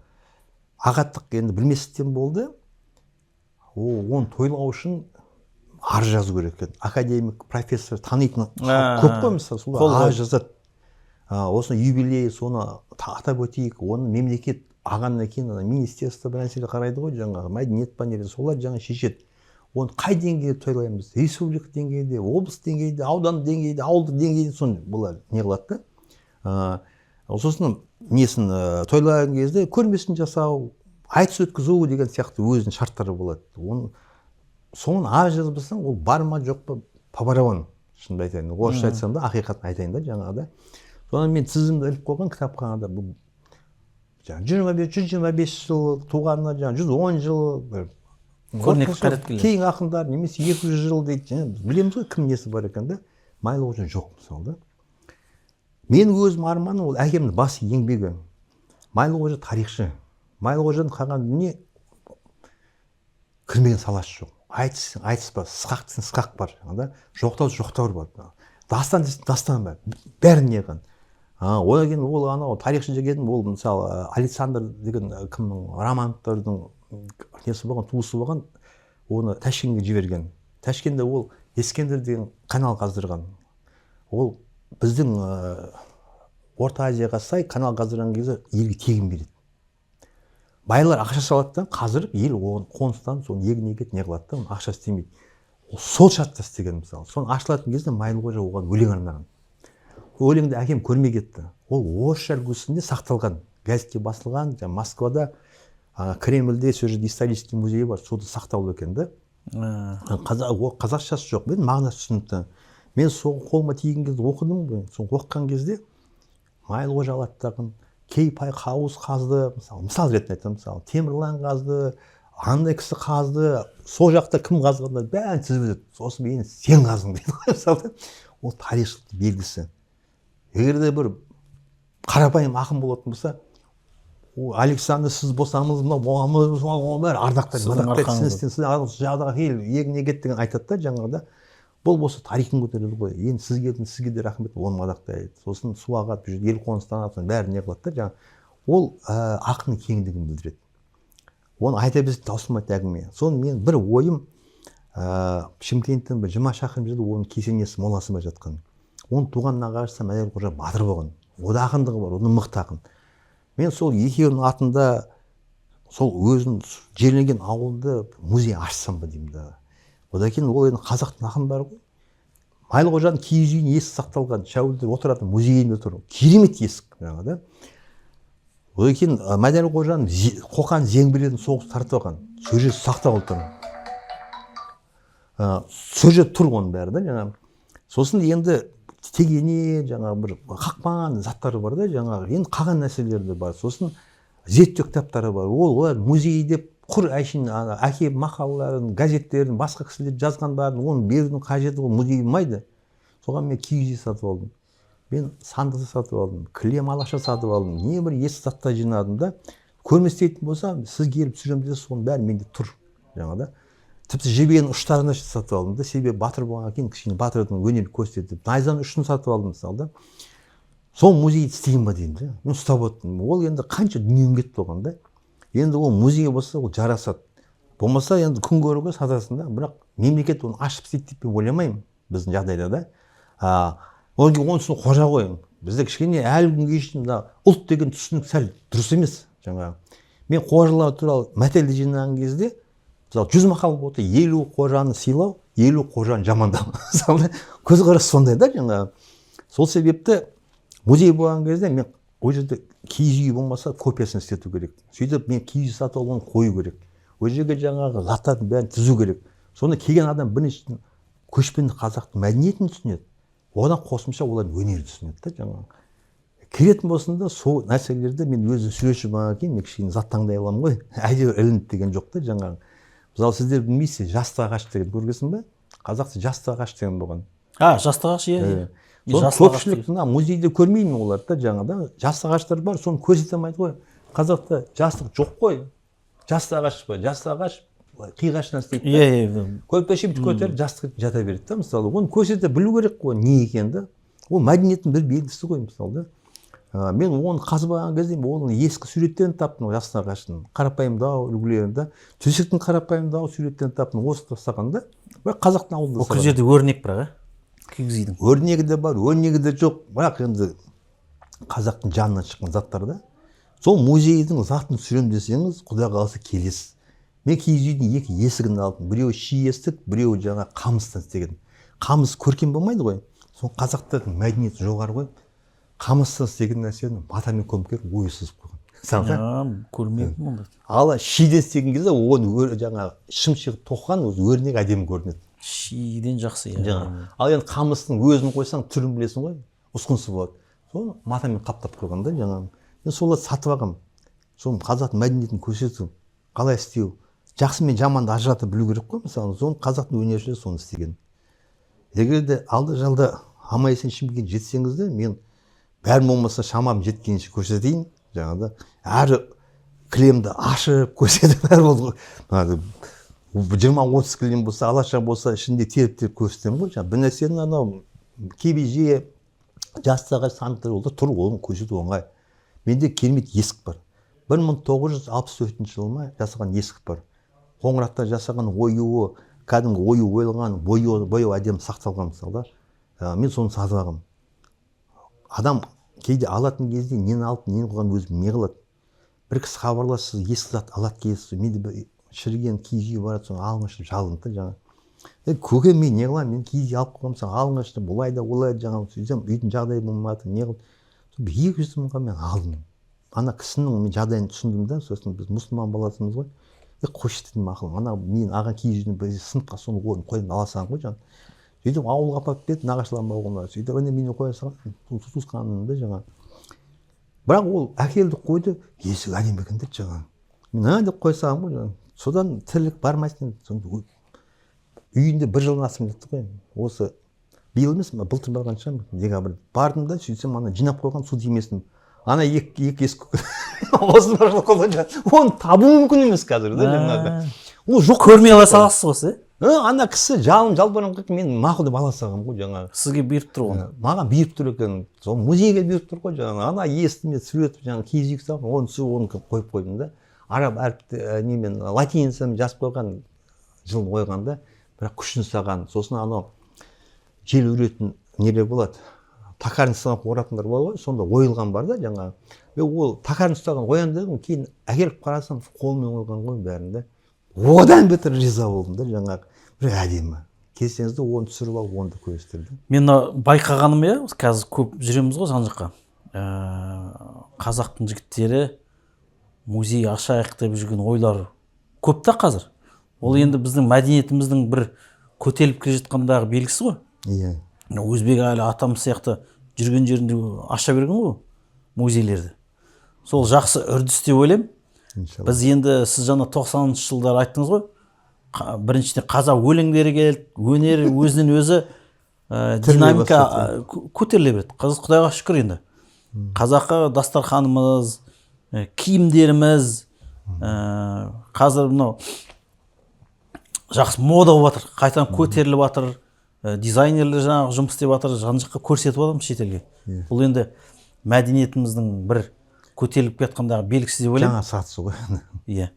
ағаттық енді білместен болды. Оны тойлау үшін арыз жазу керек екен. Академик, профессор танитын көп қой мысалы, солар арыз жазады. Осыны юбилей, соны атап өтейік. Оны мемлекет ағаннан кейін министерство бір нәрселер қарайды ғой, жаңағы мәдениет панелі, солар жаңа шешеді. Оны қай деңгейде тойлаймыз? Республика деңгейде, облыс деңгейде, аудан деңгейде, ауылдық деңгейде, соны бұлар не қылады да. Сосын несін тойлаған кезде көрмесін жасау, айтыс өткізу деген сияқты өзінің шарттары болады. Соны арыз жазбасаң, ол бар ма жоқ па пабараван, шынымды айтайын. Орысша айтсам да, ақиқатын айтайын да жаңағыда. Содан мен тізімді іліп қойған кітапханада. Бұл 125 жыл туғанына, 110 жыл
көрнекті қайраткерлер.
Кейін ақындар немесе 200 жыл дейді. Білеміз ғой кім несі бар екен да. Майлықожа жоқ мысалы да. Мен өзім арманым ол әкемнің бас еңбегі. Майлықожа тарихшы. Майлықожаның қалған дүние кірмеген саласы жоқ. Айтыс бар, сықақ бар. Жоқтау бар. Дастан бар. Бәрін неған. Одан кейін ол анау тарихшы деген ол мысалы Александр деген кімнің романовтардың несі болған, туысы болған, оны Ташкентке жіберген. Ташкентте ол Ескендір деген канал қаздырған. Ол біздің Орта Азияға сай канал қаздырған кезде елге тегін береді. Байлар ақша салады да, қазір ел қоныстан соны егін егет не қылады да, ақша істемейді. Ол сол шартта істеген мысалы. Соны ашылатын кезде Майлықожа оған өлең арнаған. Өлеңді әкем көрмей кетті. Ол орысша үлгісінде сақталған. Газетке басылған, Москвада, Кремльде сол жерде исторический музей бар, соны сақтаулы екен да. Қазақшасы жоқ, мен мағынасы түсінікті. Мен сол қолыма тиген кезде оқыдым, сол оқыған кезде Майлықожа алаттағын Кейпай қауыз қазды, мысал ретінде айтамын, мысалы Темірлан қазды, андай кісі қазды, сол жақта кім қазғанда бәрін тізіп өтеді. Сосын мен сен қаздың дейді ғой, мысалы. Ол тарихшылық белгісі. Егер де бір қарапайым ақын болатын болса, Александр сіз болсаңыз мына боғамыз бәрі ардақтайды
Сіздің арқаңызда.
сіз жағдаға ел не кетті деген айтады да жаңағыда. Бұл болса тарихын көтереді ғой. Енді сізге де рахмет, оны мадақтайды. Сосын су ағады, ел қоныстанады, бәрі не қылады да жаңа. Ол ақынның кеңдігін білдіреді. Оны айта берсек таусылмайтын әңгіме. Соны мен бір ойым, Шымкенттен бір 20 шақырым жерде оның кесенесі моласы бар жатқан. Оның туған нағашысы Мәдел Қожа батыр болған. Ода ақындығы бар, оның мықты ақын. Мен сол екеуінің атында сол өзін жерленген ауылды музей ашсам ба деймін да. Одан кейін ол енді қазақтың ақын бар ғой. Майлы Қожаның киіз үйінің есік сақталған, шәуілдер отыратын музейінде тұр. Керемет есік жаңа да. Одан кейін Мәдел Қожаның Қоқан зеңбірегін соғыс тартып алған. Сюжет сақталып тұр. Сюжет тұр оның бәрі да жаңа. Сосын енді тегене жаңағы бір қақпан заттары бар да жаңағы. Енді қалған нәрселер де бар. Сосын зерттеу кітаптары бар. Олар музей деп құр әшейін әке мақалаларын, газеттерін, басқа кісілер жазған барын, оны берудің қажеті ол музей болмайды. Соған мен киіз үй сатып алдым. Мен сандық сатып алдым, кілем алаша сатып алдым. Не бір ескі заттар жинадым да. Көрме істейтін болса, сіз келіп түсіремін десе, соның бәрі менде тұр. Жаңа да. Тіпті жебенің ұштарына сатып алдым да. Себебі батыр болғаннан кейін кішкене батырдың өнерін көрсетіп, найзаның ұшын сатып алдым мысалы да. Сол музейді істейін ба деймін да. Мен ұстап отырмын. Ол енді қанша дүнием кетті оған да. Енді ол музей болса, ол жарасады. Болмаса енді күн көруге сатасың да. Бірақ мемлекет оны ашып істейді деп ойламаймын біздің жағдайда да. Онсын қожа қойын. Бізде кішкене әлі күнге шейін ұлт деген түсінік сәл дұрыс емес. Жаңағы мен қожалар туралы мәтелді жинаған кезде, мысалы 100 мақал болды, 50 қожаны сыйлау, 50 қожаны жамандау. Мысалы көзқарас сондай да жаңағы. Сол себепті музей болған кезде мен ол жерде киіз үй болмаса копиясын істету керек. Сөйтіп мен киіз үй сатып алған қою керек. Ол жерге жаңағы заттардың бәрін түзу керек. Сонда келген адам біріншіден көшпенді қазақтың мәдениетін түсінеді. Одан қосымша олардың өнерін түсінеді да жаңағы. Келетін болсында сол нәрселерді мен өзім суретші болғаннан кейін мен кішкене зат таңдай аламын ғой. Әйтеуір ілініп деген жоқ та жаңағы. Мысалы сіздер білмейсіз, жасты ағаш деген көргенсің бе? Қазақта жасты ағаш деген болған.
Жасты ағаш иә.
Көпшілік мына музейде көрмеймін оларды да жаңада. Жасты ағаштар бар, соны көрсете алмайды ғой. Қазақта жастық жоқ қой. Жасты ағаш бар, жасты ағаш қиғашынан істейді.
Иә.
Көрпеше бүйтіп көтеріп жастық жата береді да мысалы. Оны көрсете білу керек қой не екенді. Ол мәдениеттің бір белгісі ғой мысалы да. Мен оны қазбаған кезде оның ескі суреттерін таптым, жасты ағаштың қарапайымдау үлгілерінде, төсектің қарапайымдау суреттерін таптым, осы тастаған да. Бірақ қазақтың ауылында
ол жерде өрнек бар, киіз үйдің.
Өрнегі де бар, өрнегі де жоқ. Бірақ енді қазақтың жанынан шыққан заттар да. Сол музейдің затын түсірем десеңіз, құда қаласа келесіз. Мен киіз үйдің екі есігін алдым. Біреуі ши есік, біреуі жаңа қамыстан істеген. Қамыс көркем болмайды ғой. Сол қазақтардың мәдениеті жоғары ғой. Қамыстан істеген нәрсені матамен көміп келіп ойы сызып қойған.
Көрмедім онда.
Ал шиден істеген кезде оны жаңа шымшығы тоққан өзі өрнек әдемі көрінеді.
Шиден жақсы
Ал енді қамыстың өзін қойсаң түрін білесің ғой, ұсқынсы болады. Соны матамен қаптап қойған да жаңағы. Мен соларды сатып алғам. Соның қазақтың мәдениетін көрсету, қалай істеу, жақсы мен жаманды ажыратып білу керек қой мысалы. Соны қазақтың өнершілері соны істеген. Егер де алды жалда аман-есен Шымкентке жетсеңіз де мен бәрін болмаса шамам жеткенше көрсетейін. Жаңағыда әрі кілемді ашып көрсетіп бәрі болды ғой. 20-30 кілем болса, алаша болса, ішінде теріп көрсетемін ғой. Бір нәрсенің анау кебеже, жасты ағаш сандықтар олда тұр, оны көрсету оңай. Менде керемет есік бар. 1964 жылы жасаған есік бар. Қоңырақта жасаған оюы, кәдімгі ою ойылған, бояу әдемі сақталған мысалы. Мен соны сатып алғам. Адам кейде алатын кезде нені алып, нені қойған өзім не қылады. Бір кісі хабарласыз, ескі зат алады келесіз, менде бір шіріген киіз үй барады, соны алыңызшы жалынды жаңа. Көке мен не қыламын, мен киіз үй алып қойғам, алыңызшы, бұлай да жаңа сөйтсем, үйдің жағдайы болмады, не қылды. 200 мыңға мен алдым. Ана кісінің мен жағдайын түсіндім да, сосын біз мұсылман баласымыз ғой. Қойшы дедім ақылым, ана мен аған киіз үйдің бір сыныпқа соны қойдым аласаң ғой жаңа. Сөйтіп ауылға апарып берді, нағашыларым ауылына. Сөйтіп ана мені қоя салған, туысқанымды жаңа. Бірақ ол әкелді қойды, есік әдемі екен деді жаңа. Мен деп қоя салғам ғой жаңа. Содан тірлік бармайсың. Үйінде 1 жылдан асып кетті ғой. Осы биыл емес, былтыр барған шығармын, декабрь. Бардым да сөйтсем ана жинап қойған су тимесін. ана екі ескі осыны бір жыл қолданып оны табу мүмкін емес қазір да жаңағы. Ол жоқ.
Көрмей ала саласыз ғой сіз?
Ана кісі жалбарым мен мақұл деп ала салғам ғой жаңағы.
Сізге беріп тұр оны.
Маған беріп тұр екен. Сол музейге беріп тұр ғой жаңағы. Ана естіме сурет жаңағы киіз үй салып, оны қойып қойдым да. Араб әріпті немен латиницамен жазып қойған жылын қойғанда, бірақ күшін саған. Сосын анау жел өретін нелер болады. Тақарын ұстаған оратындар бар ғой, сонда ойылған бар да жаңағы. Ол тақарын ұстаған ояндым, кейін әкеліп қарасам қолмен қойған ғой бәрін да. Одан бетер риза болдым да жаңағы. Бір әдемі. Келсеңіз де оны түсіріп алып, оны да көрсетті.
Мен байқағаным иә, қазір көп жүреміз ғой жан жаққа. Қазақтың жігіттері музей ашайық деп жүрген ойлар көп та қазір. Ол енді біздің мәдениетіміздің бір көтеріліп келе жатқандағы белгісі ғой.
Иә.
Өзбек әлі атамыз сияқты жүрген жерінде аша берген ғой музейлерді. Сол жақсы үрдіс деп ойлаймын. Біз енді сіз жаңа 90-шы жылдар айттыңыз ғой. Біріншіден қазақ өлеңдері келді, өнер өзінен өзі динамика көтеріле береді. Құдайға шүкір енді. Қазақы дастарханымыз, киімдеріміз, қазір мынау жақсы мода болып жатыр, қайтадан көтеріліп жатыр. Дизайнерлер жаңағы жұмыс істеп жатыр, жан жаққа көрсетіп адамыз шетелге. Бұл енді мәдениетіміздің бір көтеріліп кетқандағы белгісі деп ойлаймын.
Жаңа сатысы ғой.
Иә,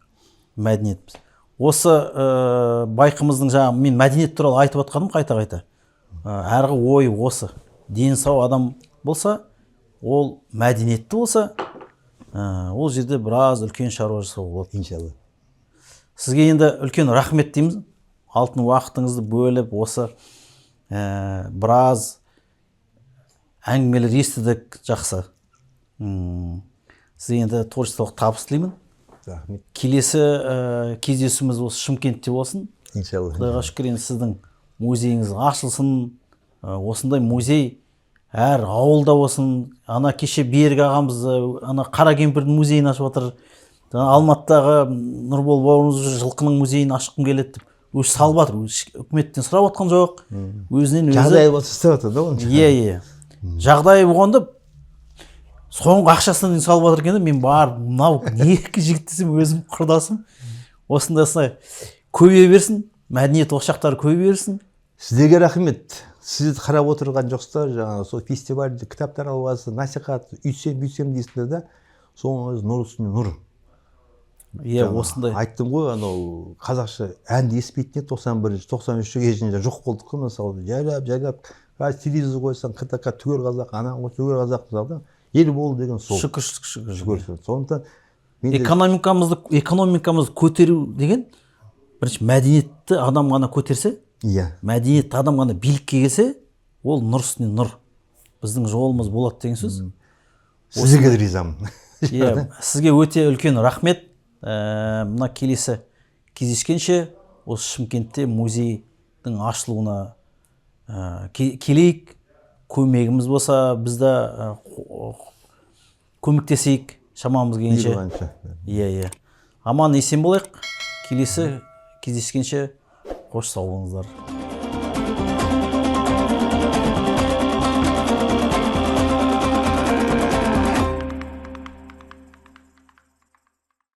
мәдениетіміз. Осы байқымыздың жаңағы мен мәдениет туралы айтып жатқаным қайта-қайта. Әргі ой осы. Дені сау адам болса, ол мәдениетті болса, ол жерде біраз үлкен шаруа жасауға болады.
Иншалла.
Сізге енді үлкен рахмет дейміз. Алтын уақытыңызды бөліп осы біраз әңгімелер естідік, жақсы. Сізге енді творчестволық табыс тілеймін.
Рахмет.
Келесі кездесуіміз осы Шымкентте болсын.
Иншалла.
Құдайға шүкір енді сіздің музейіңіз ашылсын. Осындай музей әр ауылда болсын. Ана кеше Берік ағамыз ана Қара кемпірдің музейін ашып жатыр. Алматыдағы Нұрбол бауырымыз жылқының музейін ашқым келеді деп өзі салып жатыр. Үкіметтен сұрап отқан жоқ. Өзінен өзі
жағдай болса істеп жатыр да оны.
Иә. Жағдайы болғанда соңғы ақшасына дейін салып жатыр екен де мен барып мынау екі жігіт десем өзім құрдасым. Осындай көбейе берсін, мәдениет ошақтары көбейе берсін.
Сіздерге рахмет. Сіз қарап отырған жоқсыздар, жаңағы сол фестивальде кітаптар аласыз, насихат, үйтсем дейсіздер да, соңыңыз нұр үстіне нұр.
Иә, осындай.
Айттым ғой, анау қазақша әнді еспейтін 91-93 кезінде жоқ болдық қой, мысалы, жайлап, телевизор қойсаң, КТК түгел қазақ, ана түгел қазақ мысалы, ел болды деген сол.
Шүкір.
Сондықтан
экономикамызды көтеру деген бірінші мәдениетті адам ғана көтерсе,
иә.
Мәдениетті адам ғана билікке келсе, ол нұр үстіне нұр. Біздің жолымыз болады деген сөз.
Сізге де ризамын.
Иә, сізге өте үлкен рахмет. Мына келесі кездескенше осы Шымкентте музейдің ашылуына келейік, көмегіміз болса бізді көмектесейік шамамыз келгенше. Иә. Аман есен болайық. Келесі кездескенше қош сау болыңыздар.